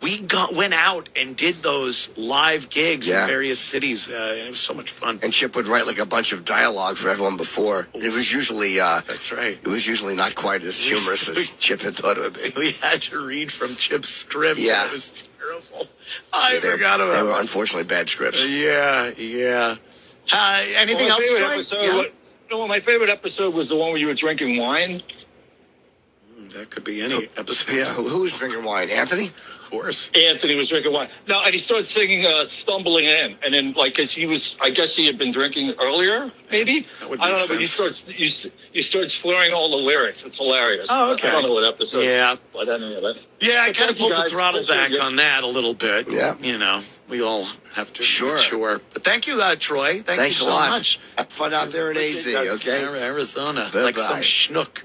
we went out and did those live gigs in various cities. And it was so much fun. And Chip would write a bunch of dialogue for everyone before. It was usually... That's right. It was usually not quite as humorous as Chip had thought it would be. We had to read from Chip's script. Yeah. It was terrible. I forgot about They were unfortunately bad scripts. Yeah. Anything else, Troy? what my favorite episode was the one where you were drinking wine. That could be any episode. Yeah, who was drinking wine? Anthony? Of course. Anthony was drinking wine. No, and he started singing "Stumbling In," and then cause I guess he had been drinking earlier, maybe. That would I don't know, sense. but he starts slurring all the lyrics. It's hilarious. Oh, okay. I don't know what episode. Yeah. But anyway, Yeah, I But kind of thank you, pulled the guys. throttle Thank you. back on that a little bit. Yeah. You know, we all have to Sure. mature. But thank you, Troy. Thanks Thanks you a so lot. much. Have fun out there in AZ, okay? Arizona. Bye-bye. Like some schnook.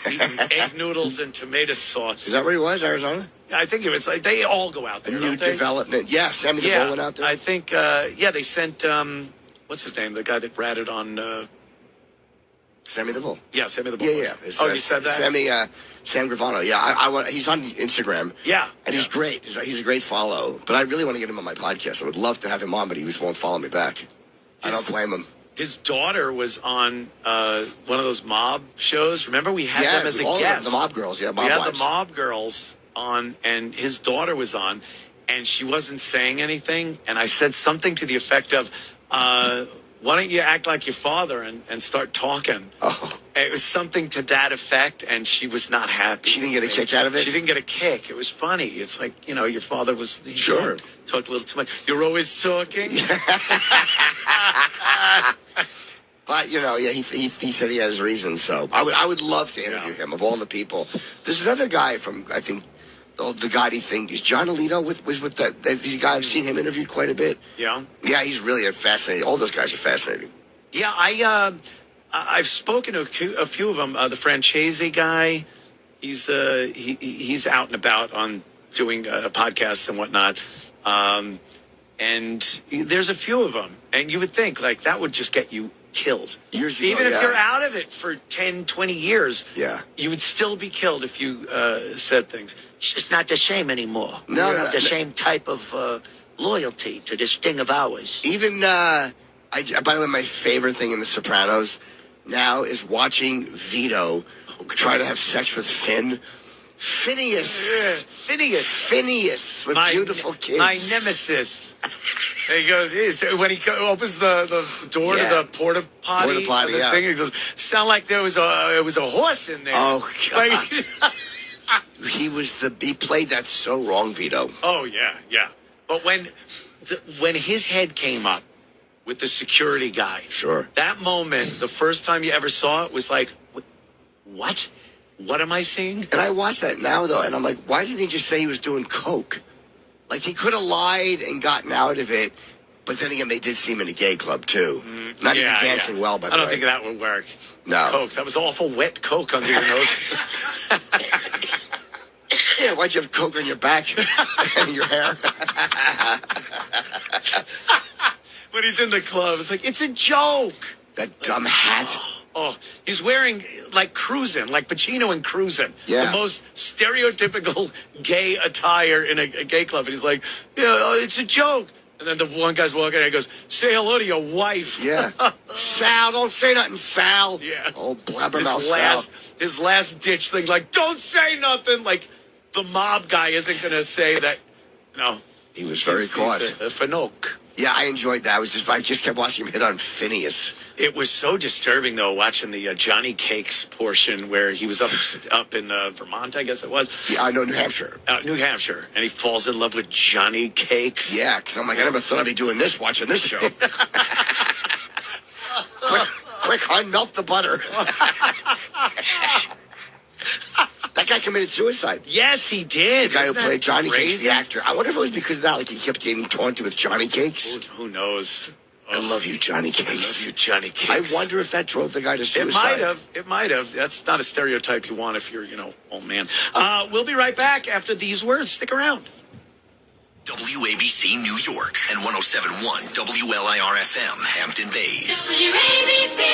Eating egg noodles and tomato sauce. Is that where he was, Arizona? I think it was like they all go out there. A new don't they? development. Yeah, Sammy the Yeah, Bull went out there. I think. They sent. What's his name? The guy that ratted on. Sammy the Bull. Yeah, Sammy the Bull. Yeah. It's, you said that. Sam Gravano. Yeah, he's on Instagram. Yeah, and he's great. He's a great follow. But I really want to get him on my podcast. I would love to have him on, but he just won't follow me back. I don't blame him. His daughter was on one of those mob shows. Remember, we had them as a guest. The Mob Girls. Yeah, Mob we had Wives. the Mob Girls on, and his daughter was on, and she wasn't saying anything. And I said something to the effect of, "Why don't you act like your father and start talking?" Oh. It was something to that effect, and she was not happy. She didn't get a kick out of it? She didn't get a kick. It was funny. It's like, your father was... Sure. Talked a little too much. You're always talking. But, he said he had his reasons, so I would love to interview him, of all the people. There's another guy from, I think, the Gotti thing. Is John Alito was with that? These guys, I've seen him interviewed quite a bit. Yeah. Yeah, he's really fascinating. All those guys are fascinating. Yeah, I've spoken to a few of them. The Francese guy, he's out and about on doing podcasts and whatnot. And there's a few of them. And you would think, like, that would just get you killed. Years ago, Even if you're out of it for 10, 20 years, you would still be killed if you said things. It's just not the same anymore. No, we don't have the same type of loyalty to this thing of ours. Even, by the way, my favorite thing in The Sopranos now is watching Vito try to have sex with Finn. Phineas with beautiful kids. My nemesis. And he goes, when he opens the door to the porta potty, thing, he goes, sound like there was a horse in there. Oh, God. He played that so wrong, Vito. Oh, yeah. But when his head came up with the security guy, sure, that moment, the first time you ever saw it, was like, what? What am I seeing? And I watch that now, though, and I'm like, why didn't he just say he was doing coke? Like, he could have lied and gotten out of it, but then again, they did see him in a gay club, too. Not even dancing well, by the way. I don't think that would work. No. Coke. That was awful wet coke under your nose. Yeah, why'd you have coke on your back and your hair? When he's in the club, it's like, it's a joke. That dumb hat. Oh, he's wearing like Cruisin', like Pacino and Cruisin'. Yeah. The most stereotypical gay attire in a gay club. And he's like, it's a joke. And then the one guy's walking and he goes, say hello to your wife. Yeah. Sal, don't say nothing, Sal. Yeah. Oh, blabbermouth Sal. His last ditch thing, like, don't say nothing. Like, the mob guy isn't going to say that, He was very caught. He's a Finoke. Yeah, I enjoyed that. I just kept watching him hit on Phineas. It was so disturbing, though, watching the Johnny Cakes portion where he was up in Vermont, I guess it was. Yeah, I know, New Hampshire. New Hampshire. And he falls in love with Johnny Cakes. Yeah, because I'm like, I never thought I'd be doing this, watching this show. quick, hon, melt the butter. That guy committed suicide. Yes, he did. The guy who Isn't played that Johnny Cakes, crazy? the actor. I wonder if it was because of that, like he kept getting taunted with Johnny Cakes. Who knows? I love you, Johnny Cakes. I love you, Johnny Cakes. I wonder if that drove the guy to suicide. It might have. That's not a stereotype you want if you're, old man. We'll be right back after these words. Stick around. WABC New York and 107.1 WLIR-FM Hampton Bays. WABC.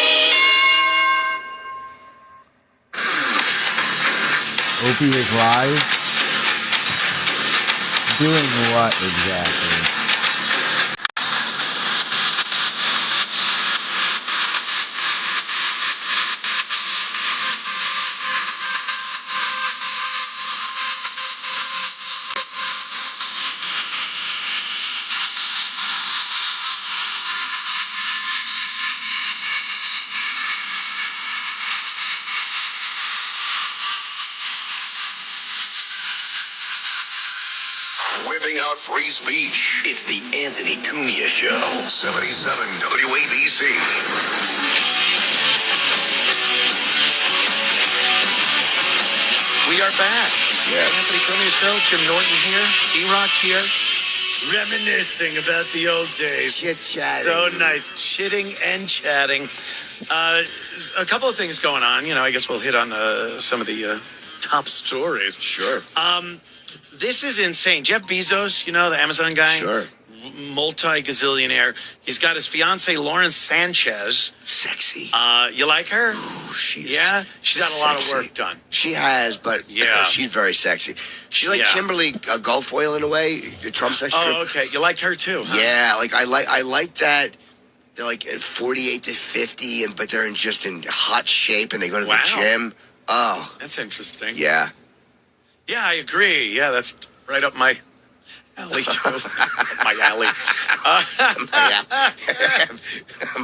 Opie is live. Doing what exactly? stamping out free speech. It's the Anthony Cumia Show. 77 WABC. We are back. Yes. Anthony Cumia Show. Jim Norton here. T-Rock here. Reminiscing about the old days. Chit-chatting. So nice. Chitting and chatting. A couple of things going on. I guess we'll hit on some of the top stories. Sure. This is insane. Jeff Bezos, the Amazon guy? Sure. Multi-gazillionaire. He's got his fiance Lauren Sanchez. Sexy. You like her? Ooh, she's she's got a lot of sexy. work done. She has, but she's very sexy. She's like Kimberly Guilfoyle in a way. Trump's ex. Oh, okay. You liked her too? Huh? Yeah, I like that. They're like at 48 to 50, but they're in hot shape, and they go to the gym. Oh, that's interesting. Yeah. Yeah, I agree. Yeah, that's right up my alley too. My alley.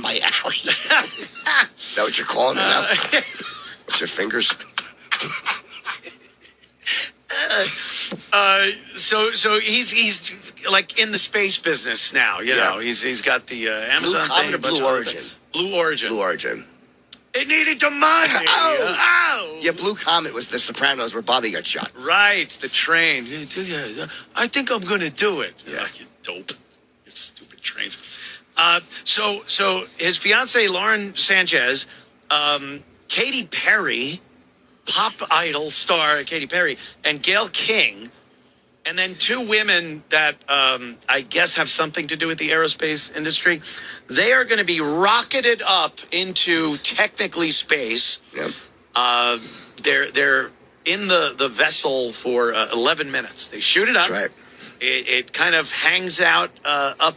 My alley. Is that what you're calling it now? What's your fingers? So he's like in the space business now. You know, he's got the Amazon thing. Blue Origin. Blue Origin. Blue Origin. It needed the money. Oh. Yeah, Blue Comet was The Sopranos where Bobby got shot. Right, the train. I think I'm going to do it. Yeah. You dope. You stupid trains. So his fiancée, Lauren Sanchez, Katy Perry, pop idol star Katy Perry, and Gayle King, and then two women that I guess have something to do with the aerospace industry. They are going to be rocketed up into technically space. Yep. They're in the vessel for 11 minutes. They shoot it up. That's right. It kind of hangs out up,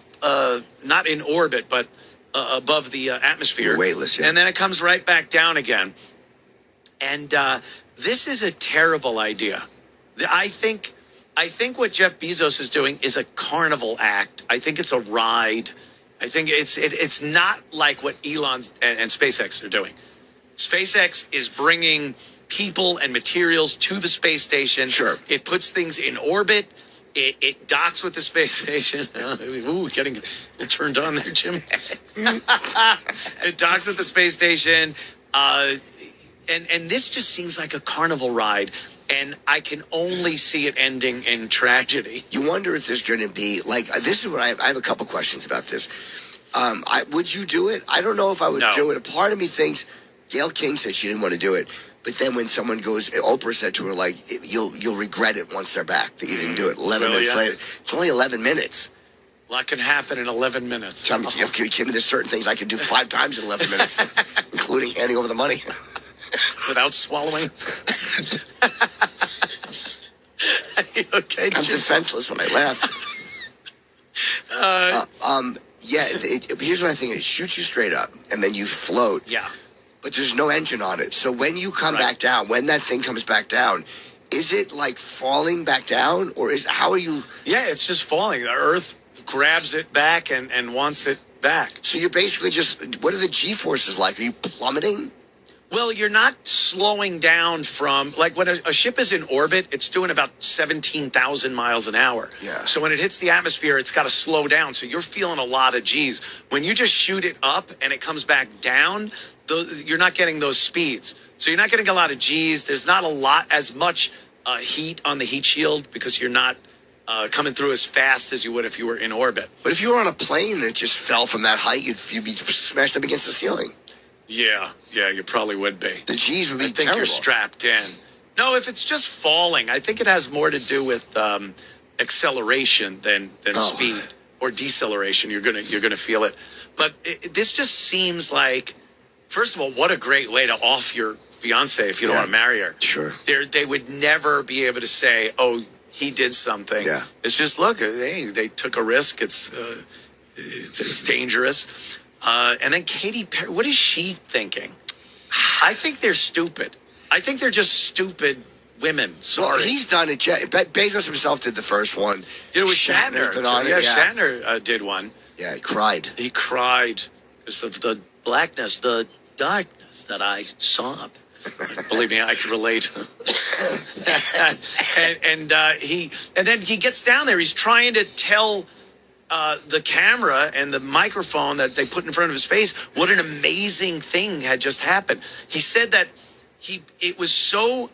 not in orbit, but above the atmosphere. Weightless, yeah. And then it comes right back down again. And this is a terrible idea. I think what Jeff Bezos is doing is a carnival act. I think it's a ride. I think it's not like what Elon and SpaceX are doing. SpaceX is bringing people and materials to the space station. Sure. It puts things in orbit. It docks with the space station. Ooh, getting a little turned on there, Jim. It docks with the space station. And this just seems like a carnival ride. And I can only see it ending in tragedy. You wonder if there's going to be, this is what I have a couple questions about this. Would you do it? I don't know if I would do it. A part of me thinks, Gayle King said she didn't want to do it. But then when someone goes, Oprah said to her, you'll regret it once they're back, that you didn't do it. 11 minutes later. It's only 11 minutes. A lot can happen in 11 minutes. Tell me, there's certain things I could do 5 times in 11 minutes, including handing over the money. Without swallowing? Okay, I'm defenseless when I laugh. Here's what I think. It shoots you straight up, and then you float. Yeah. But there's no engine on it. So when you come back down, when that thing comes back down, is it like falling back down, or how are you? Yeah, it's just falling. The Earth grabs it back and wants it back. So you're basically what are the G-forces like? Are you plummeting? Well, you're not slowing down from, like when a ship is in orbit, it's doing about 17,000 miles an hour. Yeah. So when it hits the atmosphere, it's got to slow down. So you're feeling a lot of G's. When you just shoot it up and it comes back down, you're not getting those speeds. So you're not getting a lot of G's. There's not as much heat on the heat shield because you're not coming through as fast as you would if you were in orbit. But if you were on a plane and it just fell from that height, you'd be smashed up against the ceiling. Yeah, you probably would be. The G's would be terrible. I think you're strapped in. No, if it's just falling, I think it has more to do with acceleration than speed or deceleration. You're gonna feel it. But this just seems like, first of all, what a great way to off your fiance if you don't want to marry her. Sure. They would never be able to say, "Oh, he did something." Yeah. It's just, look, they took a risk. It's dangerous. And then Katy Perry, what is she thinking? I think they're stupid. I think they're just stupid women. Sorry. Well, he's done it. Bezos himself did the first one. Did it with Shatner. Been on Shatner did one. Yeah, he cried. He cried because of the blackness, the darkness that I saw. Believe me, I can relate. and then he gets down there. He's trying to tell the camera and the microphone that they put in front of his face what an amazing thing had just happened. He said that it was so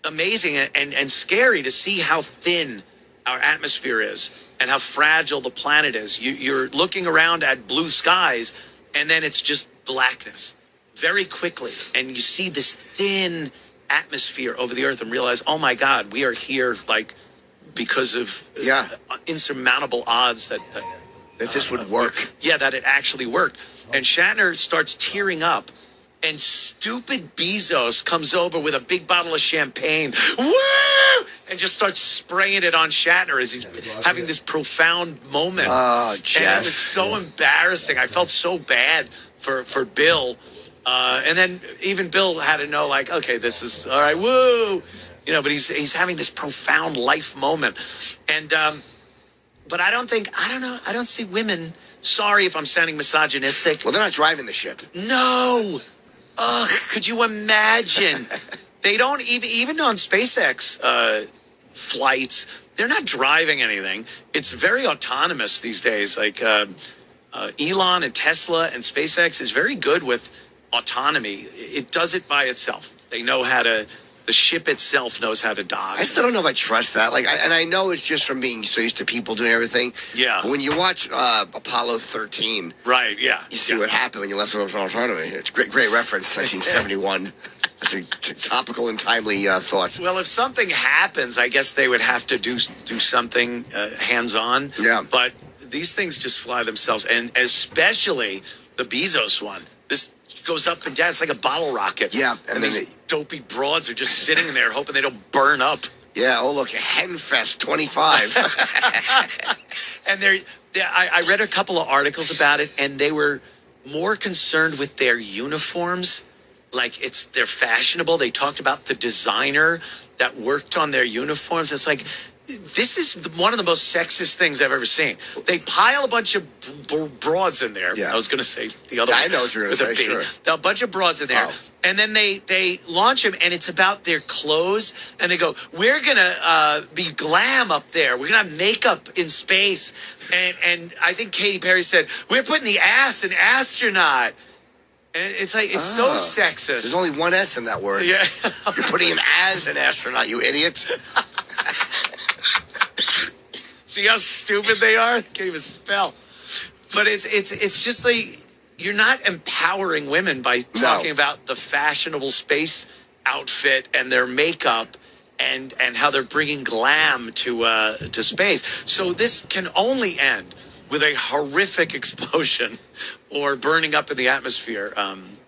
amazing and scary to see how thin our atmosphere is and how fragile the planet is. You're looking around at blue skies, and then it's just blackness very quickly. And you see this thin atmosphere over the earth and realize, oh, my God, we are here, like, because of insurmountable odds that this would work. Yeah, that it actually worked. And Shatner starts tearing up. And stupid Bezos comes over with a big bottle of champagne, woo, and just starts spraying it on Shatner as he's having this profound moment. Oh, Jeff. And it was so embarrassing. I felt so bad for Bill. And then even Bill had to know, like, okay, this is all right, woo. You know, but he's having this profound life moment. And but I don't see women. Sorry if I'm sounding misogynistic. Well, they're not driving the ship. No. Ugh, could you imagine? They don't even on SpaceX flights, they're not driving anything. It's very autonomous these days. Like Elon and Tesla and SpaceX is very good with autonomy. It does it by itself. They know how to. The ship itself knows how to dock. I still don't know if I trust that. Like, and I know it's just from being so used to people doing everything. Yeah. But when you watch Apollo 13, right? Yeah. You see what happened when you left it in front of me. It's great reference, 1971. That's a topical and timely thought. Well, if something happens, I guess they would have to do something hands-on. Yeah. But these things just fly themselves, and especially the Bezos one. This goes up and down. It's like a bottle rocket. Yeah. And these dopey broads are just sitting there hoping they don't burn up. Yeah. Oh, look, Henfest 25. And I read a couple of articles about it, and they were more concerned with their uniforms. Like they're fashionable. They talked about the designer that worked on their uniforms. It's like, this is one of the most sexist things I've ever seen. They pile a bunch of broads in there. Yeah. I was going to say the other one. I know what you're going to say, sure. A bunch of broads in there. Oh. And then they launch them, and it's about their clothes. And they go, we're going to be glam up there. We're going to have makeup in space. And I think Katy Perry said, we're putting the ass in astronaut. And it's like, it's so sexist. There's only one S in that word. Yeah. You're putting an as in astronaut, you idiot. See how stupid they are? They can't even spell. But it's just like, you're not empowering women by talking about the fashionable space outfit and their makeup and how they're bringing glam to space. So this can only end with a horrific explosion or burning up in the atmosphere,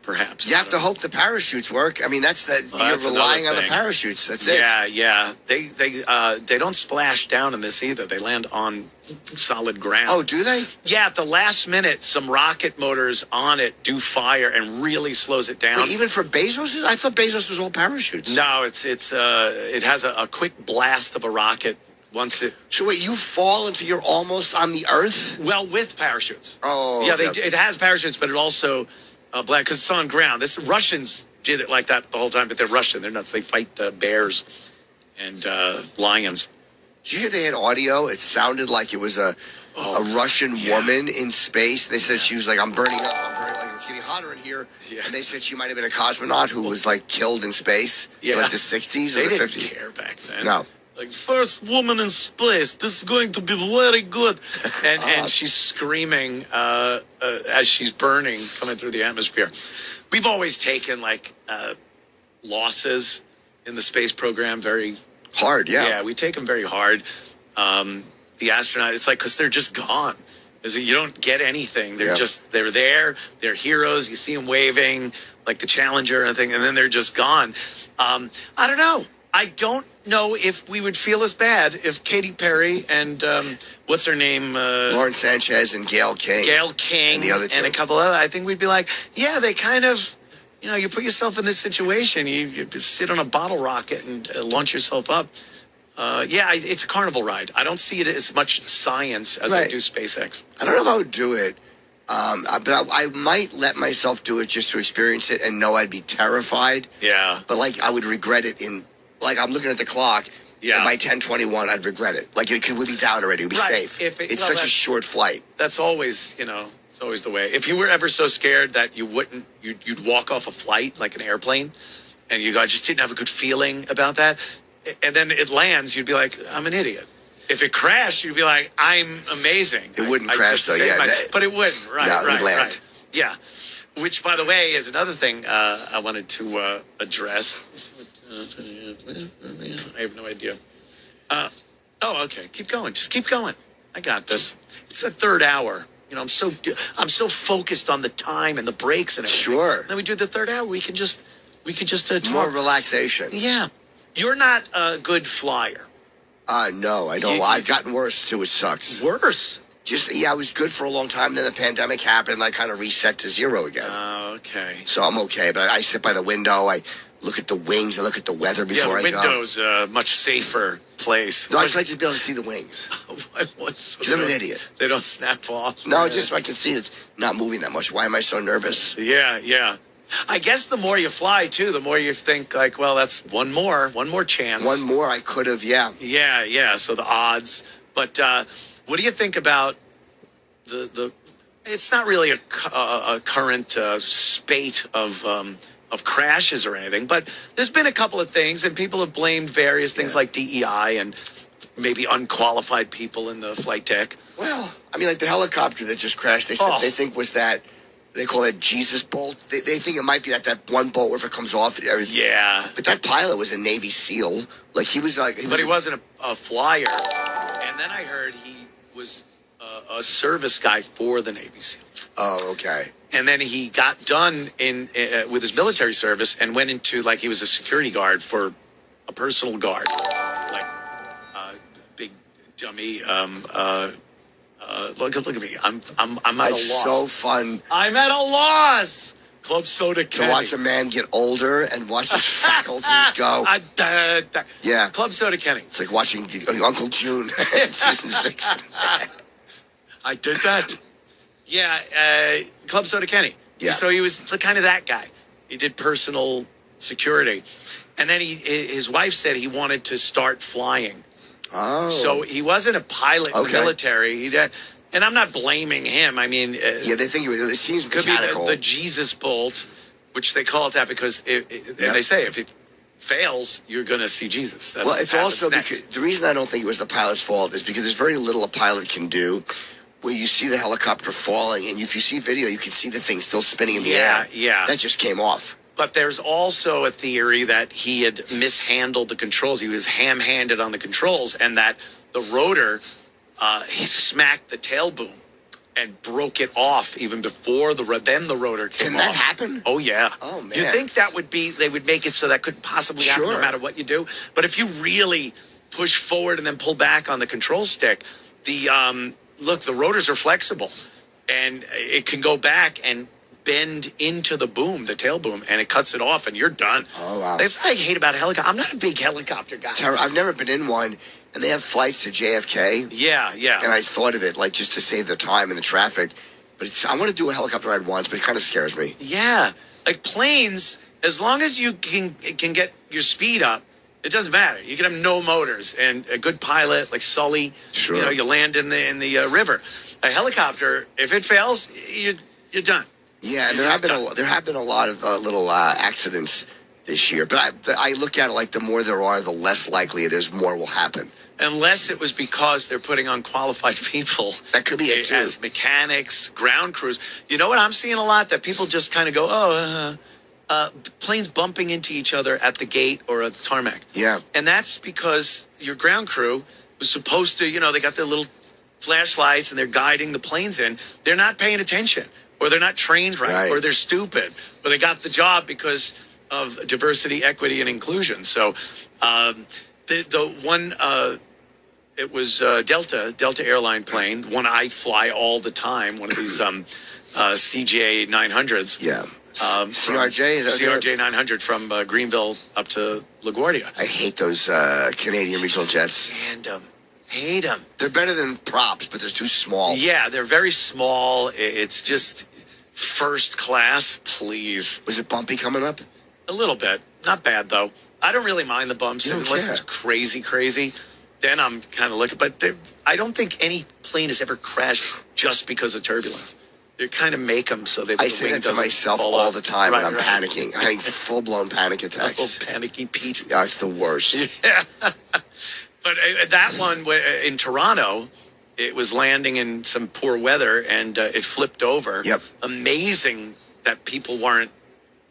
perhaps. You have to hope the parachutes work. I mean, that's you're relying on the parachutes. That's it. Yeah. They don't splash down in this either. They land on solid ground. Oh, do they? Yeah, at the last minute, some rocket motors on it do fire and really slows it down. Wait, even for Bezos? I thought Bezos was all parachutes. No, it has a quick blast of a rocket. Once it. So wait, you fall until you're almost on the Earth? Well, with parachutes. Oh. Yeah, it has parachutes, but it also black because it's on ground. Russians did it like that the whole time, but they're Russian. They're nuts. They fight bears and lions. Did you hear they had audio? It sounded like it was a Russian woman in space. They said she was like, I'm burning up. Like, it's getting hotter in here. Yeah. And they said she might have been a cosmonaut who was like killed in space in like the 60s or the 50s. They didn't care back then. No. Like, first woman in space. This is going to be very good. And she's screaming as she's burning, coming through the atmosphere. We've always taken, like, losses in the space program very hard, yeah. Yeah, we take them very hard. The astronaut, it's like, because they're just gone. You don't get anything. They're there. They're heroes. You see them waving, like the Challenger and thing, and then they're just gone. I don't know. I don't know if we would feel as bad if Katy Perry and what's her name? Lauren Sanchez and Gail King. And the other two. And a couple other. I think we'd be like, yeah, they kind of, you put yourself in this situation. You sit on a bottle rocket and launch yourself up. It's a carnival ride. I don't see it as much science as I do SpaceX. I don't know if I would do it. But I might let myself do it just to experience it and know I'd be terrified. Yeah. But like I would regret it I'm looking at the clock. Yeah. And by 10:21, I'd regret it. Like it would be down already. It would be safe. It's such a short flight. That's always, it's always the way. If you were ever so scared that you'd walk off a flight like an airplane, and I just didn't have a good feeling about that, and then it lands, you'd be like, I'm an idiot. If it crashed, you'd be like, I'm amazing. It wouldn't crash though, but it wouldn't, right? No, it would land. Right. Yeah. Which, by the way, is another thing I wanted to address. I have no idea. Okay. Keep going. Just keep going. I got this. It's the third hour. I'm so focused on the time and the breaks and everything. Sure. Then we do the third hour. We can just talk. More relaxation. Yeah. You're not a good flyer. No, I don't. I've gotten worse too. It sucks. Worse? I was good for a long time. Then the pandemic happened. I kind of reset to zero again. Okay. So I'm okay. But I sit by the window. I look at the wings. I look at the weather before I go. Yeah, the window's a much safer place. No, I just like to be able to see the wings. Because I'm an idiot. They don't snap off. No, just so I can see it's not moving that much. Why am I so nervous? Yeah. I guess the more you fly, too, the more you think, like, well, that's one more chance. One more I could have, yeah. Yeah, so the odds. But what do you think about the it's not really a current spate of crashes or anything, but there's been a couple of things, and people have blamed various things like DEI and maybe unqualified people in the flight deck. Well, I mean, like the helicopter that just crashed, they said they think was that. They call it Jesus bolt. They think it might be that one bolt where if it comes off. Yeah. But that pilot was a Navy SEAL. Like he was like. But he wasn't a flyer. And then I heard he was a service guy for the Navy SEALs. Oh, okay. And then he got done with his military service and went into he was a security guard for a personal guard, big dummy. Look at me. I'm at a loss. It's so fun. I'm at a loss. Club Soda Kenny. To watch a man get older and watch his faculties go. Yeah. Club Soda Kenny. It's like watching Uncle June in season 6. I did that. Yeah. Club Soda Kenny. Yeah. So he was kind of that guy. He did personal security. And then his wife said he wanted to start flying. Oh. So he wasn't a pilot in the military. And I'm not blaming him. I mean... they think it seems Could mechanical. be the Jesus bolt, which they call it that because and they say if it fails, you're going to see Jesus. That's it's also because the reason I don't think it was the pilot's fault is because there's very little a pilot can do where you see the helicopter falling, and if you see video, you can see the thing still spinning in the air. Yeah. That just came off. But there's also a theory that he had mishandled the controls. He was ham-handed on the controls, and that the rotor, he smacked the tail boom and broke it off even before the rotor came Can off. that happen? Oh, yeah. Oh, man. You think they would make it so that couldn't possibly happen no matter what you do? But if you really push forward and then pull back on the control stick, the rotors are flexible, and it can go back and bend into the boom, the tail boom, and it cuts it off, and you're done. Oh, wow. That's what I hate about helicopter. I'm not a big helicopter guy. I've never been in one, and they have flights to JFK. Yeah. And I thought of it, just to save the time and the traffic. But I want to do a helicopter ride once, but it kind of scares me. Yeah. Like planes, as long as you can get your speed up, it doesn't matter. You can have no motors and a good pilot like Sully. Sure. You land in the river. A helicopter, if it fails, you're done. Yeah, and there have been a lot of little accidents this year. But I look at it the more there are, the less likely it is more will happen. Unless it was because they're putting unqualified people. That could be it, too. As mechanics, ground crews. You know what I'm seeing a lot? That people just kind of go, planes bumping into each other at the gate or at the tarmac. Yeah. And that's because your ground crew was supposed to, they got their little flashlights and they're guiding the planes in. They're not paying attention. Or they're not trained right, or they're stupid, or they got the job because of diversity, equity, and inclusion. So the one, it was Delta airline plane, one I fly all the time, one of these CJ 900s. Yeah. CRJ? Is that CRJ 900 from Greenville up to LaGuardia. I hate those Canadian regional jets. Hate them. They're better than props, but they're too small. Yeah, they're very small. It's just first class, please. Was it bumpy coming up? A little bit. Not bad, though. I don't really mind the bumps unless it's crazy. Then I'm kind of looking. But I don't think any plane has ever crashed just because of turbulence. They kind of make them so that I say that to myself all the time when I'm panicking. I think full-blown panic attacks. Oh, panicky Pete. Yeah, it's the worst. Yeah. But that one in Toronto, it was landing in some poor weather, and it flipped over. Yep. Amazing that people weren't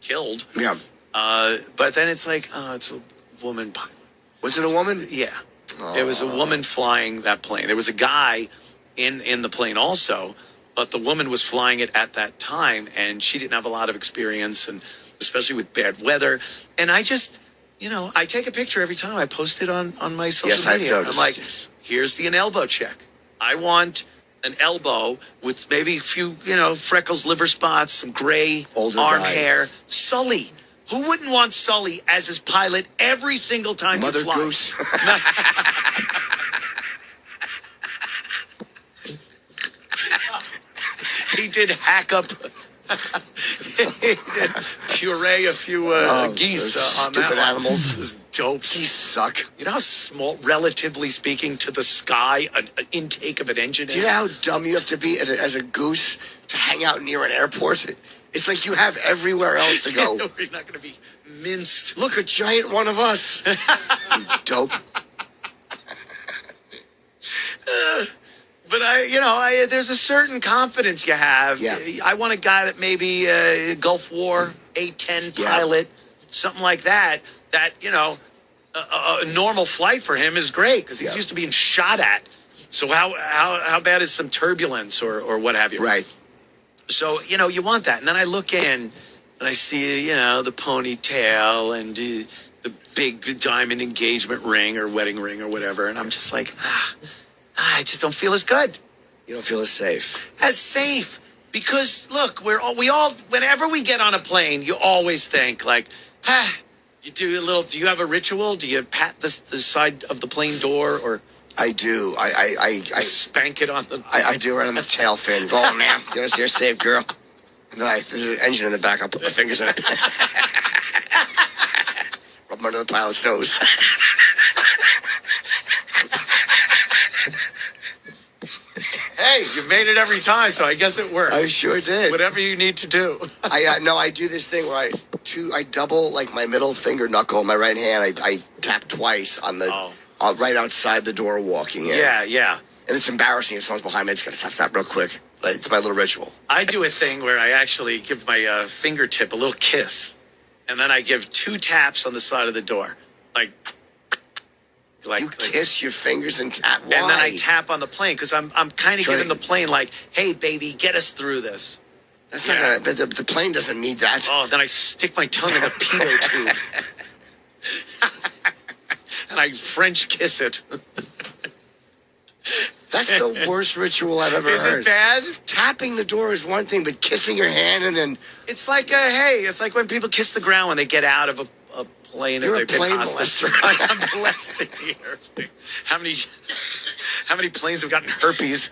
killed. Yeah. But then it's like, it's a woman pilot. Was it a woman? Yeah. It was a woman flying that plane. There was a guy in the plane also, but the woman was flying it at that time, and she didn't have a lot of experience, and especially with bad weather. And I just, I take a picture every time I post it on my social media. I've noticed. I'm like, here's an elbow check. I want an elbow with maybe a few, freckles, liver spots, some gray arm hair. Sully. Who wouldn't want Sully as his pilot every single time Mother you fly? Goose. He did hack up, he did puree a few geese on that one. animals. Those dopes. Geese suck. You know how small, relatively speaking, to the sky, an intake of an engine is? Do you know how dumb you have to be as a goose to hang out near an airport? It's like you have everywhere else to go. You're not going to be minced. Look, a giant one of us. You dope. But there's a certain confidence you have. Yeah. I want a guy that maybe Gulf War A-10 pilot, something like that. That a normal flight for him is great because he's used to being shot at. So how bad is some turbulence or what have you? Right. So you want that, and then I look in and I see the ponytail and the big diamond engagement ring or wedding ring or whatever, and I'm just like, I just don't feel as good. You don't feel as safe. As safe. Because, look, we all, whenever we get on a plane, you always think, like, you do you have a ritual? Do you pat the side of the plane door, or? I do. I spank it on the... I do right on the tail fin. Oh, man, you're safe, girl. And then there's an engine in the back. I'll put my fingers in it. Rub them under the pilot's nose. Hey, you made it every time, so I guess it worked. I sure did. Whatever you need to do. I do this thing where I double like my middle finger knuckle, my right hand. I tap twice on the right outside the door walking in. Yeah. And it's embarrassing if someone's behind me. I just gotta tap real quick. But it's my little ritual. I do a thing where I actually give my fingertip a little kiss, and then I give 2 taps on the side of the door, like you kiss your fingers and tap. Why? And then I tap on the plane because I'm kind of giving the plane like, hey baby, get us through this. That's not gonna, the plane doesn't need that. Oh, then I stick my tongue in the pedo tube and I French kiss it. That's the worst ritual I've ever heard. Is it bad? Tapping the door is one thing, but kissing your hand and then... It's like, it's like when people kiss the ground when they get out of a plane. You're and a plane molester. I'm molesting here. How many planes have gotten herpes?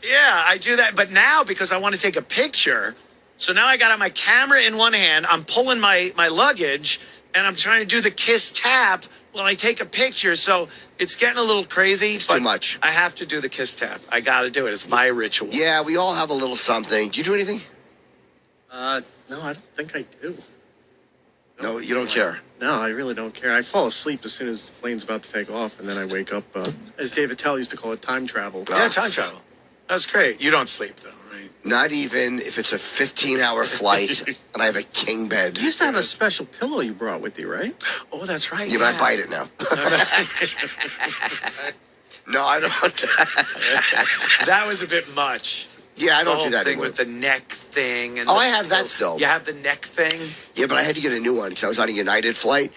Yeah, I do that. But now, because I want to take a picture, so now I got my camera in one hand, I'm pulling my luggage, and I'm trying to do the kiss tap while I take a picture. So it's getting a little crazy. It's too much. I have to do the kiss tap. I got to do it. It's my ritual. Yeah, we all have a little something. Do you do anything? No, I don't think I do. No, you don't care? No, I really don't care. I fall asleep as soon as the plane's about to take off, and then I wake up, as David Tell used to call it, time travel. Yeah, time travel. That's great. You don't sleep, though, right? Not even if it's a 15-hour flight and I have a king bed. You used to have a special pillow you brought with you, right? Oh, that's right. Yeah, but I bite it now. No, I don't. That was a bit much. Yeah, I don't do that thing anymore. with the neck thing. And I have that still. You have the neck thing? Yeah, but I had to get a new one because I was on a United flight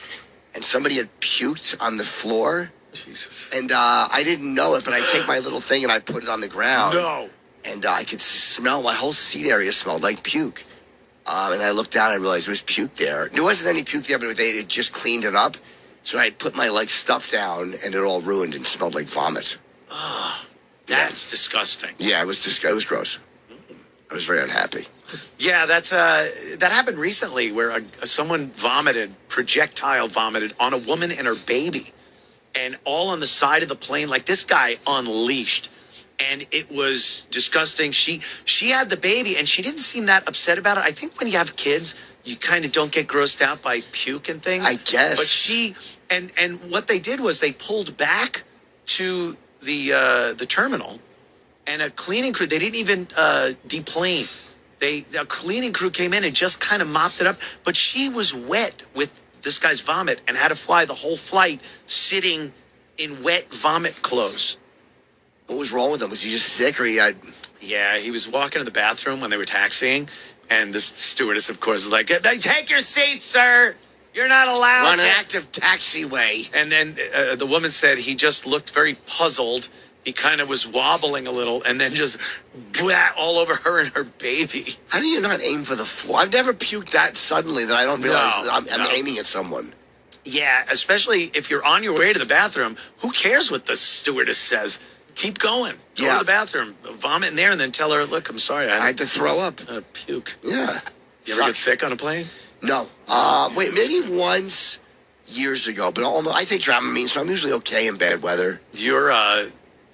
and somebody had puked on the floor. Jesus. And I didn't know it, but I take my little thing and I put it on the ground. No. And I could smell, my whole seat area smelled like puke. And I looked down and I realized there was puke there. There wasn't any puke there, but they had just cleaned it up. So I put my like stuff down, and it all ruined and smelled like vomit. Oh, that's disgusting. Yeah, it was gross. I was very unhappy. Yeah, that happened recently where someone projectile vomited on a woman and her baby, and all on the side of the plane. Like this guy unleashed, and it was disgusting. She had the baby, and she didn't seem that upset about it. I think when you have kids, you kind of don't get grossed out by puke and things. I guess. But she and what they did was they pulled back to the terminal, and a cleaning crew. They didn't even deplane. The cleaning crew came in and just kind of mopped it up. But she was wet with this guy's vomit and had to fly the whole flight sitting in wet vomit clothes. What was wrong with him? Was he just sick or he had... Yeah, he was walking to the bathroom when they were taxiing. And the stewardess, of course, is like, take your seat, sir. You're not allowed Run an active taxiway. And then the woman said he just looked very puzzled. He kind of was wobbling a little and then just all over her and her baby. How do you not aim for the floor? I've never puked that suddenly that I don't realize I'm aiming at someone. Yeah, especially if you're on your way to the bathroom. Who cares what the stewardess says? Keep going. Go to the bathroom. Vomit in there and then tell her, look, I'm sorry. I had to throw up. Puke. Yeah. You ever get sick on a plane? No. Maybe once years ago, but I take Dramamine, so I'm usually okay in bad weather. You're...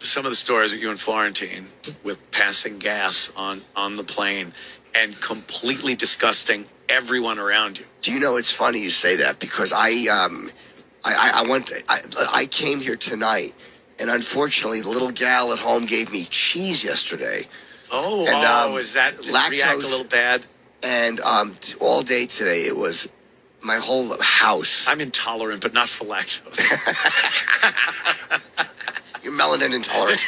some of the stories with you and Florentine with passing gas on the plane and completely disgusting everyone around you. Do you know, it's funny you say that because I came here tonight and unfortunately the little gal at home gave me cheese yesterday. Is that lactose, react a little bad? And all day today it was my whole house. I'm intolerant, but not for lactose. You're melanin intolerant.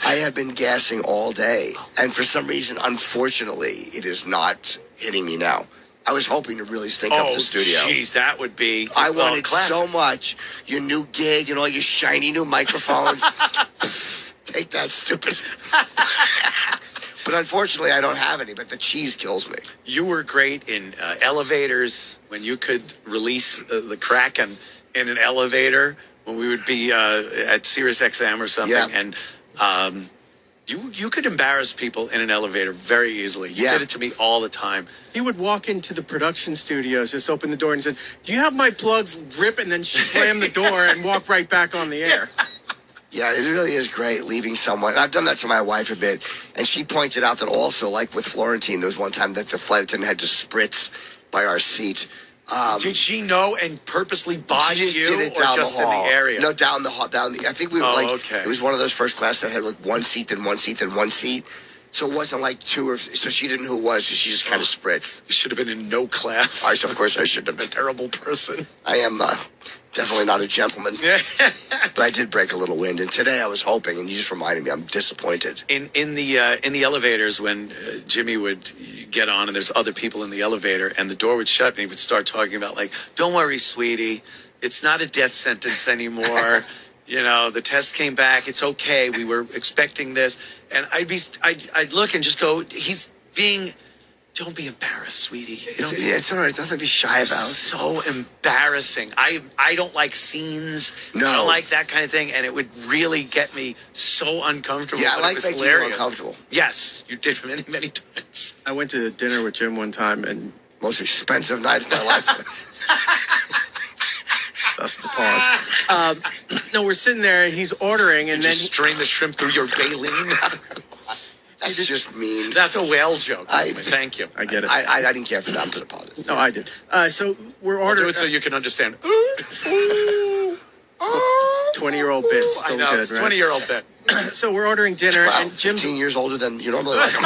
I have been gassing all day, and for some reason, unfortunately, it is not hitting me now. I was hoping to really stink up the studio. Jeez, that would be. I wanted so much. Your new gig and all your shiny new microphones. Take that, stupid. But unfortunately, I don't have any, but the cheese kills me. You were great in elevators when you could release the Kraken in an elevator when we would be at Sirius XM or something. Yeah. And you could embarrass people in an elevator very easily. You did it to me all the time. He would walk into the production studios, just open the door and said, do you have my plugs? Rip, and then slam the door and walk right back on the air. Yeah, it really is great leaving someone. I've done that to my wife a bit, and she pointed out that also, like with Florentine, there was one time that the flight attendant had to spritz by our seat. Did she know and purposely buy you, did it down or just the hall. In the area? No, down the hall. I think we were it was one of those first class that had like one seat, then one seat, then one seat. So it wasn't like so she didn't know who it was, so she just kind of spritzed. You should have been in no class. Of course I should have been. A terrible person. I am definitely not a gentleman. But I did break a little wind, and today I was hoping, and you just reminded me, I'm disappointed. In the elevators when Jimmy would get on and there's other people in the elevator and the door would shut and he would start talking about like, don't worry, sweetie, it's not a death sentence anymore. You know, the test came back. It's okay. We were expecting this. And I'd look and just go, don't be embarrassed, sweetie. It's all right. Nothing to be shy about. So embarrassing. I don't like scenes. No. I don't like that kind of thing. And it would really get me so uncomfortable. Yeah, I like making you uncomfortable. Yes, you did many, many times. I went to dinner with Jim one time and... Most expensive night of my life. That's the pause. No, we're sitting there and he's ordering and then... strain the shrimp through your baleen. That's just mean. That's a whale joke. Thank you. I get it. I didn't care for that. I'm going to apologize. No, I did. So we're ordering... I'll do it so you can understand. 20-year-old bit. Still I know, good, it's right? 20-year-old bit. So we're ordering dinner and Jim's... 15 years older than you normally like him.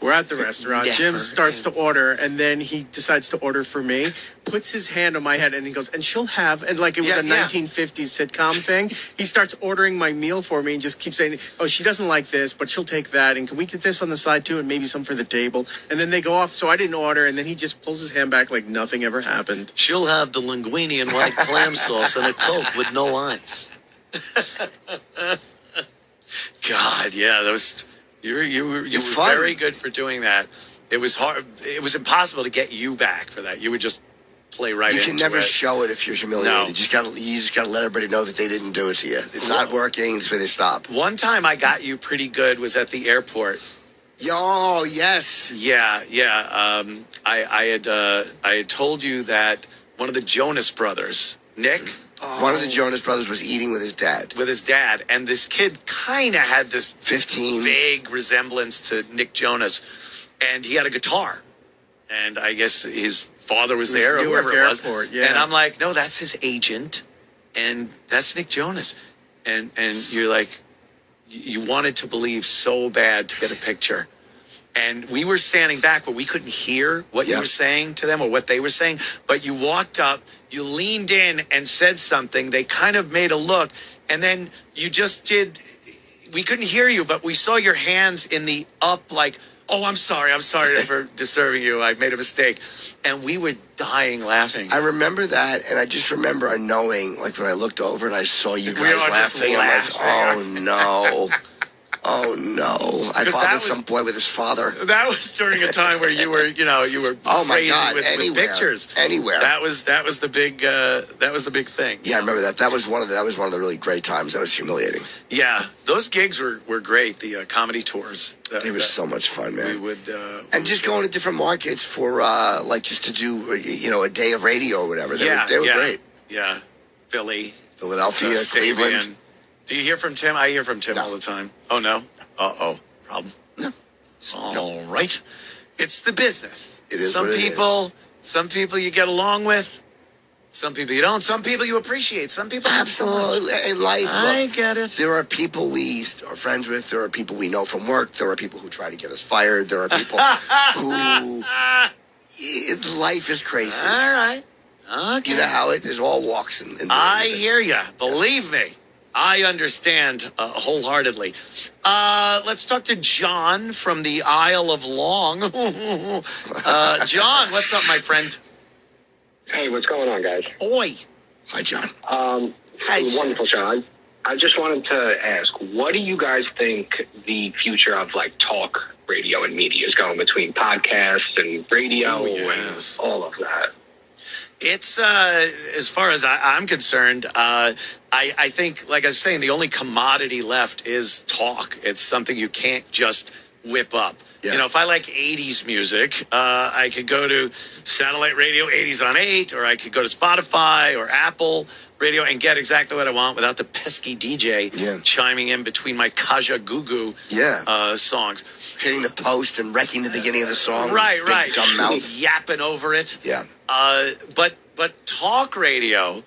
We're at the restaurant. Jim starts to order, and then he decides to order for me, puts his hand on my head, and he goes, and she'll have, and like it was a 1950s sitcom thing. He starts ordering my meal for me and just keeps saying, oh, she doesn't like this, but she'll take that, and can we get this on the side too, and maybe some for the table? And then they go off, so I didn't order, and then he just pulls his hand back like nothing ever happened. She'll have the linguine and white clam sauce and a Coke with no ice. God, yeah, You were very good for doing that. It was hard. It was impossible to get you back for that. You would just play right into it. You can never show it if you're humiliated. No. You just gotta let everybody know that they didn't do it to you. It's not working. That's where they stop. One time I got you pretty good was at the airport. Yo, yes. Yeah. I had told you that one of the Jonas brothers, Nick. One of the Jonas brothers was eating with his dad. And this kid kind of had this 15 vague resemblance to Nick Jonas, and he had a guitar, and I guess his father was there or whoever it was. Airport, yeah. And I'm like, no, that's his agent, and that's Nick Jonas, and you're like, you wanted to believe so bad to get a picture. And we were standing back where we couldn't hear what you were saying to them or what they were saying. But you walked up, you leaned in and said something. They kind of made a look. And then you just did. We couldn't hear you, but we saw your hands in the up like, oh, I'm sorry for disturbing you. I made a mistake. And we were dying laughing. I remember that, and I just remember knowing, like when I looked over and I saw you guys laughing, I'm like, oh no. Oh no! I bothered some boy with his father. That was during a time where you were oh my crazy God, with pictures anywhere. That was the big thing. Yeah, I remember that. That was one of the really great times. That was humiliating. Yeah, those gigs were great. The comedy tours. They were so much fun, man. We would and just going to different markets for like just to do a day of radio or whatever. They were great. Yeah, Philly, Philadelphia, Cleveland. Do you hear from Tim? I hear from Tim all the time. Oh, no? Uh-oh. Problem? No. All right. It's the business. It is Some people you get along with. Some people you don't. Some people you appreciate. Some people absolutely. In life, I get it. There are people we are friends with. There are people we know from work. There are people who try to get us fired. There are people who... Life is crazy. All right. Okay. You know how it is. All walks. I hear you. Believe me. I understand wholeheartedly. Let's talk to John from the Isle of Long. John, what's up, my friend? Hey, what's going on, guys? Oi. Hi, John. Hi, wonderful show. I just wanted to ask, what do you guys think the future of talk radio and media is going between podcasts and radio and all of that? It's as far as I'm concerned, I think, like I was saying, the only commodity left is talk. It's something you can't just whip up. Yeah. If I like 80s music, I could go to satellite radio 80s on 8, or I could go to Spotify or Apple radio and get exactly what I want without the pesky DJ chiming in between my Kaja Gugu songs. Hitting the post and wrecking the beginning of the song. Right. Dumb mouth. Yapping over it. Yeah. But talk radio,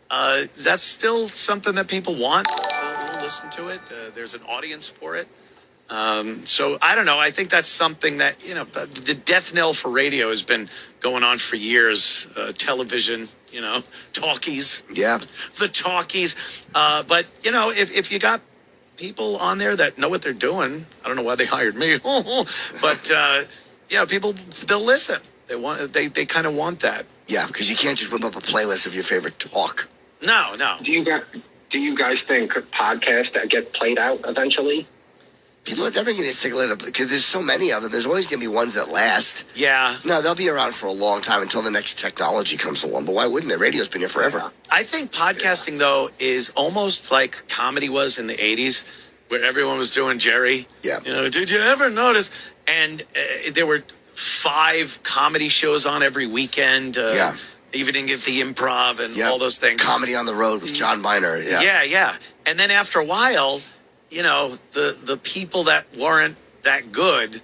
that's still something that people want. Who listen to it. There's an audience for it. So I don't know. I think that's something that, the death knell for radio has been going on for years. Television, talkies. Yeah. The talkies. But, if you got people on there that know what they're doing, I don't know why they hired me, but, people, they'll listen. They kind of want that. Yeah, because you can't just whip up a playlist of your favorite talk. No. Do you guys think podcasts get played out eventually? People are never going to take a little, because there's so many of them. There's always going to be ones that last. Yeah. No, they'll be around for a long time until the next technology comes along. But why wouldn't they? Radio's been here forever. Yeah. I think podcasting, though, is almost like comedy was in the 80s, where everyone was doing Jerry. Yeah. Did you ever notice? And there were 5 comedy shows on every weekend. Evening at the Improv and all those things. Comedy on the Road with John Miner. Yeah. And then after a while, the people that weren't that good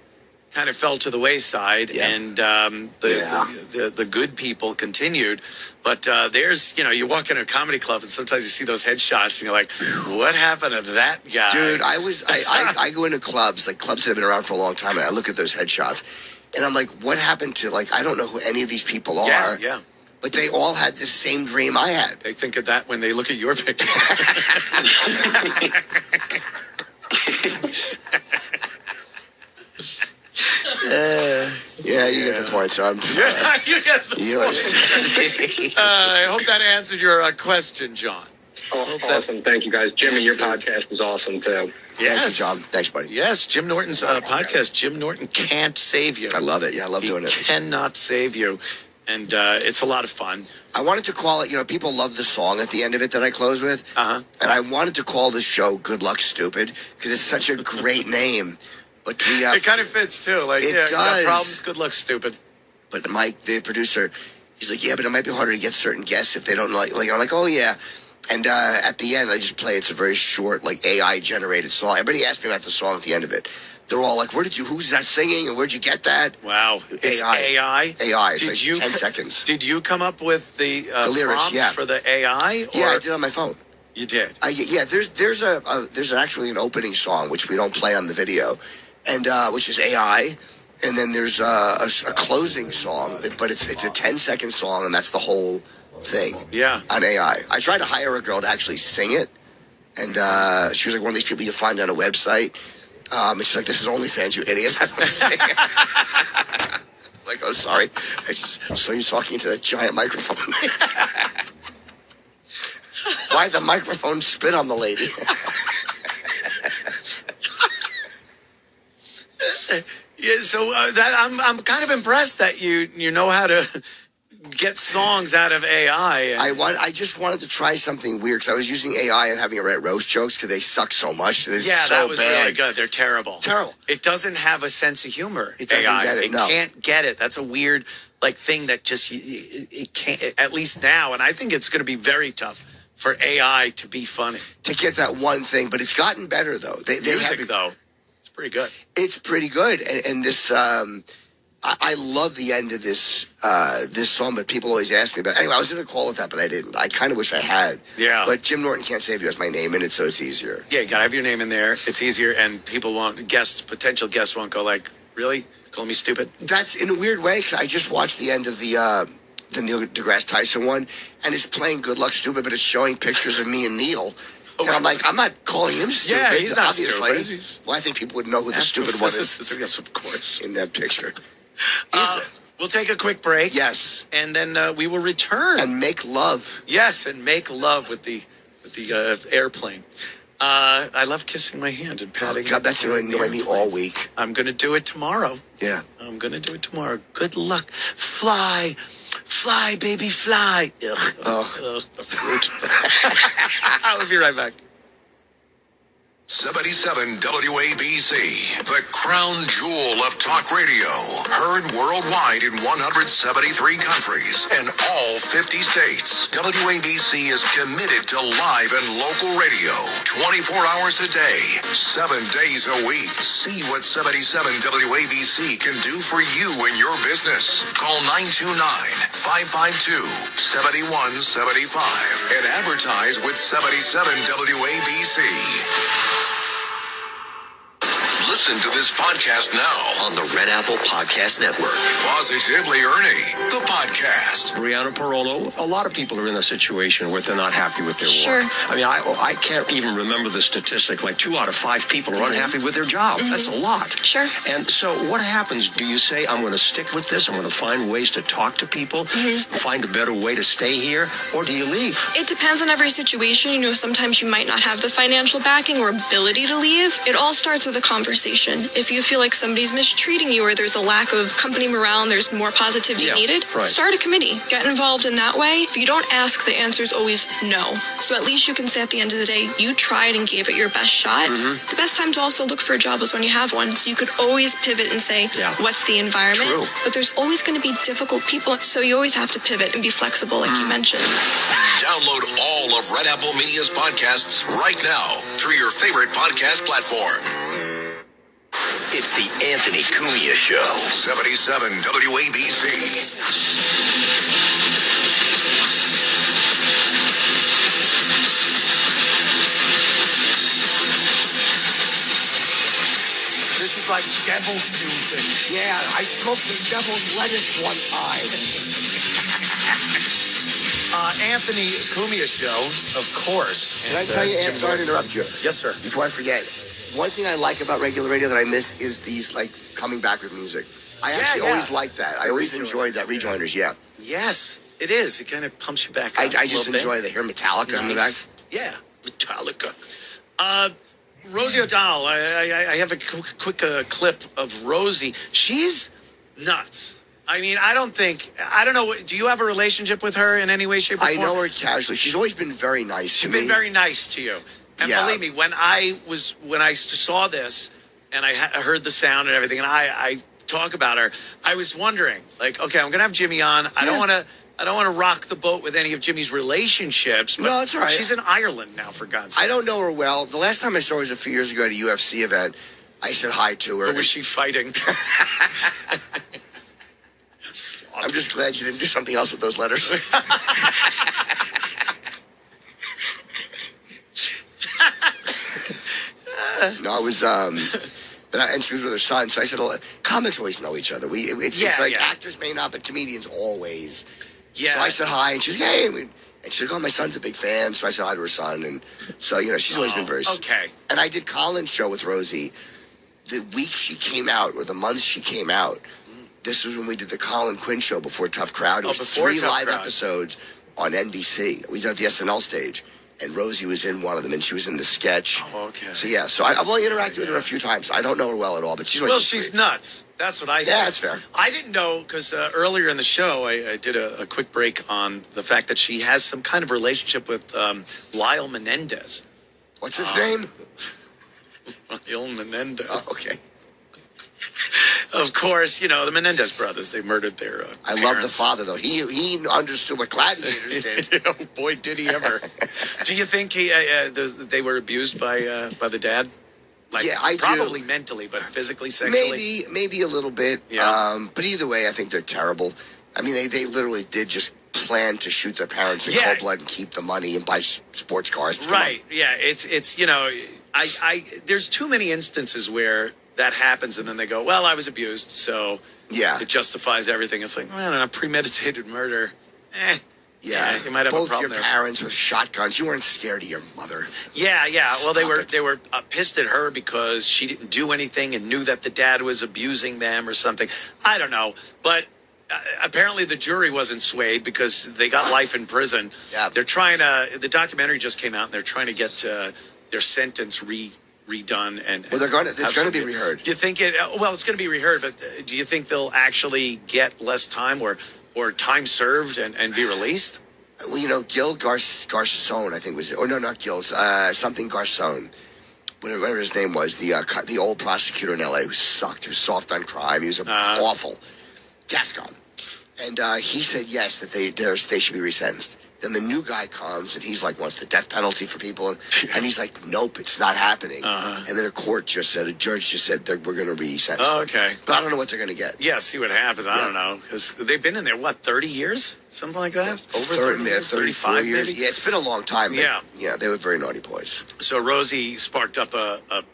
kind of fell to the wayside, and the good people continued. But there's, you walk into a comedy club and sometimes you see those headshots and you're like, what happened to that guy? Dude, I go into clubs that have been around for a long time, and I look at those headshots and I'm like, what happened to, I don't know who any of these people are. Yeah. But they all had the same dream I had. They think of that when they look at your picture. Yeah, you get the point, son. You get the point. I hope that answered your question, John. Awesome. Thank you, guys. Jimmy, your podcast is awesome, too. Yes. Good job. Thanks, buddy. Yes, Jim Norton's podcast, Jim Norton Can't Save You. I love it. Yeah, I love doing it. He cannot save you. And it's a lot of fun. I wanted to call it, people love the song at the end of it that I close with. Uh-huh. And I wanted to call this show Good Luck Stupid because it's such a great name. But it kind of fits, too. Like, it does. You got problems, good luck, stupid. But Mike, the producer, he's like, yeah, but it might be harder to get certain guests if they don't like I'm like, oh, yeah. And at the end, I just play. It's a very short, AI-generated song. Everybody asked me about the song at the end of it. They're all like, who's that singing? And where'd you get that? Wow. It's AI? AI. It's 10 seconds. Did you come up with the lyrics, prompt for the AI? Yeah, I did on my phone. You did? Yeah, there's actually an opening song, which we don't play on the video, and which is AI. And then there's a closing song, but it's a 10-second song, and that's the whole thing. Yeah. On AI. I tried to hire a girl to actually sing it, and she was like one of these people you find on a website. And she's like, this is OnlyFans, you idiot. I don't sing. Like, oh, sorry. I just saw you talking into that giant microphone. Why'd the microphone spit on the lady? Yeah, so I'm kind of impressed that you know how to get songs out of AI. I just wanted to try something weird because I was using AI and having it write roast jokes because they suck so much. That was bad. really good. They're terrible. Terrible. It doesn't have a sense of humor. It doesn't AI. get it. It No. can't get it. That's a weird thing that just it can't. At least now, and I think it's going to be very tough for AI to be funny. To get that one thing, but it's gotten better though. Music though, it's pretty good. It's pretty good, and this. I love the end of this song, but people always ask me about it. Anyway, I was going to call it that, but I didn't. I kind of wish I had. Yeah. But Jim Norton Can't Save You has my name in it, so it's easier. Yeah, you got to have your name in there. It's easier, and people potential guests won't go like, really? Call me stupid? That's in a weird way, because I just watched the end of the Neil deGrasse Tyson one, and it's playing Good Luck Stupid, but it's showing pictures of me and Neil. And I'm like, I'm not calling him stupid. Yeah, he's not obviously. stupid. Well, I think people would know who the stupid one is. Yes, of course. In that picture. We'll take a quick break. Yes. And then we will return. And make love. Yes, and make love with the airplane. I love kissing my hand and patting. God, that's going to annoy me all week. I'm going to do it tomorrow. Yeah. I'm going to do it tomorrow. Good luck. Fly. Fly, baby, fly. Ugh. Oh. I'll be right back. 77 WABC, the crown jewel of talk radio. Heard worldwide in 173 countries and all 50 states. WABC is committed to live and local radio 24 hours a day, 7 days a week. See what 77 WABC can do for you and your business. Call 929-552-7175 and advertise with 77 WABC. Listen to this podcast now on the Red Apple Podcast Network. Positively Ernie, the podcast. Brianna Parolo, a lot of people are in a situation where they're not happy with their Sure. work. I mean, I can't even remember the statistic, like 2 out of 5 people are unhappy with their job. That's a lot. Sure. And so what happens? Do you say, I'm going to stick with this, I'm going to find ways to talk to people, find a better way to stay here, or do you leave? It depends on every situation. Sometimes you might not have the financial backing or ability to leave. It all starts with a conversation. If you feel like somebody's mistreating you or there's a lack of company morale and there's more positivity needed, start a committee. Get involved in that way. If you don't ask, the answer is always no. So at least you can say at the end of the day, you tried and gave it your best shot. The best time to also look for a job is when you have one. So you could always pivot and say, what's the environment? True. But there's always going to be difficult people. So you always have to pivot and be flexible, like you mentioned. Download all of Red Apple Media's podcasts right now through your favorite podcast platform. It's the Anthony Cumia Show. 77 WABC. This is like devil's music. Yeah, I smoked the devil's lettuce one time. Anthony Cumia Show, of course. Can I tell you, Anthony, sorry to interrupt you. Yes, sir. Before I forget, one thing I like about regular radio that I miss is these, coming back with music. I actually always liked that. I always enjoyed that. Rejoiners, yeah. Yes, it is. It kind of pumps you back up I just enjoy to hear Metallica in the back. Yeah, Metallica. Rosie O'Donnell, I have a quick clip of Rosie. She's nuts. I mean, I don't know. Do you have a relationship with her in any way, shape, or form? I know her casually. She's always been very nice to me. She's been very nice to you. And believe me, when I saw this and I heard the sound and everything, and I talk about her, I was wondering, like, okay, I'm going to have Jimmy on. I don't want to rock the boat with any of Jimmy's relationships. But no, it's all right. She's in Ireland now, for God's sake. I don't know her well. The last time I saw her was a few years ago at a UFC event. I said hi to her. Who was she fighting? I'm just glad you didn't do something else with those letters. No, I was, and she was with her son. So I said, comics always know each other. It's like actors may not, but comedians always. Yeah. So I said hi, and she was, hey. And she's like, oh, my son's a big fan. So I said hi to her son. And so, she's always been very... Okay. And I did Colin's show with Rosie the week she came out, or the month she came out. This was when we did the Colin Quinn show before Tough Crowd. It was 3 live episodes on NBC. We did the SNL stage. And Rosie was in one of them, and she was in the sketch. Oh, okay. So I've only interacted with her a few times. I don't know her well at all, but she's... Well, she's nuts. That's what I think. Yeah, that's fair. I didn't know, because earlier in the show, I did a quick break on the fact that she has some kind of relationship with Lyle Menendez. What's his name? Lyle Menendez. Oh, okay. Of course, the Menendez brothers, they murdered their I love the father, though. He understood what gladiators did. Oh, boy, did he ever. Do you think they were abused by the dad? Like, yeah, I probably do. mentally, but physically, sexually? Maybe a little bit. Yeah. But either way, I think they're terrible. I mean, they literally did just plan to shoot their parents in cold blood and keep the money and buy sports cars. Right, yeah. It's there's too many instances where that happens, and then they go, well, I was abused, so it justifies everything. It's like, well, premeditated murder. Yeah, you might have both a problem your there. parents with shotguns. You weren't scared of your mother. Yeah. Stop Well, they were pissed at her because she didn't do anything and knew that the dad was abusing them or something. I don't know, but apparently the jury wasn't swayed because they got life in prison. Yeah, they're trying to. The documentary just came out, and they're trying to get their sentence redone. And well, it's going to be reheard. Do you think it? Well, it's going to be reheard, but do you think they'll actually get less time or time served and be released? Well, Gil Garcon, I think was, or no, not Gil, something Garcon, whatever his name was, the old prosecutor in L.A. who sucked, who was soft on crime. He was awful. Gascon. And he said yes, that they should be resentenced. Then the new guy comes, and he's like, wants the death penalty for people. And he's like, nope, it's not happening. And then a judge just said, we're going to re-sentence them. Okay. But I don't know what they're going to get. Yeah, see what happens. I don't know. Because they've been in there, 30 years? Something like that? Over 30 years? 35 years. maybe? Yeah, it's been a long time. Yeah. Yeah, they were very naughty boys. So Rosie sparked up a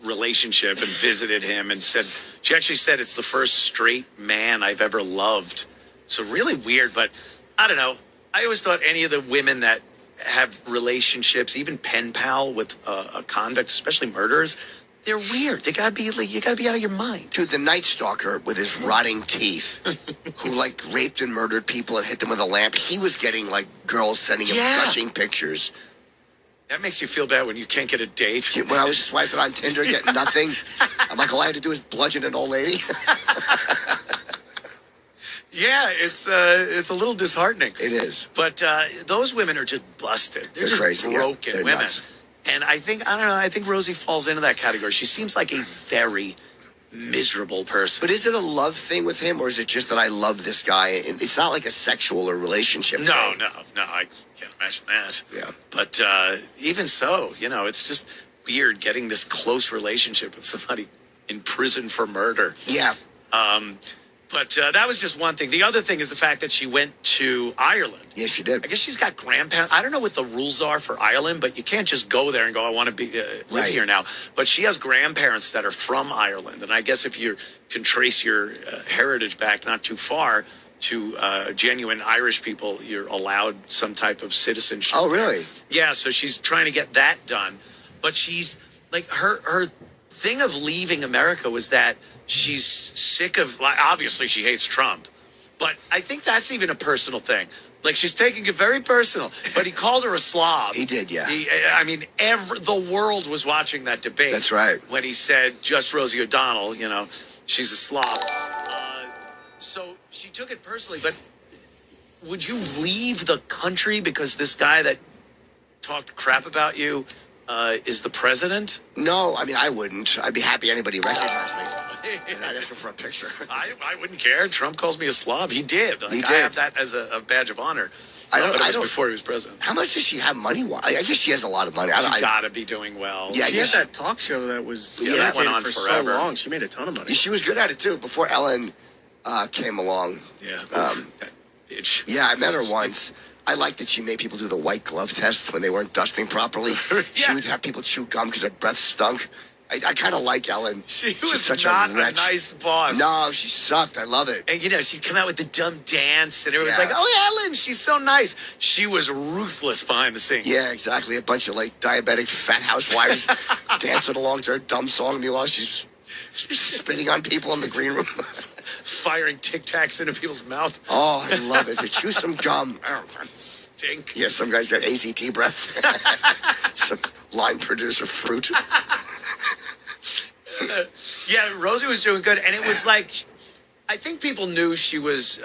relationship and visited him and she actually said it's the first straight man I've ever loved. So really weird, but I don't know. I always thought any of the women that have relationships, even pen pal with a convict, especially murderers, they're weird. You gotta be out of your mind. Dude, the Night Stalker with his rotting teeth, who raped and murdered people and hit them with a lamp, he was getting girls sending him gushing pictures. That makes you feel bad when you can't get a date. When I was swiping on Tinder, getting nothing, I'm like, all I had to do is bludgeon an old lady. Yeah, it's a little disheartening. It is. But those women are just busted. They're just crazy, broken They're women. nuts. And I think Rosie falls into that category. She seems like a very miserable person. But is it a love thing with him, or is it just that I love this guy? And it's not like a sexual or relationship thing. No, I can't imagine that. Yeah. But even so, it's just weird getting this close relationship with somebody in prison for murder. Yeah. But that was just one thing. The other thing is the fact that she went to Ireland. Yes, she did. I guess she's got grandparents. I don't know what the rules are for Ireland, but you can't just go there and go, I want to be live here now. But she has grandparents that are from Ireland. And I guess if you can trace your heritage back not too far to genuine Irish people, you're allowed some type of citizenship. Oh, really? Yeah, so she's trying to get that done. But she's, her thing of leaving America was that she's sick of, obviously she hates Trump, But I think that's even a personal thing. Like, she's taking it very personal. But he called her a slob. He did, yeah. I mean, the world was watching that debate. That's right. When he said, just Rosie O'Donnell, she's a slob. So she took it personally. But would you leave the country because this guy that talked crap about you is the president? No, I mean, I wouldn't. I'd be happy anybody recognized me. And I'd ask him for a picture. I wouldn't care. Trump calls me a slob. He did. He did. I have that as a badge of honor. But it was before he was president. How much does she have money-wise? I guess she has a lot of money. She's got to be doing well. Yeah, she had that talk show that was that went on for forever. so long. She made a ton of money. Yeah, she was good at it, too, before Ellen came along. Yeah. That bitch. Yeah, I met her once. I liked that she made people do the white glove test when they weren't dusting properly. She would have people chew gum because her breath stunk. I kind of like Ellen. She's such not a nice boss. No, she sucked. I love it. And, she'd come out with the dumb dance, and everyone's like, oh, Ellen, she's so nice. She was ruthless behind the scenes. Yeah, exactly. A bunch of, diabetic fat housewives dancing along to her dumb song. Meanwhile, she's spitting on people in the green room. Firing Tic Tacs into people's mouth. Oh, I love it. Chew some gum. Stink. Yeah, some guys got AZT breath. Some line producer fruit. Yeah, Rosie was doing good. And it was like, I think people knew she was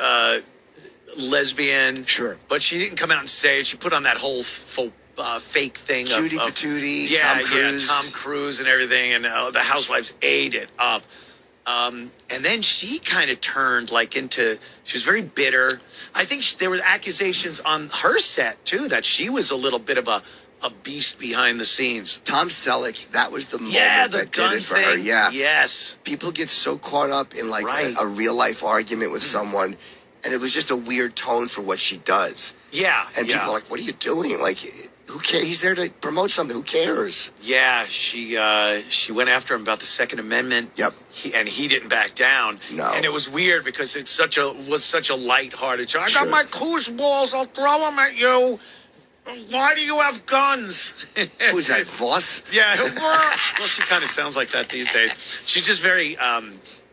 lesbian. Sure. But she didn't come out and say it. She put on that whole fake thing Cutie of patootie, yeah, Tom Cruise. Tom Cruise and everything. And the housewives ate it up. And then she kind of turned she was very bitter. I think there were accusations on her set, too, that she was a little bit of a beast behind the scenes. Tom Selleck, that was the moment the that gun did it for thing. her. Yeah. Yes. People get so caught up in a real life argument with someone, and it was just a weird tone for what she does. Yeah. And people are like, what are you doing? Like, who cares? He's there to promote something. Who cares? Yeah, she went after him about the Second Amendment. Yep. He didn't back down. No. And it was weird because it was such a lighthearted show. I Sure. got my koosh balls. I'll throw them at you. Why do you have guns? Who's that, Voss? Yeah. Well, she kind of sounds like that these days. She's just very,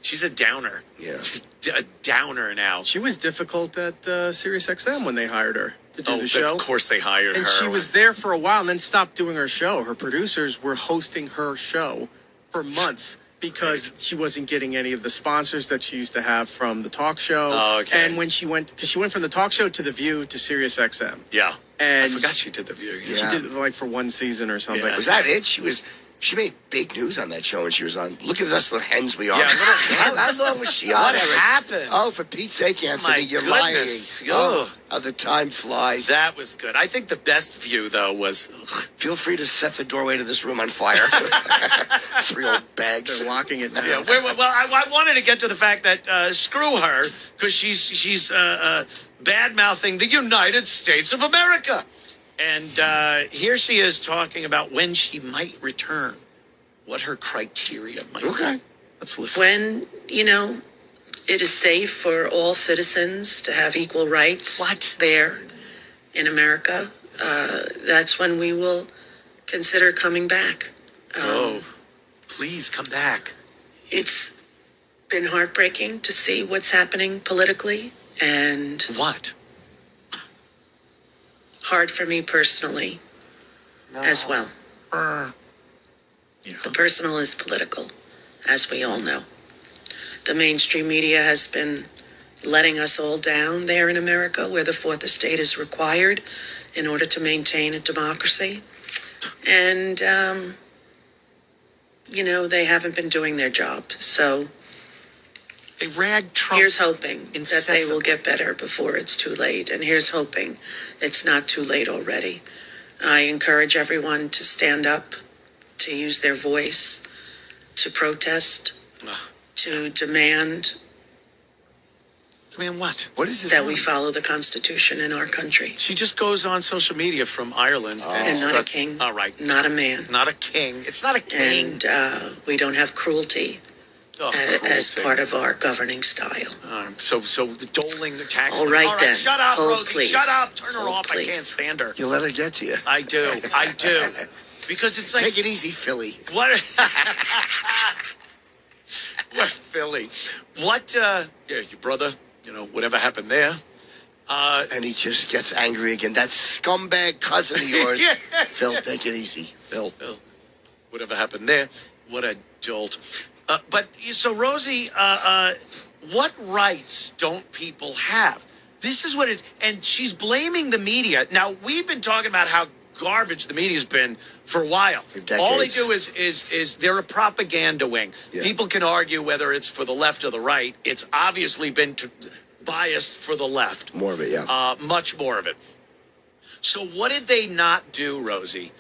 she's a downer. Yeah. She's a downer now. She was difficult at SiriusXM when they hired her to do the show. Of course they hired her. And she was there for a while and then stopped doing her show. Her producers were hosting her show for months because she wasn't getting any of the sponsors that she used to have from the talk show. Oh, okay. And when she went from the talk show to The View to SiriusXM. Yeah. And I forgot she did The View. Yeah. She did it for one season or something. Was that it? She made big news on that show when she was on. Look at us little hens we are. Yeah, little hens. How long was she on? What happened? Oh, for Pete's sake, Anthony, you're goodness. lying. Oh, how the time flies. That was good. I think the best view, though, was... Feel free to set the doorway to this room on fire. 3 old bags. They're locking it now. Yeah, well, I wanted to get to the fact that screw her, because she's bad-mouthing the United States of America. And here she is talking about when she might return, what her criteria might be. Okay. Let's listen. When, it is safe for all citizens to have equal rights there in America, that's when we will consider coming back. Please come back. It's been heartbreaking to see what's happening politically and... What? Hard for me personally as well. The personal is political, as we all know. The mainstream media has been letting us all down there in America, where the fourth estate is required in order to maintain a democracy. And, they haven't been doing their job. So they rag Trump. Here's hoping that they will get better before it's too late. And here's hoping it's not too late already. I encourage everyone to stand up, to use their voice, to protest, to demand. Demand what? What is this? That we follow the Constitution in our country. She just goes on social media from Ireland. And not a king. All right. Not a man. Not a king. It's not a king. And we don't have cruelty. As part of our governing style. So doling the tax. All right, then. Shut up, Hold, Rosie. please. Shut up. Turn her Hold, off. please. I can't stand her. You let her get to you. I do. Because it's like... Take it easy, Philly. What? What, Philly? What, your brother whatever happened there. And he just gets angry again. That scumbag cousin of yours. Phil, take it easy. Phil. Whatever happened there. What a jolt. So Rosie, what rights don't people have? This is what it is. And she's blaming the media. Now, we've been talking about how garbage the media's been for a while. For decades. All they do is they're a propaganda wing. Yeah. People can argue whether it's for the left or the right. It's obviously been biased for the left. More of it, yeah. Much more of it. So what did they not do, Rosie?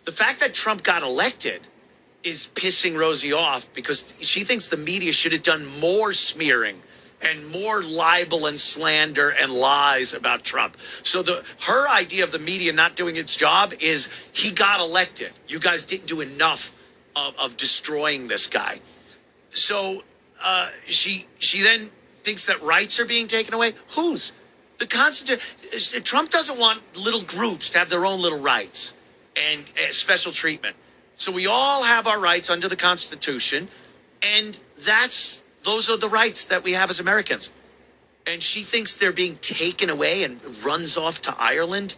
The fact that Trump got elected is pissing Rosie off because she thinks the media should have done more smearing and more libel and slander and lies about Trump. So her idea of the media not doing its job is he got elected. You guys didn't do enough of destroying this guy. So she then thinks that rights are being taken away. Whose? The Constitution. Trump doesn't want little groups to have their own little rights and special treatment. So we all have our rights under the Constitution, and those are the rights that we have as Americans. And she thinks they're being taken away and runs off to Ireland.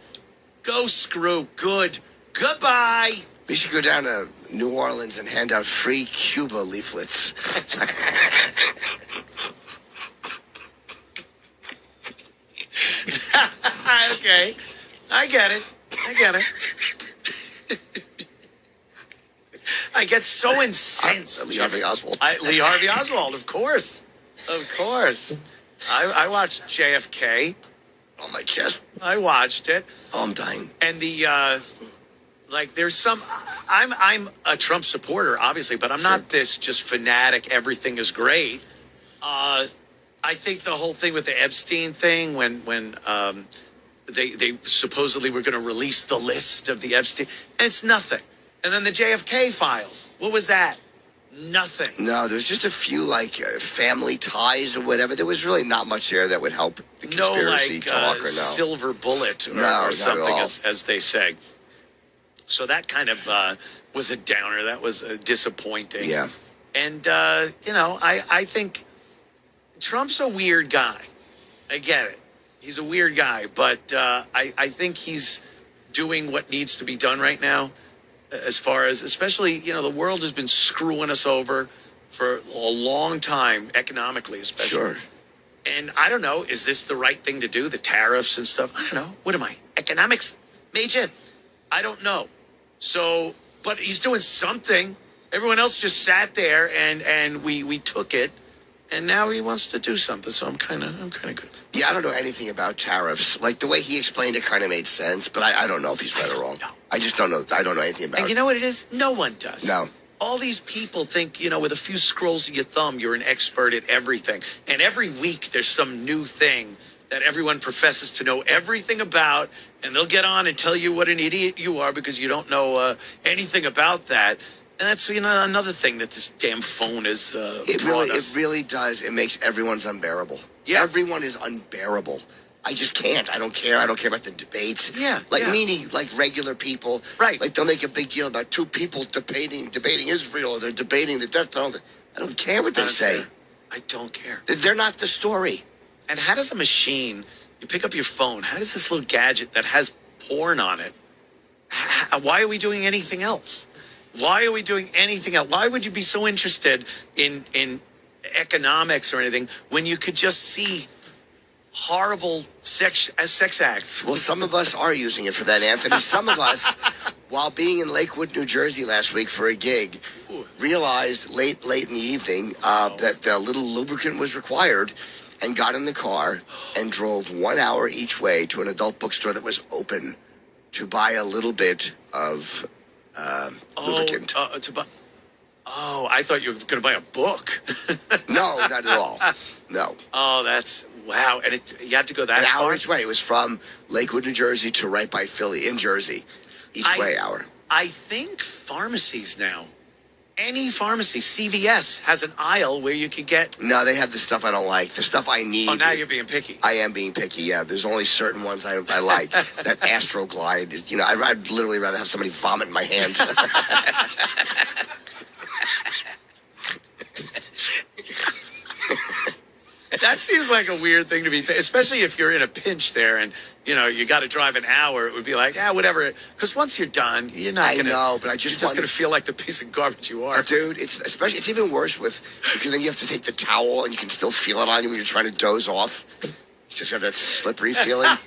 Go screw. Good. Goodbye. We should go down to New Orleans and hand out free Cuba leaflets. Okay. I get it. I get so incensed. Lee Harvey Oswald. Lee Harvey Oswald, of course. I watched JFK. On my chest. I watched it. Oh, I'm dying. And there's some. I'm a Trump supporter, obviously, but I'm not this just fanatic. Everything is great. I think the whole thing with the Epstein thing, when they supposedly were going to release the list of the Epstein, and it's nothing. And then the JFK files. What was that? Nothing. No, there's just a few family ties or whatever. There was really not much there that would help the conspiracy talk or no. Silver bullet or something, as they say. So that kind of was a downer. That was disappointing. Yeah. And, I think Trump's a weird guy. I get it. He's a weird guy. But I think he's doing what needs to be done right now. As far as, especially, the world has been screwing us over for a long time, economically especially. Sure. And I don't know, is this the right thing to do, the tariffs and stuff? I don't know. What am I, economics major? I don't know. So, but he's doing something. Everyone else just sat there and we took it. And now he wants to do something, so I'm kind of good. Yeah, I don't know anything about tariffs. The way he explained it kind of made sense, but I don't know if he's right or wrong. I just don't know. I don't know anything about it. And you know what it is? No one does. No. All these people think, with a few scrolls of your thumb, you're an expert at everything. And every week there's some new thing that everyone professes to know everything about, and they'll get on and tell you what an idiot you are because you don't know anything about that. And that's another thing that this damn phone is. It really does. It makes everyone's unbearable. Yeah, everyone is unbearable. I just can't. I don't care. I don't care about the debates. Yeah, meaning regular people. Right. They'll make a big deal about two people debating Israel. Or they're debating the death penalty. I don't care what they say. I don't care. They're not the story. And how does a machine? You pick up your phone. How does this little gadget that has porn on it? Why are we doing anything else? Why are we doing anything else? Why would you be so interested in economics or anything when you could just see horrible sex acts? Well, some of us are using it for that, Anthony. Some of us, while being in Lakewood, New Jersey last week for a gig, realized late in the evening that the little lubricant was required and got in the car and drove 1 hour each way to an adult bookstore that was open to buy a little bit of lubricant. I thought you were going to buy a book. No, not at all. No. Oh, that's wow! And you had to go that an far? hour each way. It was from Lakewood, New Jersey, to right by Philly in Jersey. Each way hour. I think pharmacies now. Any pharmacy, CVS has an aisle where you can get. No, they have the stuff I don't like. The stuff I need. Oh, now you're being picky. I am being picky. Yeah, there's only certain ones I like. That Astroglide is. I'd literally rather have somebody vomit in my hand. That seems like a weird thing to be, especially if you're in a pinch there and, you got to drive an hour. It would be like, whatever. Because once you're done, you're not going to. I know, but you're just going to feel like the piece of garbage you are. Dude, it's even worse because then you have to take the towel and you can still feel it on you when you're trying to doze off. It's just got that slippery feeling.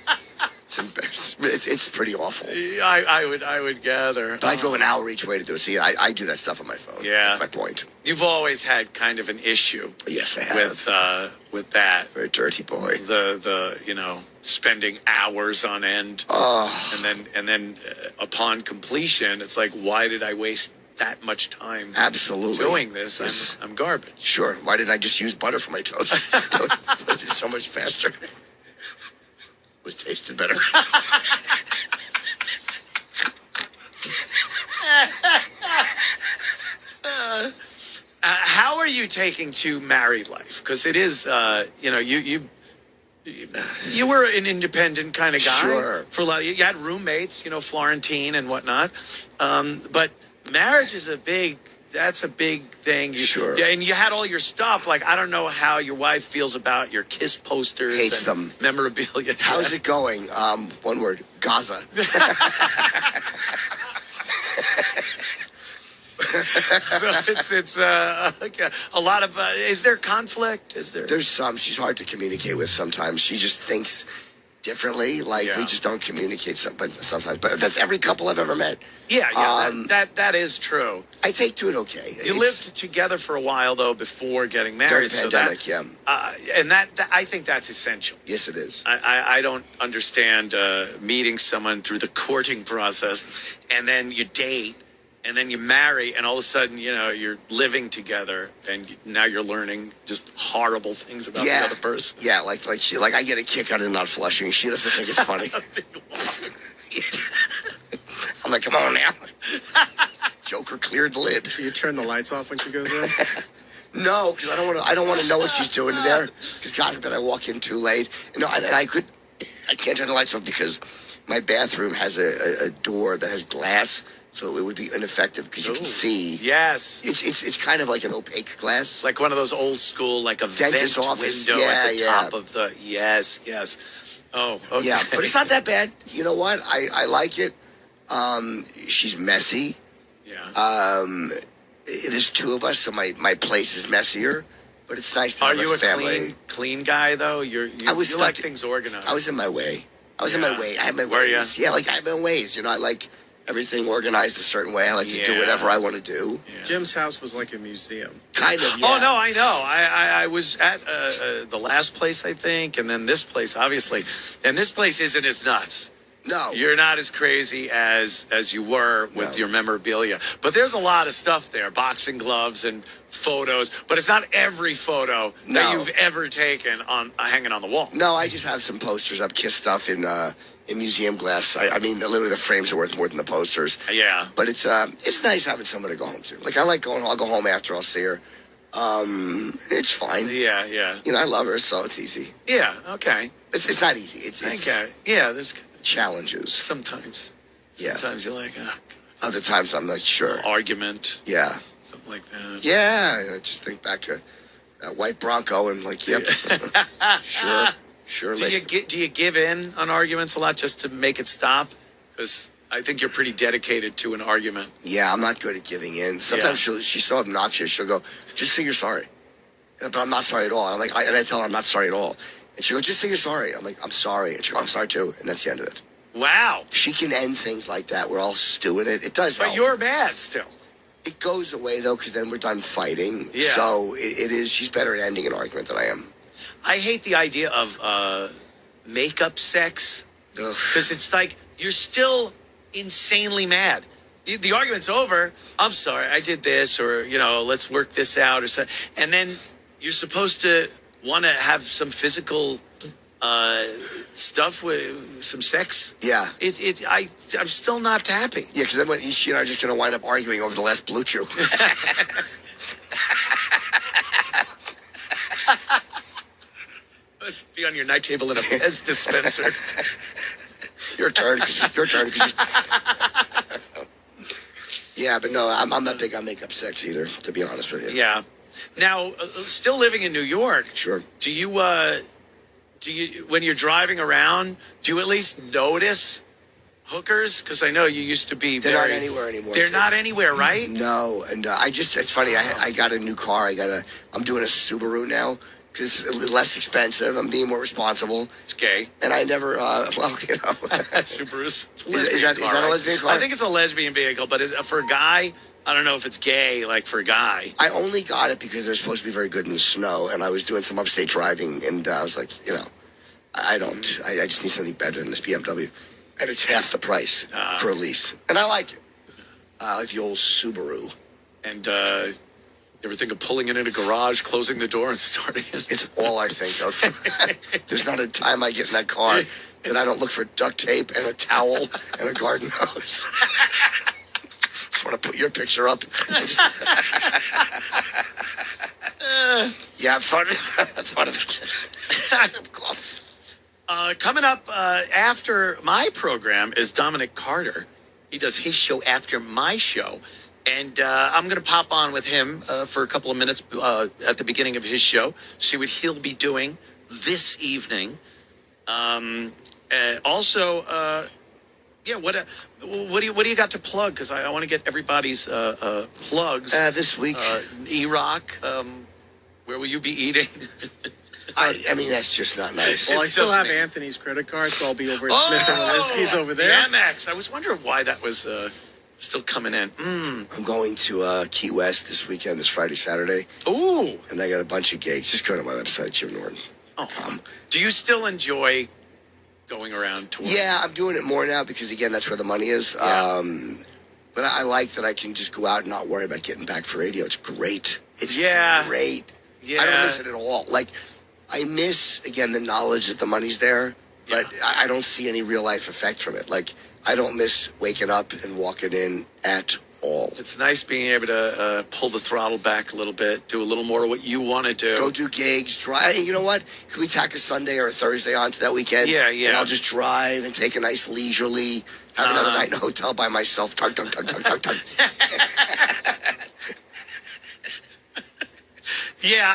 It's pretty awful. I would gather. But I drove an hour each way to do it. See, I do that stuff on my phone. Yeah. That's my point. You've always had kind of an issue. Yes, I have. With that. Very dirty boy. The spending hours on end. Oh. And then upon completion, it's like, why did I waste that much time absolutely doing this? I'm garbage. Sure. Why didn't I just use butter for my toast? It's so much faster. It tasted better. How are you taking to married life? Because it is, you were an independent kind of guy. Sure. For a lot, you had roommates, Florentine and whatnot. But marriage is that's a big thing. Sure. Yeah, and you had all your stuff. Like, I don't know how your wife feels about your Kiss posters. Hates and them. Memorabilia. How's it going? One word, Gaza. So it's a lot of. Is there conflict? There's some. She's hard to communicate with sometimes. She just thinks differently. Like we just don't communicate sometimes. But that's every couple I've ever met. Yeah, that is true. I take to it okay. You lived together for a while though before getting married. During the pandemic, and that I think that's essential. Yes, it is. I don't understand meeting someone through the courting process, and then you date. And then you marry, and all of a sudden, you're living together, and now you're learning just horrible things about the other person. Yeah, like I get a kick out of not flushing. She doesn't think it's funny. I'm like, come on now. Joker cleared the lid. Do you turn the lights off when she goes in? No, because I don't want to know what she's doing in there. Because God forbid I walk in too late. And I can't turn the lights off because my bathroom has a door that has glass. So it would be ineffective because you can see. Yes. It's kind of like an opaque glass. Like one of those old school, like a dentist vent office window at the top of the. Yes. Oh, okay. Yeah, but it's not that bad. You know what? I like it. She's messy. Yeah. There's two of us, so my place is messier. But it's nice to have a family. Are you a clean guy though? You like things organized. I was in my way. I had my ways. Yeah, like I have my ways. I like everything organized a certain way. I like to do whatever I want to do. Yeah. Jim's house was like a museum. Kind of, yeah. Oh, no, I know. I was at the last place, I think, and then this place, obviously. And this place isn't as nuts. No. You're not as crazy as you were with your memorabilia. But there's a lot of stuff there, boxing gloves and photos. But it's not every photo that you've ever taken hanging on the wall. No, I just have some posters up, Kiss stuff in museum glass. I mean, literally the frames are worth more than the posters. Yeah. But it's nice having someone to go home to. Like, I like going home. I'll go home after. I'll see her. It's fine. Yeah. I love her, so it's easy. Yeah, okay. It's not easy. It's yeah, there's challenges. Sometimes. Yeah. Sometimes you're like, other times I'm not sure. Argument. Yeah. Something like that. Yeah. I just think back to that white Bronco and like, yep. Sure. Surely. Do you give in on arguments a lot just to make it stop? Because I think you're pretty dedicated to an argument. Yeah, I'm not good at giving in. Sometimes she's so obnoxious. She'll go, just say you're sorry. But I'm not sorry at all. And I'm like, I tell her I'm not sorry at all. And she'll go, just say you're sorry. I'm like, I'm sorry. And she'll go, I'm sorry too. And that's the end of it. Wow. She can end things like that. We're all stewing it. It does help. But you're mad still. It goes away though, because then we're done fighting. Yeah. So it is. She's better at ending an argument than I am. I hate the idea of makeup sex because it's like you're still insanely mad. The argument's over. I'm sorry, I did this, or let's work this out, or something. And then you're supposed to want to have some physical stuff with some sex. Yeah. I'm still not happy. Yeah, because then she and I are just going to wind up arguing over the last Blue Chew. Must be on your night table in a Pez dispenser. Your turn. Yeah, but no, I'm not big on makeup sex either, to be honest with you. Yeah. Now, still living in New York. Sure. Do you when you're driving around, do you at least notice hookers? Because I know you used to be. They're not anywhere anymore. They're not anywhere, right? No, and it's funny. I got a new car. I'm doing a Subaru now because it's less expensive. I'm being more responsible. It's gay. And I never, Subarus. Is that a lesbian car? I think it's a lesbian vehicle, but for a guy, I don't know if it's gay, like for a guy. I only got it because they're supposed to be very good in the snow, and I was doing some upstate driving, and I was like, I just need something better than this BMW. And it's half the price for a lease. And I like it. I like the old Subaru. And you ever think of pulling it in a garage, closing the door, and starting it? It's all I think of. There's not a time I get in that car that I don't look for duct tape and a towel and a garden hose. Just want to put your picture up. Yeah, I've thought of it. Coming up after my program is Dominic Carter. He does his show after my show. And I'm going to pop on with him for a couple of minutes at the beginning of his show, see what he'll be doing this evening. Also, what do you got to plug? Because I want to get everybody's plugs. This week. E-Rock, where will you be eating? I mean, that's just not nice. Well, I still have Anthony's credit card, so I'll be over at Smith & Walensky's over there. Amex. I was wondering why that was still coming in. I'm going to Key West this weekend, this Friday, Saturday. Ooh. And I got a bunch of gigs. Just go to my website, Jim Norton. Do you still enjoy going around touring? Yeah, I'm doing it more now because, again, that's where the money is. Yeah. But I like that I can just go out and not worry about getting back for radio. It's great. It's great. Yeah. I don't miss it at all. Like, I miss, again, the knowledge that the money's there, but I don't see any real life effect from it. Like, I don't miss waking up and walking in at all. It's nice being able to pull the throttle back a little bit, do a little more of what you want to do. Go do gigs, drive. You know what? Can we tack a Sunday or a Thursday onto that weekend? Yeah. And I'll just drive and take a nice leisurely, have another night in a hotel by myself. Tug. Yeah,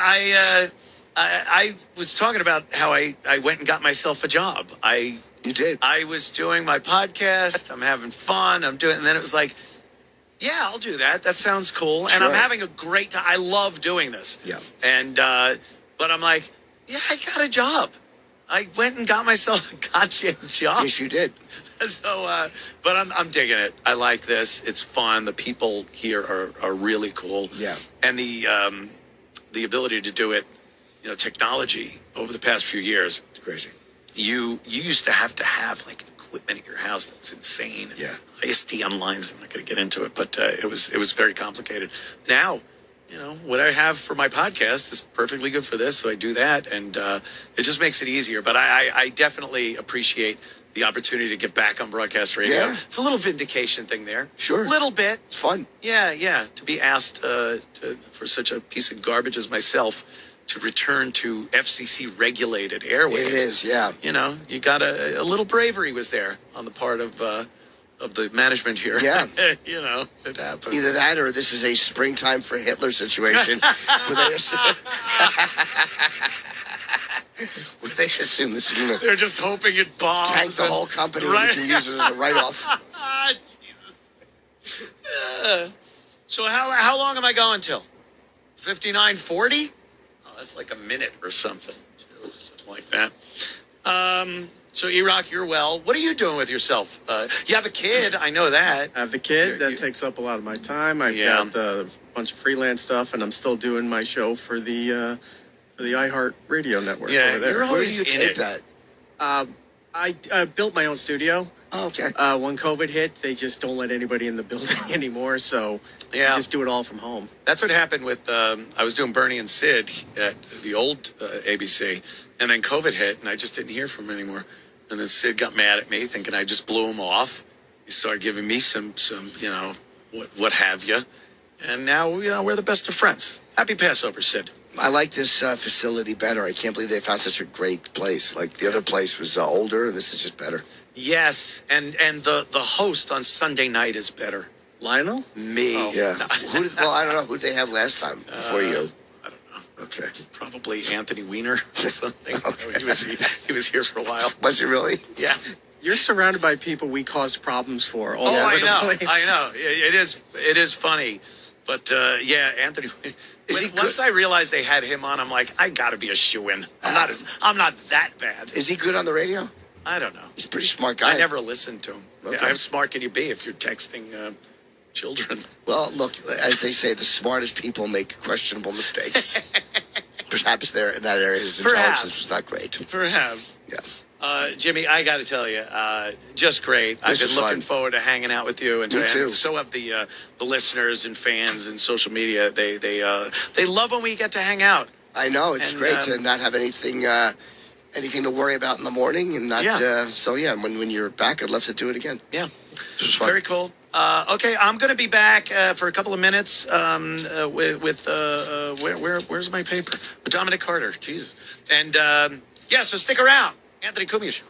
I was talking about how I went and got myself a job. You did? I was doing my podcast. I'm having fun. I'm doing, and then it was like, yeah, I'll do that. That sounds cool. Sure. And I'm having a great time. I love doing this. Yeah. And, but I'm like, yeah, I got a job. I went and got myself a goddamn job. Yes, you did. So, but I'm digging it. I like this. It's fun. The people here are really cool. Yeah. And the ability to do it, technology over the past few years. It's crazy. You used to have like equipment at your house that was insane. Yeah. ISDN lines. I'm not going to get into it, but it was very complicated. Now, what I have for my podcast is perfectly good for this, so I do that, and it just makes it easier. But I definitely appreciate the opportunity to get back on broadcast radio. Yeah. It's a little vindication thing there. Sure. A little bit. It's fun. Yeah. To be asked for such a piece of garbage as myself to return to FCC-regulated airwaves. It is, yeah. You got a little bravery was there on the part of the management here. Yeah. It happens. Either that or this is a springtime for Hitler situation where they assume this is going to... They're just hoping it bombs. Tank the whole company and you can use it as a write-off. So how long am I going till? 59:40? Oh, that's like a minute or something. Something like that. So, E-Rock, you're well. What are you doing with yourself? You have a kid. I know that. I have the kid. That takes up a lot of my time. I've got a bunch of freelance stuff, and I'm still doing my show for the iHeart Radio Network over there. You're always Where do you take that? I built my own studio. Oh, okay. When COVID hit, they just don't let anybody in the building anymore, so I just do it all from home. That's what happened with, I was doing Bernie and Sid at the old ABC, and then COVID hit, and I just didn't hear from him anymore. And then Sid got mad at me, thinking I just blew him off. He started giving me some what have you. And now, we're the best of friends. Happy Passover, Sid. I like this facility better. I can't believe they found such a great place. Like, the other place was older, and this is just better. Yes, and the host on Sunday night is better. Lionel? Me. Oh. Yeah. I don't know who they have last time before you. Okay. Probably Anthony Weiner or something. He was here for a while. Was he really? Yeah. You're surrounded by people we caused problems for all over I the know. place. I know. It is funny. But, Anthony, once I realized they had him on, I'm like, I got to be a shoo-in. I'm not that bad. Is he good on the radio? I don't know. He's a pretty smart guy. I never listened to him. Okay. How smart can you be if you're texting children? Well, look, as they say, the smartest people make questionable mistakes. Perhaps there in that area his intelligence was not great. Perhaps. Yeah. Jimmy, I got to tell you, just great. I've been looking forward to hanging out with you, and Me too. so have the listeners and fans and social media. They love when we get to hang out. I know it's great to not have anything to worry about in the morning, and not. When you're back, I'd love to do it again. Yeah, it was fun. Very cool. Okay, I'm going to be back for a couple of minutes with where's my paper? With Dominic Carter. Jesus. And so stick around. Anthony Cumia Show.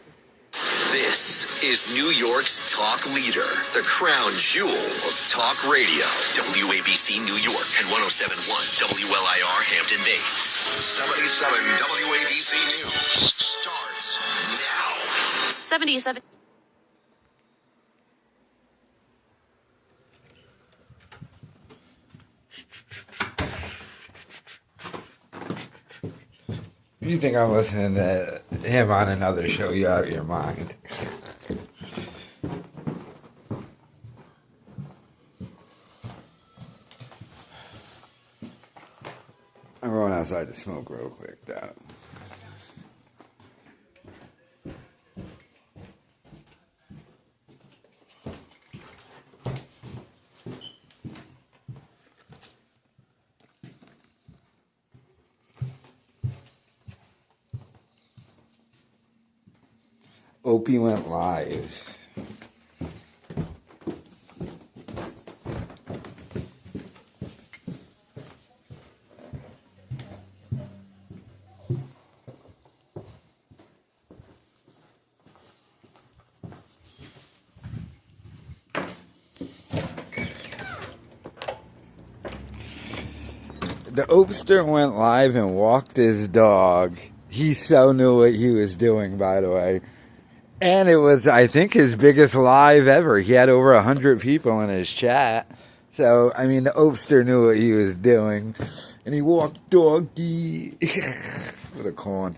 This is New York's talk leader, the crown jewel of talk radio. WABC New York and 107.1 WLIR Hampton Bays. 77 WABC News starts now. 77. You think I'm listening to him on another show? You're out of your mind. I'm going outside to smoke real quick, though. Opie went live. The Opster went live and walked his dog. He so knew what he was doing, by the way. And it was, I think, his biggest live ever. He had over 100 people in his chat. So, I mean, the Opster knew what he was doing. And he walked doggy. What a con.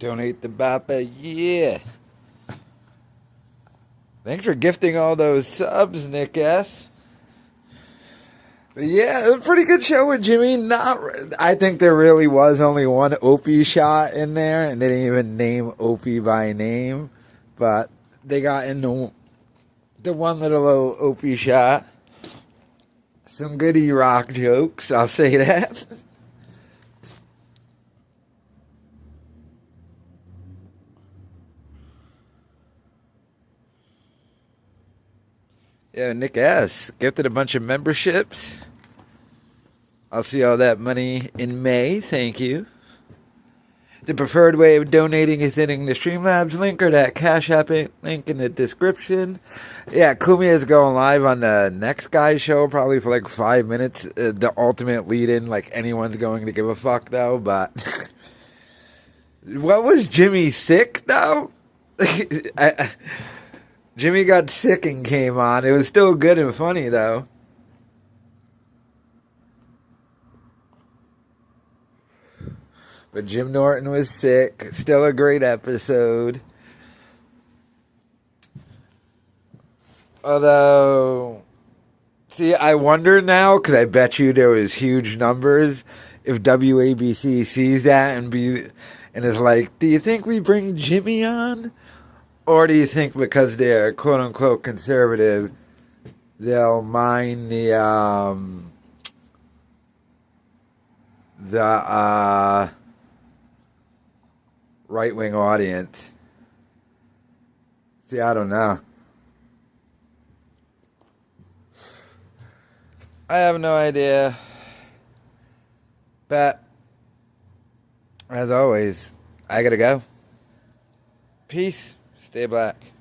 Donate the Bappa, yeah. Thanks for gifting all those subs, Nick S. But yeah, it was a pretty good show with Jimmy. I think there really was only one Opie shot in there, and they didn't even name Opie by name. But they got into the one little old Opie shot. Some good E-Rock jokes, I'll say that. Yeah, Nick S. gifted a bunch of memberships. I'll see all that money in May. Thank you. The preferred way of donating is hitting the Streamlabs link or that Cash App link in the description. Yeah, Cumia is going live on the next guy's show, probably for like 5 minutes. The ultimate lead-in, like anyone's going to give a fuck, though. But what was Jimmy sick, though? Jimmy got sick and came on. It was still good and funny, though. But Jim Norton was sick. Still a great episode. Although, see, I wonder now, because I bet you there was huge numbers, if WABC sees that and is like, do you think we bring Jimmy on? Or do you think because they're quote-unquote conservative, they'll mind the right-wing audience? See, I don't know. I have no idea. But, as always, I gotta go. Peace. Stay black.